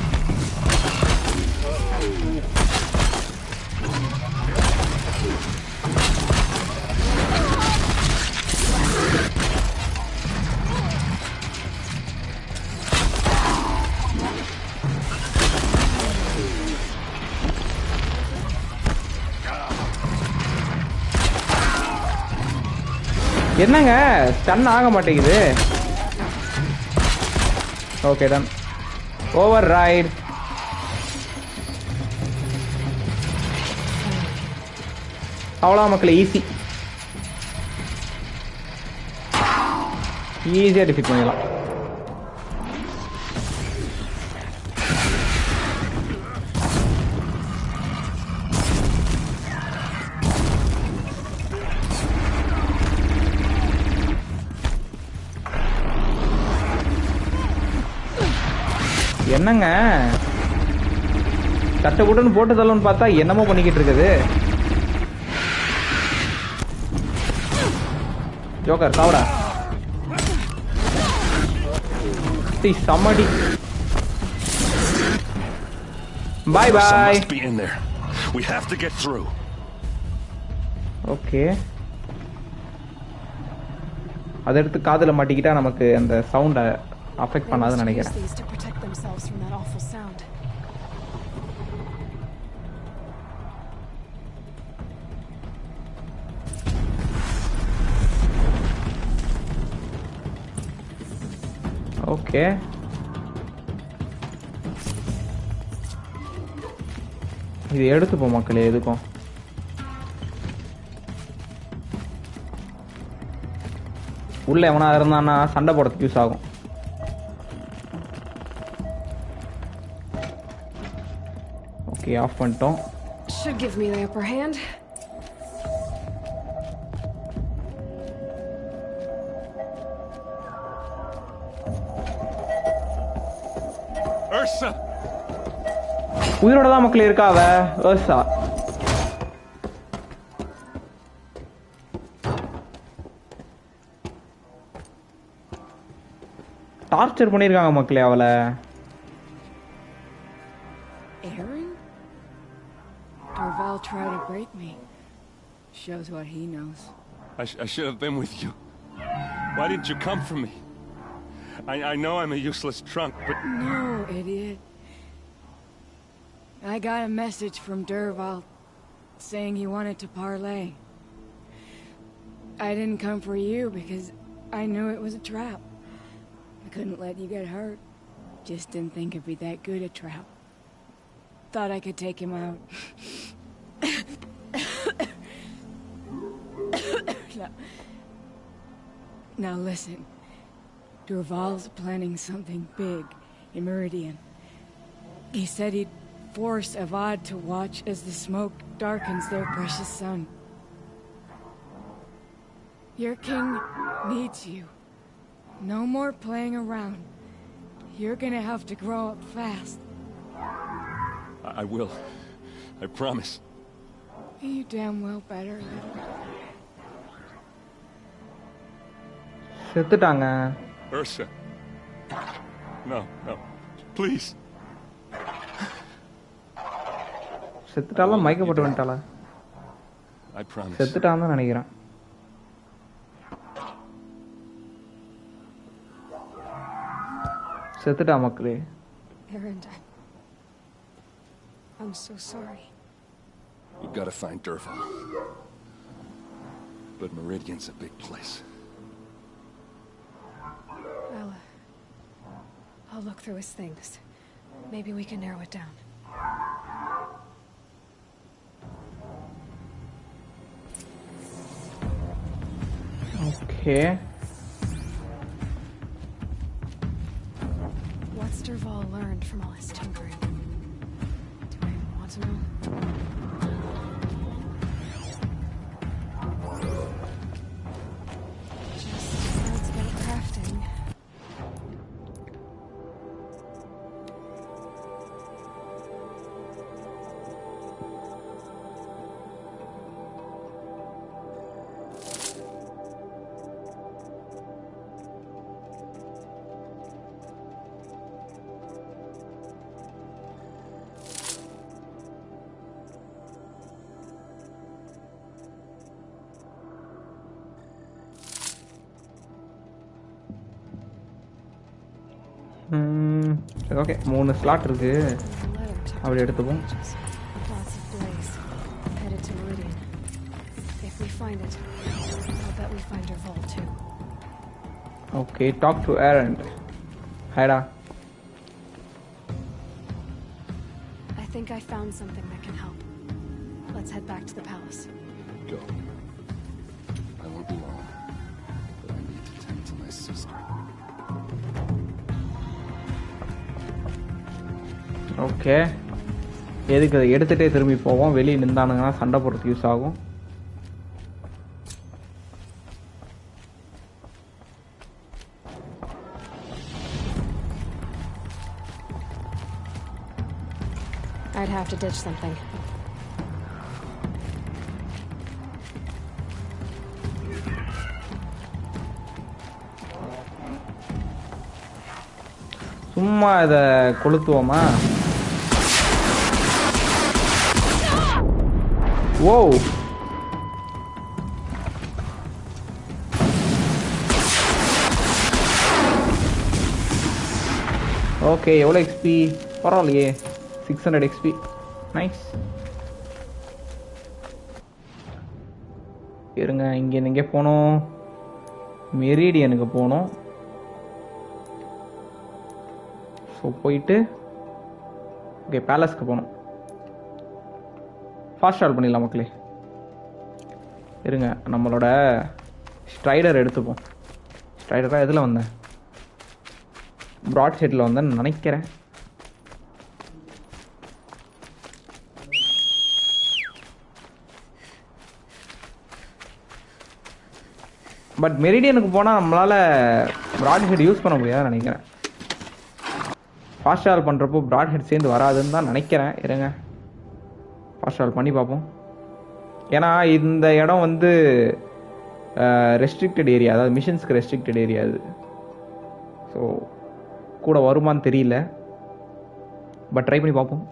என்னங்க ஸ்டன் ஆக மாட்டேங்குது. Okay done. Over right. அவ்வளோ மக்களே, ஈஸி. ஈஸியாக டிஃபீட் பண்ணிடலாம். என்னங்க கட்ட கூட்டன்னு போட்டு தள்ளன்னு பார்த்தா என்னமோ பண்ணிக்கிட்டு இருக்குது. ஜோக்கர் சாவடா. சம்மடி. Bye bye. ஓகே அதை எடுத்து காதுல மாட்டிக்கிட்டா நமக்கு அந்த சவுண்டை அஃபெக்ட் பண்ணாதுன்னு நினைக்கிறேன். ஓகே இது எடுத்துப்போம் மக்களே. எதுக்கும் உள்ள எவனா இருந்தான்னா சண்டை போடுறதுக்கு யூஸ் ஆகும். ஓகே ஆஃப் பண்ணிட்டோம். Should give me the upper hand. Ursa. உயிரோட தான் மக்கள் இருக்கா அவ. Ursa. டார்ச்சர் பண்ணிருக்காங்க மக்களே அவளை. break me. Shows what he knows. I should have been with you. Why didn't you come for me? I know I'm a useless trunk, but... No, idiot. I got a message from Derval saying he wanted to parlay. I didn't come for you because I knew it was a trap. I couldn't let you get hurt. Just didn't think it'd be that good a trap. Thought I could take him out. Now listen. Derval's planning something big in Meridian. He said he'd force Avad to watch as the smoke darkens their precious sun. Your king needs you. No more playing around. You're gonna have to grow up fast. I will. I promise. You damn well better, little. செத்துட்டாங்க. Ursa. No. Please. செத்துட்டாலும் மயக்கப்பட்டு வந்துட்டாளா? I promise. செத்துட்டான்னு நினைக்கிறேன். செத்துட்டா மக்களே. Erend, I'm so sorry. We've got to find Derval. But Meridian's a big place. I'll look through his things. Maybe we can narrow it down. Okay. What's Derval learned from all his tinkering? Do I even want to know? Just let's get crafting. சரி okay 3 slot இருக்கு. அப்படி எடுத்துப்போம். Okay, talk to Erend. Haida. I think I found something that can help. Let's head back to the palace. Go. I won't be long, but I need to tend to my sister. Okay, எதுக்கு அதை எடுத்துகிட்டே திரும்பி போவோம். வெளியே நின்றானுங்கன்னா சண்டை போடுறதுக்கு use ஆகும். I'd have to ditch something. சும்மா இதை கொளுத்துவோமா? ஓ ஓகே, எவ்வளோ எக்ஸ்பி? பரவாயில்லையே, 600 எக்ஸ்பி. நைஸ். இருங்க, இங்கேருந்து எங்கே போகணும்? மெரிடியனுக்கு போகணும். ஸோ போயிட்டு ஓகே பேலஸ்க்கு போகணும். ஃபாஸ்ட் ட்ராவல் பண்ணிடலாம் மக்களே. இருங்க, நம்மளோட ஸ்ட்ரைடர் எடுத்துப்போம். ஸ்ட்ரைடராக எதில் வந்தேன்? ப்ராட் ஹெட்டில் வந்தேன்னு நினைக்கிறேன். பட் மெரிடியனுக்கு போனால் நம்மளால் ப்ராட் ஹெட் யூஸ் பண்ண முடியாதுன்னு நினைக்கிறேன். ஃபாஸ்ட் ட்ராவல் பண்ணுறப்போ ப்ராட் ஹெட் சேர்ந்து வராதுன்னு தான் நினைக்கிறேன். இருங்க, ஃபாஸ்ட் ட்ராவல் பண்ணி பார்ப்போம். ஏன்னா இந்த இடம் வந்து ரெஸ்ட்ரிக்டட் ஏரியா, அதாவது மிஷன்ஸ்க்கு ரெஸ்ட்ரிக்டட் ஏரியா அது. ஸோ கூட வருமானு தெரியல, பட் ட்ரை பண்ணி பார்ப்போம்.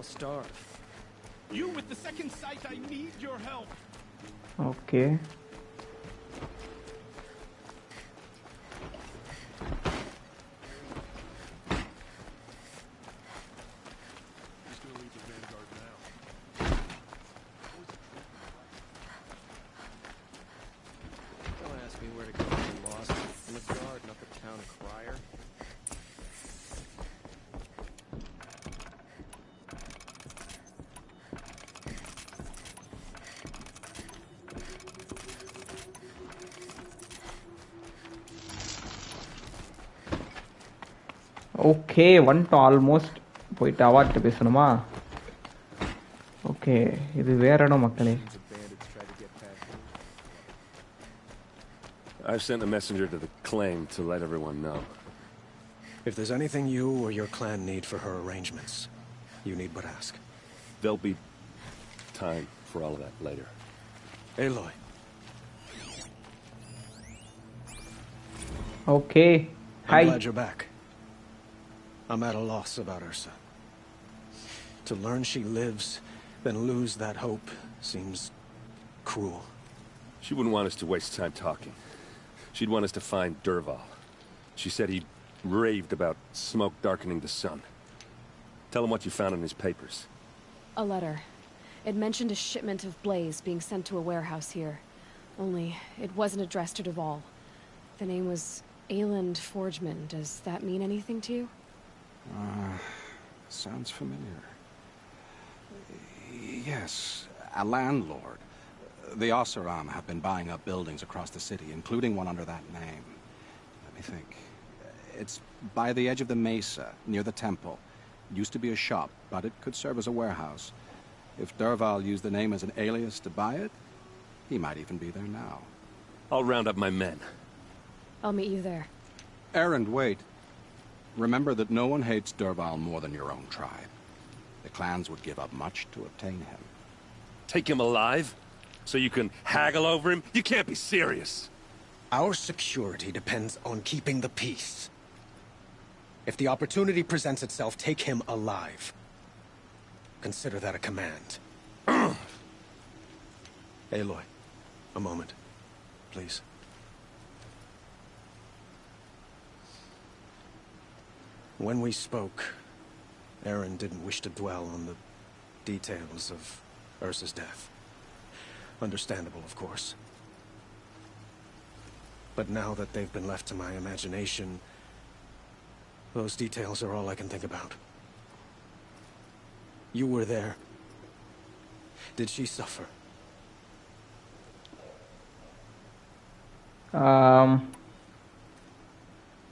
starve. You with the second sight, I need your help. Okay. Don't ask me where to go when I'm lost. I'm a guard, not the town crier. Okay வந்துட்டோம் almost. போயிட்டு அவார்ட்ட பேசணுமா? Okay இது வேற இடம் மக்களே. I've sent a messenger to the claim to let everyone know. If there's anything you or your clan need for her arrangements, you need but ask. There'll be time for all of that later. Aloy. Okay. Hi. I'm glad you're back. I'm at a loss about Ursa. To learn she lives, then lose that hope seems cruel. She wouldn't want us to waste time talking. She'd want us to find Dervahl. She said he raved about smoke darkening the sun. Tell him what you found in his papers. A letter. It mentioned a shipment of blaze being sent to a warehouse here. Only, it wasn't addressed to Dervahl. The name was Ayland Forgeman. Does that mean anything to you? Sounds familiar. Yes, a landlord. The Oseram have been buying up buildings across the city, including one under that name. Let me think. It's by the edge of the mesa, near the temple. It used to be a shop, but it could serve as a warehouse. If Dervahl used the name as an alias to buy it, he might even be there now. I'll round up my men. I'll meet you there. Errand, wait. Remember that no one hates Dervahl more than your own tribe. The clans would give up much to obtain him. Take him alive? So you can haggle over him? You can't be serious. Our security depends on keeping the peace. If the opportunity presents itself, take him alive. Consider that a command. Aloy, a moment, please. When we spoke, Aaron didn't wish to dwell on the details of Ursa's death. Understandable, of course. But now that they've been left to my imagination, those details are all I can think about. You were there. Did she suffer?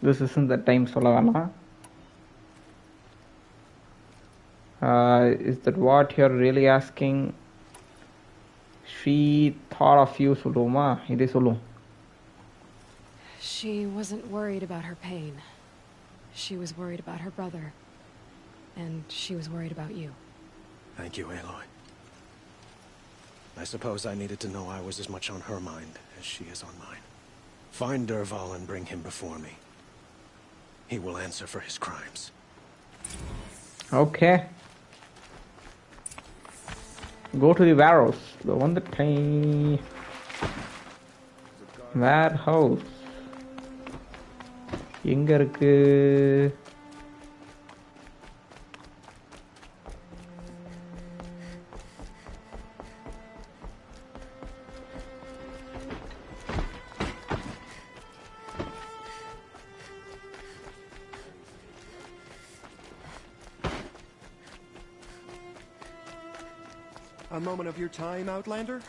This isn't the time சொல்ல வேணாம். Is that what you're really asking? She thought of you சொல்லுமா? இதே சொல்லும். She wasn't worried about her pain. She was worried about her brother. And she was worried about you. Thank you, Aloy. I suppose I needed to know I was as much on her mind as she is on mine. Find Dervahl and bring him before me. He will answer for his crimes. Okay. Go to the warehouse. The one that warehouse. எங்க இருக்கு? A moment of your time, Outlander?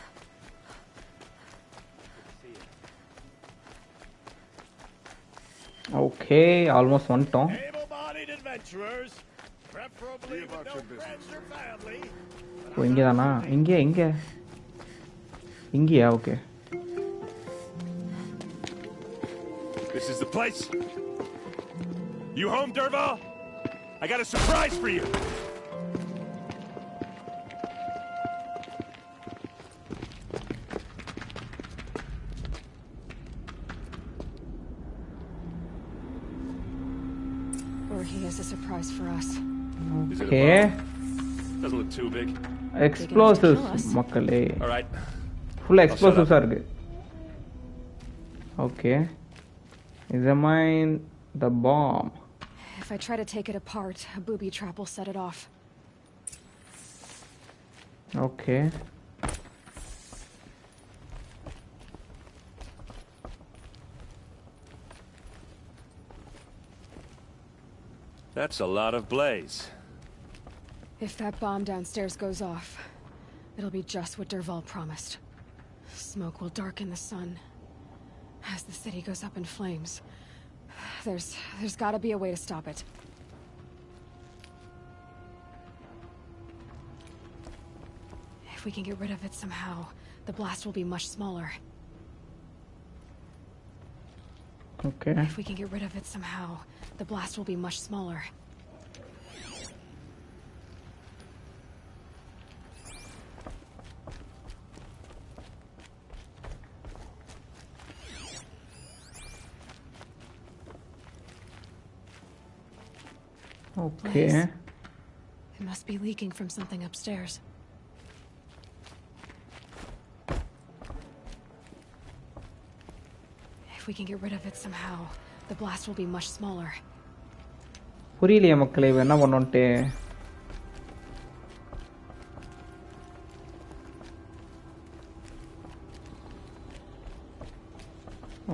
Okay, almost வந்துட்டோம். Able-bodied adventurers, preferably with no friends or family. இங்க தானா? இங்க. இங்கயா? Okay. This is the place. You home, Dervahl? I got a surprise for you. Or he has a surprise for us. Okay. Doesn't look too big. Explosives மக்களே. All right. Full explosives இருக்கு. Okay. Examine the bomb. If I try to take it apart, a booby trap will set it off. Okay. That's a lot of blaze. If that bomb downstairs goes off, it'll be just what Dervahl promised. Smoke will darken the sun. As the city goes up in flames, there's gotta be a way to stop it. If we can get rid of it somehow, the blast will be much smaller. Okay. If we can get rid of it somehow, the blast will be much smaller. Okay. It must be leaking from something upstairs. If we can get rid of it somehow, the blast will be much smaller. புரியலையே மக்களே இவன் என்ன பண்ணோன்ட்டு.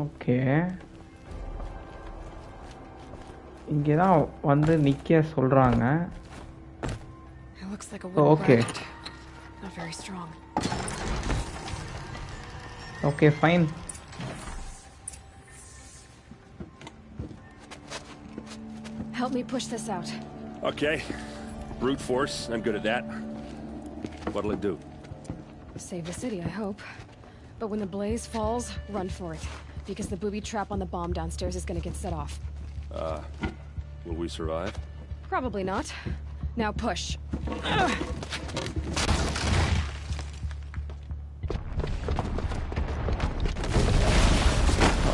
Okay இங்கே தான் வந்து நிக்க சொல்றாங்க. It looks like a wooden bracket. Not very strong. Okay, fine. Help me push this out. Okay. Brute force. I'm good at that. What'll it do? Save the city, I hope. But when the blaze falls, run for it. Because the booby trap on the bomb downstairs is gonna get set off. Will we survive? Probably not. Now push.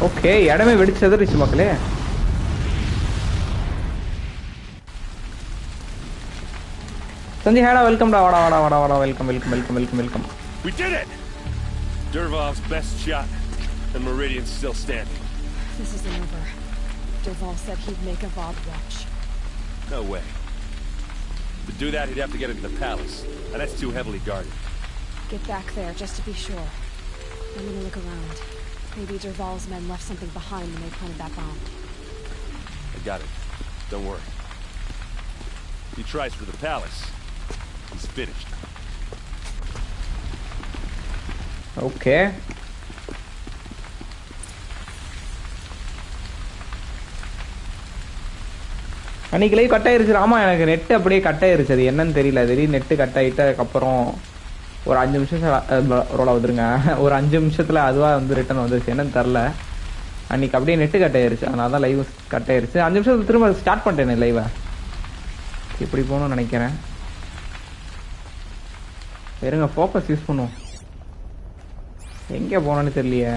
Okay இடமே வெடிச்சு செதறிச்சு மக்களே. சந்தி ஹேடா வெல்கம்டா வாடா வாடா வாடா வாடா welcome welcome welcome welcome welcome. We did it! Dervahl's best shot, and Meridian's still standing. This isn't over. Dervahl said he'd make a Vob watch. No way. To do that, he'd have to get into the palace, and that's too heavily guarded. Get back there, just to be sure. I'm gonna look around. Maybe Dervahl's men left something behind when they planted that bomb. I got it. Don't worry. He tries for the palace. He's finished. Okay. அன்னைக்கு live cut ஆயிருச்சு. ஆமாம் எனக்கு net அப்படியே cut ஆயிருச்சு. அது என்னன்னு தெரியல. திடீர்னு நெட்டு கட் ஆகிட்டு அதுக்கப்புறம் ஒரு 5 நிமிஷம் ரோல் ஆகுதுருங்க. ஒரு 5 நிமிஷத்தில் அதுவாக வந்து ரிட்டன் வந்துருச்சு. என்னன்னு தெரில. அன்னைக்கு அப்படியே நெட்டு கட் ஆயிருச்சு. அதனால தான் லைவ் கட் ஆயிருச்சு. 5 நிமிஷத்துக்கு திரும்ப ஸ்டார்ட் பண்ணிட்டேன் லைவை. இப்படி போகணும்னு நினைக்கிறேன். இருங்க ஃபோக்கஸ் யூஸ் பண்ணுவோம். எங்கே போனோன்னு தெரியலையே.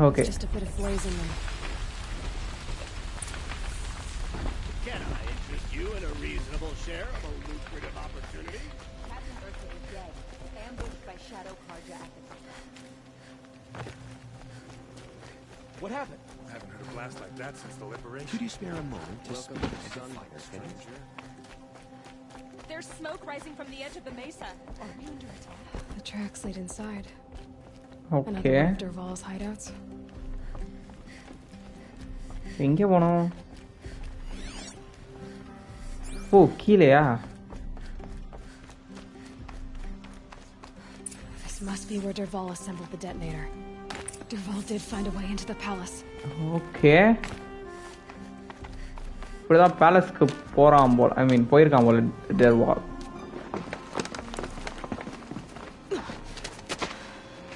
Okay Can I interest you in a reasonable share of a lucrative opportunity? Captain Ursa is dead, ambushed by Shadow Karja at the top. What happened? I haven't heard a blast like that since the liberation. Could you spare a moment to speak to the stranger? There's smoke rising from the edge of the mesa. Are we under attack? The tracks lead inside. Okay. Another one of Dervahl's hideouts. எங்கே போனோம்? ஓ கீழேயா? This must be where Dervahl assembled the detonator. Dervahl did find a way into the palace. Okay இப்படிதான் பேலஸ்க்கு போறான் போல். ஐ மீன் போயிருக்கான் போல டெர்வால்.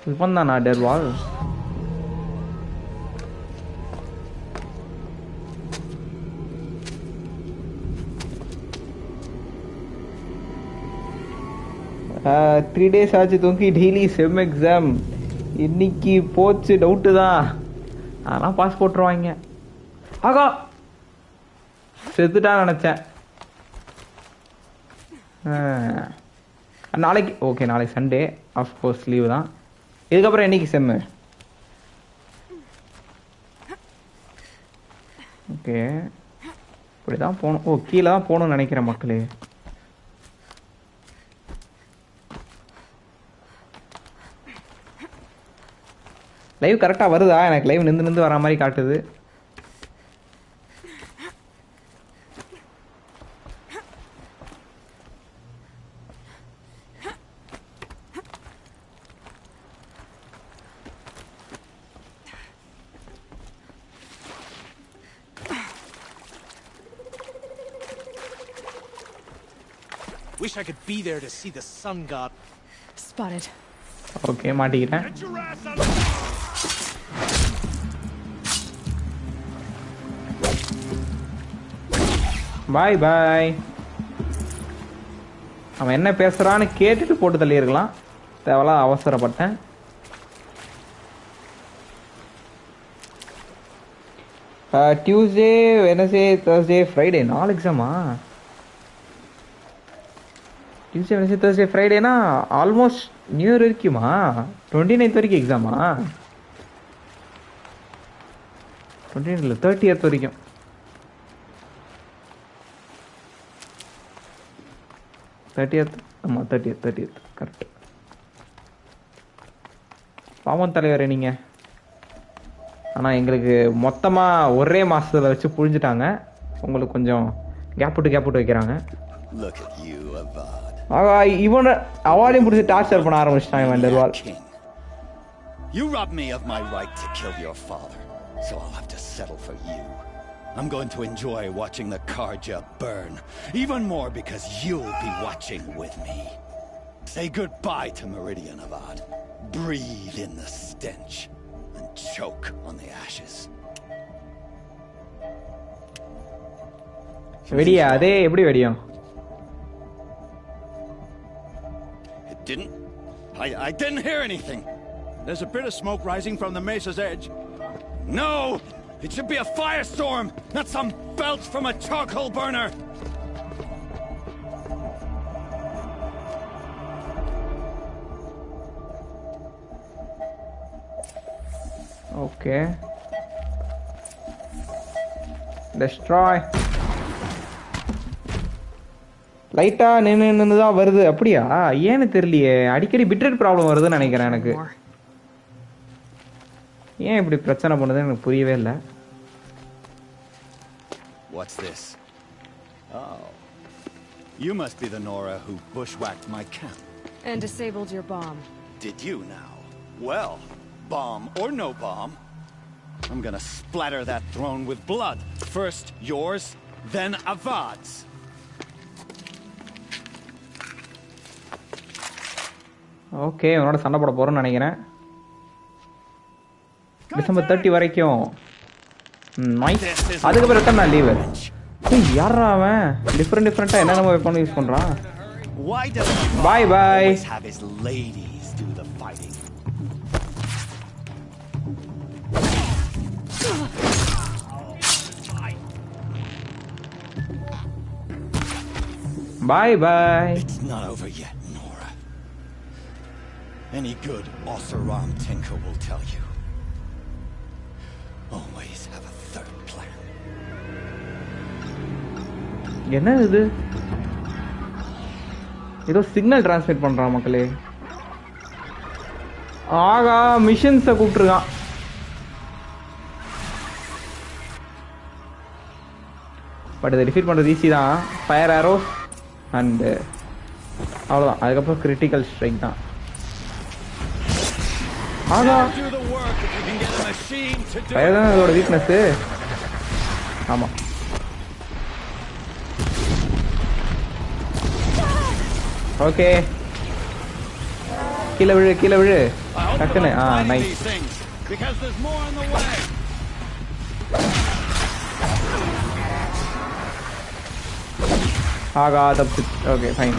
இப்போ தானா டெர்வால்? Three days ஆச்சு தூங்கி. Daily sem exam. இன்னைக்கு போச்சு டவுட்டு தான். அதெல்லாம் பாஸ் போட்டுருவாங்க. ஆகா செத்துட்டான்னு நினைச்சேன். நாளைக்கு ஓகே, நாளைக்கு சண்டே ஆஃப்கோர்ஸ் லீவு தான். இதுக்கப்புறம் என்னைக்கு செம்மு? ஓகே, இப்படி தான் போகணும். ஓ, கீழே தான் போகணும்னு நினைக்கிறேன் மக்களே. லைவ் கரெக்டாக வருதா? எனக்கு லைவ் நின்று வர மாதிரி காட்டுது. Wish I could be there to see the sun god. Spotted. Okay, மாட்டிக்கிட்டேன். Bye bye. அவன் என்ன பேசுறான்னு கேட்டுட்டு போட்டு தள்ளியிருக்கலாம். தேவலா அவசரப்பட்டேன். டியூஸ்டே, வெனஸ்டே, தேர்ஸ்டே, ஃப்ரைடே 4 எக்ஸாமா? டியூஸ்டே, வெனஸ்டே, தேர்ஸ்டே, ஃப்ரைடேனா ஆல்மோஸ்ட் நியூ இயர் வரைக்குமா? 29th வரைக்கும் எக்ஸாமா? 29 இல்லை, 30th வரைக்கும். ஆமாம், 30th கரெக்ட். பாவம் தலைவரே நீங்கள். ஆனால் எங்களுக்கு மொத்தமாக ஒரே மாதத்தில் வச்சு புழிஞ்சிட்டாங்க. உங்களுக்கு கொஞ்சம் கேப் விட்டு வைக்கிறாங்க. இவனை அவார்டையும் பிடிச்சி டார்ச்சர் பண்ண ஆரம்பிச்சிட்டாங்க. வண்டர்வால், You robbed me of my right to kill your father, so I'll have to settle for you. I'm going to enjoy watching the Karja burn, even more because you'll be watching with me. Say goodbye to Meridian Avad. Breathe in the stench and choke on the ashes. வெடியா? அதே எப்படி வெடியும்? It didn't. I didn't hear anything. There's a bit of smoke rising from the mesa's edge. No! It should be a firestorm, not some belch from a charcoal burner! Okay. Destroy. லைட்டா நின்று தான் வருது. அப்படியா? ஏன்னு தெரியலையே. அடிக்கடி bitrate problem வருதுன்னு நினைக்கிறேன். எனக்கு ஏன் இப்படி பிரச்சனை பண்ணுதுன்னு எனக்கு புரியவே இல்லை. What's this? Oh. You must be the Nora who bushwhacked my camp. And disabled your bomb. Did you now? Well, bomb or no bomb, I'm gonna splatter that throne with blood. First yours, then Avad's. Okay, உன்னோட சண்டை போட போறோம்னு நினைக்கிறேன். December 30 வரைக்கும். அதுக்கப்புறம் எத்தனை நாள் leave? யாரா அவன்? டிஃப்ரெண்டா என்னென்ன வெப்பன் யூஸ் பண்றான்? பாய் பாய். பாய் பாய். It's not over yet, Nora. Any good Oseram tinker will tell you. Always have a third plan. என்ன இது? ஏதோ சிக்னல் டிரான்ஸ்மிட் பண்றான் மக்களே. ஆகா, மிஷன்ஸை கூப்பிட்டுருக்கான். பட் இதை டிஃபீட் பண்ணுறது ஈஸி தான். ஃபயர் ஆரோ அண்டு அவ்வளோதான். அதுக்கப்புறம் கிரிட்டிக்கல் ஸ்ட்ரைக் தான். ஆகா, ஃபயர் தான் அதோட வீக்னஸ்ஸு. ஆமாம், ஓகே. கீழே விழு டக்குன்னு. நைஸ். ஆகா, தப்பு. Okay, fine.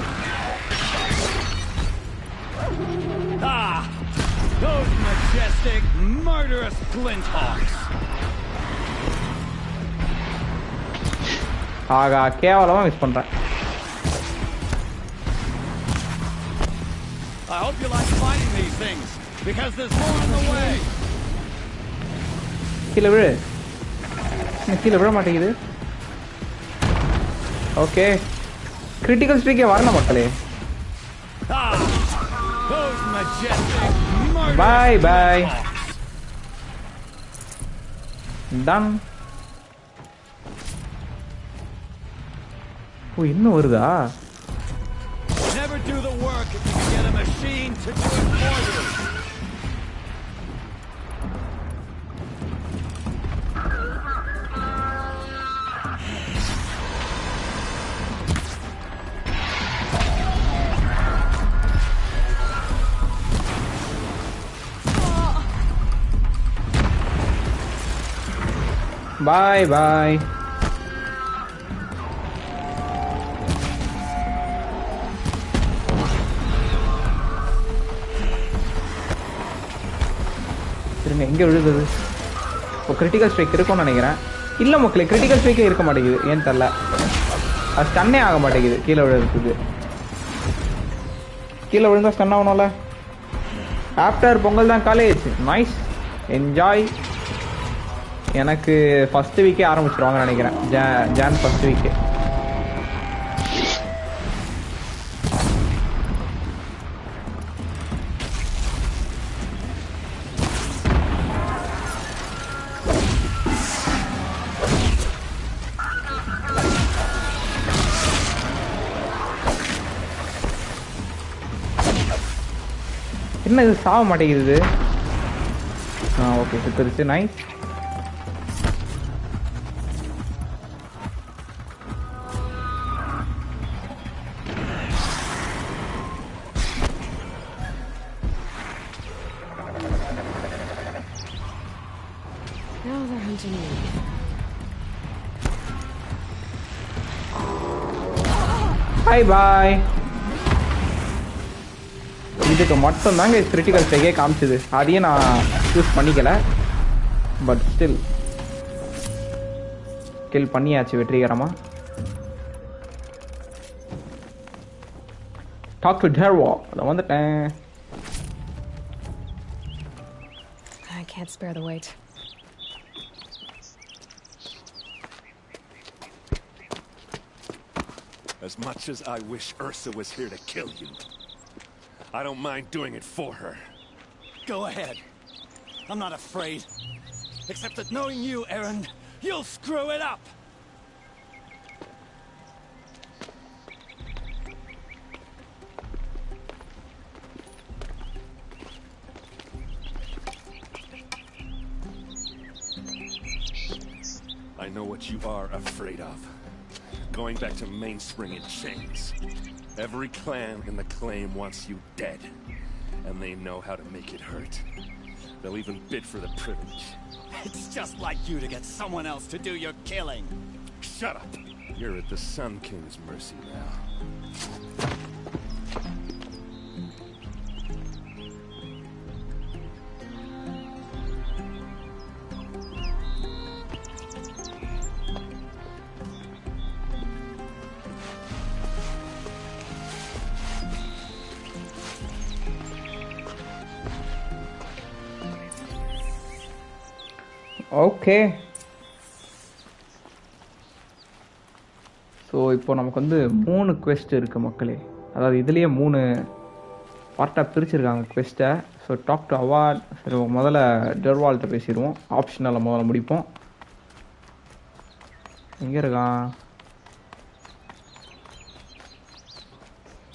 Those majestic, murderous glint hawks. ஆகா, கேவலமா மிஸ் பண்றேன். I hope you like fighting these things, because there's more on the way. கீழே விழு. கீழே விழ மாட்டேங்குது. ஓகே. கிரிட்டிக்கல் ஸ்ட்ரைக்கே வரணும் மக்களே. Those majestic murderous. Bye bye. Done. ஓ இன்னும் வருதா? Never do the work if you can get a machine to do it for you. Bye bye. எங்க விழுது? இப்போ கிரிட்டிக்கல் ஸ்ட்ரைக் இருக்கும்னு நினைக்கிறேன். இல்லை மக்களே, கிரிட்டிக்கல் ஸ்ட்ரைக்கே இருக்க மாட்டேங்குது. ஏன்னு தெரில, அது ஸ்டன்னே ஆக மாட்டேங்குது. கீழே விழுறதுக்கு கீழே விழுந்தா ஸ்டன் ஆகணும்ல. ஆஃப்டர் பொங்கல் தான் காலேஜ். Nice, enjoy. எனக்கு ஃபர்ஸ்ட் வீக்கே ஆரம்பிச்சிருவாங்கன்னு நினைக்கிறேன். ஜான் ஃபர்ஸ்ட் வீக்கே. என்ன இது சாவ மாட்டேங்குது? ஓகே, சுத்தரிச்சு. நைஸ். Bye bye. இதுக்கு மட்டும் தாங்க கிரிட்டிக்கல் ஸ்ட்ரைக்கே காமிச்சது. அதையே நான் சூஸ் பண்ணிக்கல. பட் ஸ்டில் கில் பண்ணியாச்சு வெற்றிகரமா. டாக் டு டெர்வா. அத வந்துட்டேன். I can't spare the wait. As much as I wish Ursa was here to kill you, I don't mind doing it for her. Go ahead. I'm not afraid. Except that knowing you, Aaron, you'll screw it up. I know what you are afraid of. Going back to Mainspring in chains. Every clan in the claim wants you dead. And they know how to make it hurt. They'll even bid for the privilege. It's just like you to get someone else to do your killing. Shut up! You're at the Sun King's mercy now. Okay, so இப்போ நமக்கு வந்து 3 quest இருக்குது மக்களே. அதாவது இதுலேயே 3 பார்ட்டாக பிரிச்சுருக்காங்க குவெஸ்ட்டை. So talk to award. சரி, முதல்ல டெர்வால்கிட்ட பேசிடுவோம். ஆப்ஷனலை முதல்ல முடிப்போம். எங்கே இருக்கான்?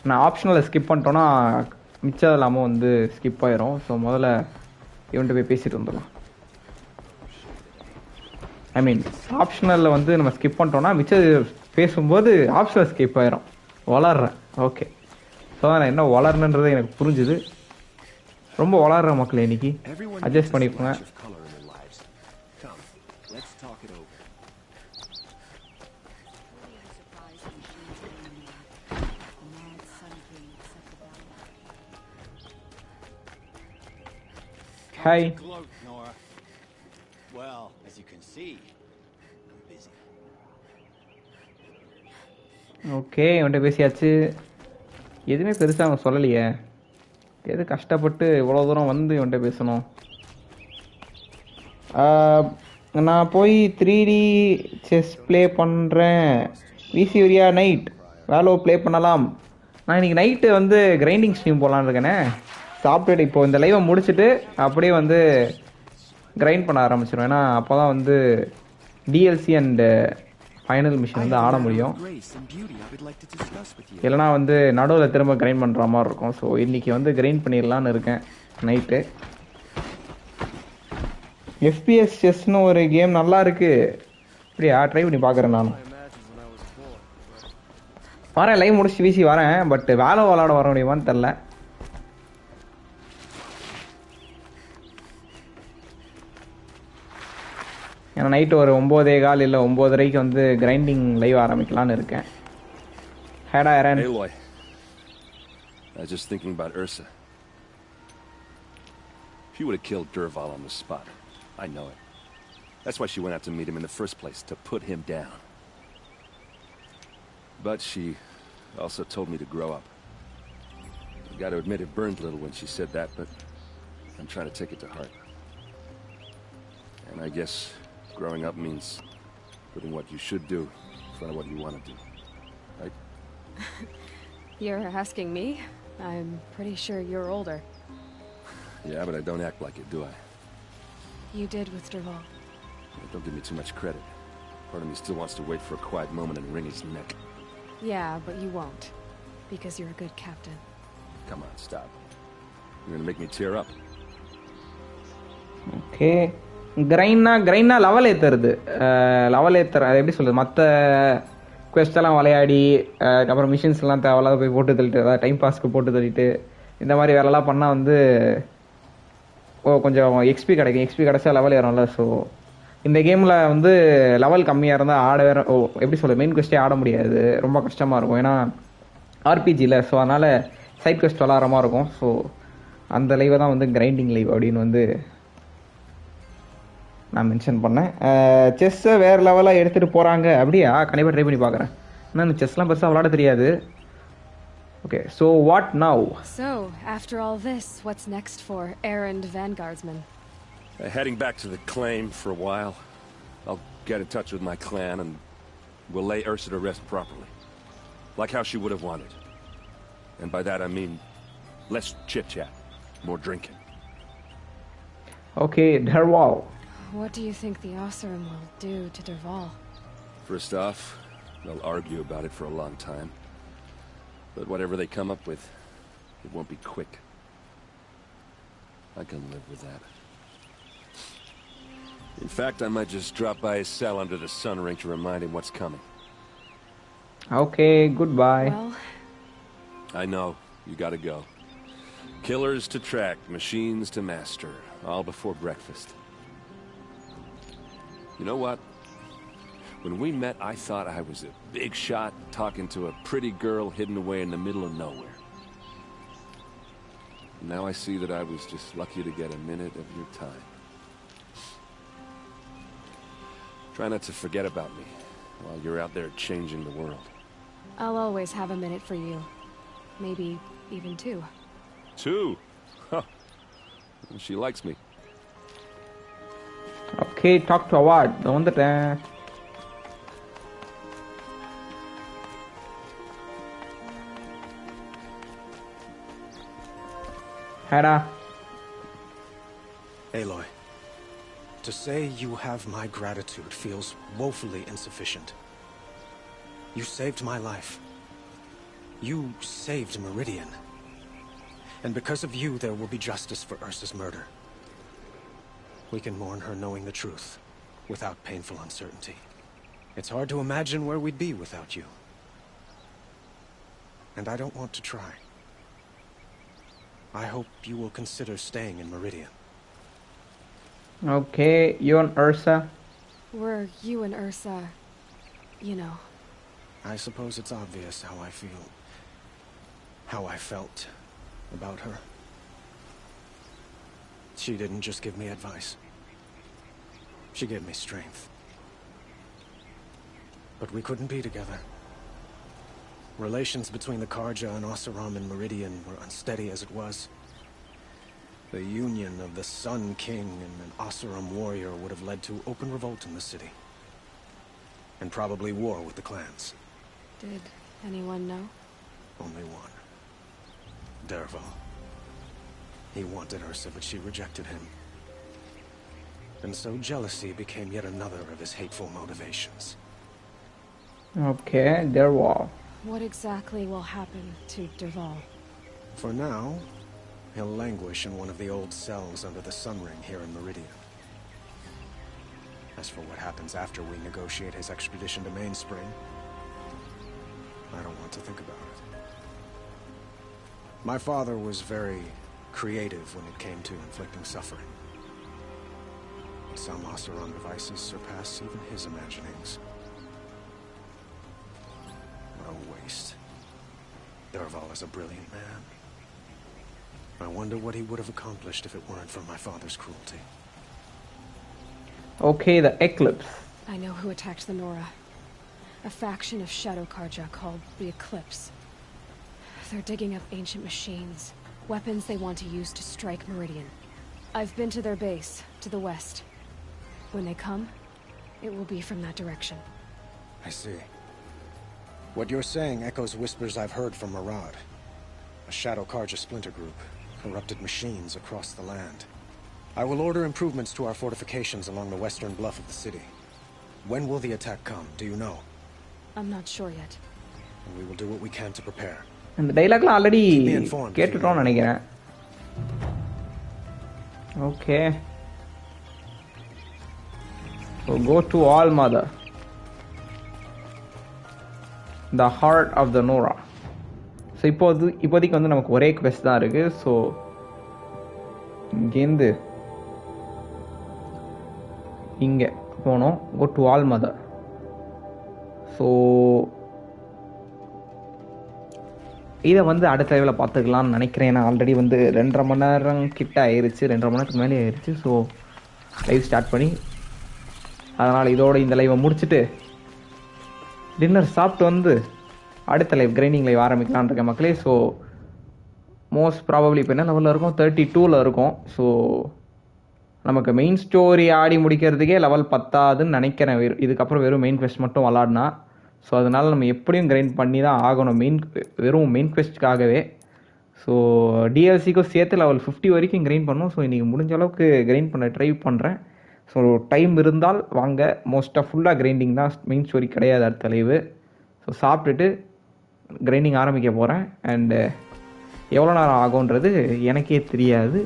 நான் ஆப்ஷனலை ஸ்கிப் பண்ணிட்டோன்னா மிச்சம் இல்லாமல் வந்து ஸ்கிப் ஆயிரும். ஸோ முதல்ல இவன்கிட்ட போய் பேசிட்டு வந்துடலாம். ஐ மீன் ஆப்ஷனலில் வந்து நம்ம ஸ்கிப் பண்ணிட்டோம்னா மிச்சம் பேசும்போது ஆப்ஷனல் ஸ்கிப் ஆயிரும். வளர்றேன். ஓகே, ஸோ நான் என்ன வளரணுன்றது எனக்கு புரிஞ்சுது. ரொம்ப வளர்ற மக்கள் இன்னைக்கு அட்ஜஸ்ட் பண்ணிக்கோங்க. Hi. Well, as you can see, I'm busy. Okay, அவன்கிட்ட பேசியாச்சு. எதுவுமே பெருசாக அவன் சொல்லலையே. எது கஷ்டப்பட்டு இவ்வளோ தூரம் வந்து இவன்கிட்ட பேசணும். நான் போய் 3D செஸ் ப்ளே பண்ணுறேன். விசி வரியா நைட் வேலோ ப்ளே பண்ணலாம். நான் இன்னைக்கு நைட்டு வந்து கிரைண்டிங் ஸ்ட்ரீம் போகலான்னு இருக்கேனே. சாப்பிட்டுட்டு இப்போ இந்த லைவை முடிச்சுட்டு அப்படியே வந்து கிரைண்ட் பண்ண ஆரம்பிச்சிடும். ஏன்னா அப்போ தான் வந்து டிஎல்சி அண்ட் ஃபைனல் மிஷின் வந்து ஆட முடியும். இல்லைனா வந்து நடுவில் திரும்ப கிரைண்ட் பண்ணுற மாதிரி இருக்கும். ஸோ இன்றைக்கி வந்து கிரைண்ட் பண்ணிடலான்னு இருக்கேன் நைட்டு. எஃபிஎஸ் செஸ்னு ஒரு கேம் நல்லா இருக்கு. அப்படியா, ட்ரை பண்ணி பார்க்குறேன். நானும் வரேன், லைவ் முடிச்சு வீசி வரேன். பட் வேலை விளாட வர முடியுமான்னு தெரில. ஏன்னா நைட்டு ஒரு 9:15 இல்லை 9:30 வந்து கிரைண்டிங் லைவ் ஆரம்பிக்கலான்னு இருக்கேன். ஹேடா Aaron. Aloy, I was just thinking about Ursa. She would have killed Dervahl on the spot. I know it. That's why she went out to meet him in the first place, to put him down. But she also told me to grow up. I got to admit it burned a little when she said that, but I'm trying to take it to heart. And I guess growing up means putting what you should do in front of what you want to do. Right? You're asking me? I'm pretty sure you're older. Yeah, but I don't act like it, do I? You did with Dervahl. Don't give me too much credit. Part of me still wants to wait for a quiet moment and wring his neck. Yeah, but you won't. Because you're a good captain. Come on, stop. You're gonna make me tear up. Okay, கிரைன்னா level ஏற்றுறது. Level ஏற்றுற அது எப்படி சொல்கிறது, மற்ற குவெஸ்டெல்லாம் விளையாடி அப்புறம் மிஷின்ஸ்லாம் தேவையில்லாத போய் போட்டு தள்ளிட்டு, அதாவது டைம் பாஸ்க்கு போட்டு தள்ளிட்டு இந்த மாதிரி வேலைலாம் பண்ணால் வந்து கொஞ்சம் எக்ஸ்பி கிடைக்கும். எக்ஸ்பி கிடைச்சா லெவல் ஏறும்ல. ஸோ இந்த கேமில் வந்து லெவல் கம்மியாக இருந்தால் ஆட வேற எப்படி சொல்ல, மெயின் குவெஸ்ட்டே ஆட முடியாது, ரொம்ப கஷ்டமாக இருக்கும். ஏன்னா ஆர்பிஜியில். ஸோ அதனால் சைட் குவெஸ்ட் விளாட்ற மாதிரி இருக்கும். ஸோ அந்த லைவை தான் வந்து கிரைண்டிங் லைவ் அப்படின்னு வந்து நான் மென்ஷன் பண்ணேன். செஸ்ஸை வேறு லெவலாக எடுத்துகிட்டு போகிறாங்க. அப்படியா, கண்டிப்பாக ட்ரை பண்ணி பார்க்குறேன். ஆனால் எனக்கு செஸ்லாம் பெருசாக விளாட தெரியாது. Okay, so what now? So, after all this, what's next for errand vanguardsman? Heading back to the claim for a while. I'll get in touch with my clan and we'll lay Ursa to rest properly. Like how she would have wanted. And by that I mean less chit-chat, more drinking. Okay, Dervahl. What do you think the Oseram will do to Dervahl? First off, they'll argue about it for a long time. But whatever they come up with, it won't be quick. I can live with that. In fact, I might just drop by his cell under the sun ring to remind him what's coming. Okay, goodbye. Well, I know, you gotta go. Killers to track, machines to master, all before breakfast. You know what? When we met, I thought I was a big shot talking to a pretty girl hidden away in the middle of nowhere. Now I see that I was just lucky to get a minute of your time. Try not to forget about me while you're out there changing the world. I'll always have a minute for you. Maybe even two. Two? Huh. She likes me. Okay, talk to Awad. வந்துட்டேன். Hada. Aloy, to say you have my gratitude feels woefully insufficient. You saved my life. You saved Meridian. And because of you, there will be justice for Ursa's murder. We can mourn her knowing the truth, without painful uncertainty. It's hard to imagine where we'd be without you. And I don't want to try. I hope you will consider staying in Meridian. Okay, you and Ursa? Were you and Ursa, you know. I suppose it's obvious how I feel. How I felt about her. She didn't just give me advice. She gave me strength. But we couldn't be together. Relations between the Karja and Oseram and Meridian were unsteady as it was. The union of the Sun King and an Asuram warrior would have led to open revolt in the city. And probably war with the clans. Did anyone know? Only one. Derval. He wanted Ursa, but she rejected him. And so jealousy became yet another of his hateful motivations. Okay, Derval. What exactly will happen to Derval? For now, he'll languish in one of the old cells under the Sun Ring here in Meridian. As for what happens after we negotiate his extradition to Mainspring, I don't want to think about it. My father was very creative when it came to inflicting suffering. But some Asuran devices surpass even his imaginings. What a waste. Derval is a brilliant man. I wonder what he would have accomplished if it weren't for my father's cruelty. Okay, the Eclipse. I know who attacked the Nora. A faction of Shadow Karja called the Eclipse. They're digging up ancient machines, weapons they want to use to strike Meridian. I've been to their base, to the west. When they come, it will be from that direction. I see. What you're saying echoes whispers I've heard from Murad. A Shadow Karja splinter group, corrupted machines across the land. I will order improvements to our fortifications along the western bluff of the city. When will the attack come, do you know? I'm not sure yet. And we will do what we can to prepare. இந்த டைலாக்லாம் already கேட்டுட்டோம்னு நினைக்கிறேன். Okay. So go to All Mother. The heart of the Nora. So இப்போதைக்கு வந்து நமக்கு ஒரே quest தான் இருக்கு. So இங்கேருந்து இங்கே போனோம். Go to All Mother. So இதை வந்து அடுத்த லைவில் பார்த்துக்கலாம்னு நினைக்கிறேன். ஏன்னா ஆல்ரெடி வந்து 2.5 மணி நேரம் கிட்ட ஆயிடுச்சு, 2.5 மணி நேரத்துக்கு மேலே ஆயிடுச்சு. ஸோ லைவ் ஸ்டார்ட் பண்ணி அதனால் இதோட இந்த லைவை முடிச்சுட்டு டின்னர் சாப்பிட்டு வந்து அடுத்த லைவ் கிரைண்டிங் லைவ் ஆரம்பிக்கலான் இருக்கேன் மக்களே. ஸோ மோஸ்ட் ப்ராபப்ளி இப்போ என்ன லெவலில் இருக்கும், 32ல் இருக்கும். ஸோ நமக்கு மெயின் ஸ்டோரி ஆடி முடிக்கிறதுக்கே லெவல் 10ஆதுன்னு நினைக்கிறேன். இதுக்கப்புறம் வெறும் மெயின் குவெஸ்ட் மட்டும் விளாட்னா. ஸோ அதனால் நம்ம எப்படியும் கிரைண்ட் பண்ணி தான் ஆகணும் வெறும் மெயின் குவெஸ்ட்டுக்காகவே. ஸோ டிஎல்சிக்கும் சேர்த்து லெவல் 50 வரைக்கும் கிரைண்ட் பண்ணணும். ஸோ இன்றைக்கி முடிஞ்ச அளவுக்கு கிரைண்ட் பண்ண ட்ரை பண்ணுறேன். ஸோ டைம் இருந்தால் வாங்க. மோஸ்ட்டாக ஃபுல்லாக கிரைண்டிங் தான், மெயின் ஸ்டோரி கிடையாது அடுத்த லைவு. ஸோ சாப்பிட்டுட்டு கிரைண்டிங் ஆரம்பிக்க போகிறேன். அண்டு எவ்வளோ நேரம் ஆகுன்றது எனக்கே தெரியாது.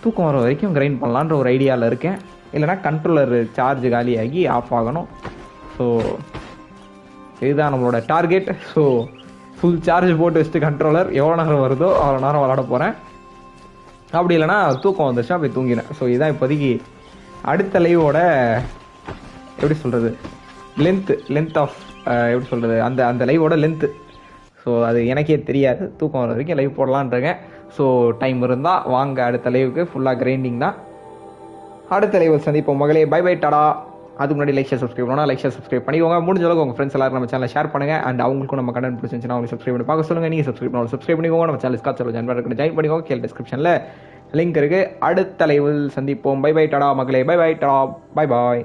தூக்கம் வர வரைக்கும் கிரைண்ட் பண்ணலான்ற ஒரு ஐடியாவில் இருக்கேன். இல்லைனா கண்ட்ரோலர் சார்ஜ் காலியாகி ஆஃப் ஆகணும். ஸோ இதுதான் நம்மளோட டார்கெட். ஸோ ஃபுல் சார்ஜ் போட்டு வச்சுட்டு கண்ட்ரோலர் எவ்வளோ நேரம் வருதோ அவ்வளோ நேரம் விளாட போகிறேன். அப்படி இல்லைனா தூக்கம் வந்துச்சுன்னா போய் தூங்கினேன். ஸோ இதுதான் இப்போதைக்கு அடுத்த லைவோட எப்படி சொல்கிறது லென்த் ஆஃப் எப்படி சொல்கிறது அந்த லைவோட லென்த்து. ஸோ அது எனக்கே தெரியாது. தூக்கம் வர வரைக்கும் லைவ் போடலான்றேன். ஸோ டைம் இருந்தால் வாங்க அடுத்த லைவுக்கு. ஃபுல்லாக கிரைண்டிங் தான். அடுத்த லைவ் சந்திப்போம் மகளே. Bye bye tata. அதுக்கு முன்னாடி லைக் ஷேர் சப்ஸ்கிரைப் பண்ணால் லைக் ஷேர் சப்ஸ்கிரைப் பண்ணிக்கோங்க. முடிஞ்ச அளவுக்கு உங்கள் ஃப்ரெண்ட்ஸ் எல்லாரும் நம்ம சேனலை ஷேர் பண்ணுங்கள். அண்ட் அவங்களுக்கும் நம்ம கண்டென்ட் பிடிச்சிருந்துச்சுன்னா அவங்க சப்ஸ்கிரைப் பண்ணி பார்க்க சொல்லுங்கள். நீங்கள் சப்ஸ்கிரைப் பண்ணிக்கோங்க. நம்ம சேனல் ஸ்காட்ச் ஜாயின் பண்ணிக்கோங்க. கீழே டிஸ்கிரிப்ஷனில் லிங்க் இருக்குது. அடுத்த லைவில் சந்திப்போம். பை பை டாடா மகளே. Bye bye tata. பை பாய்.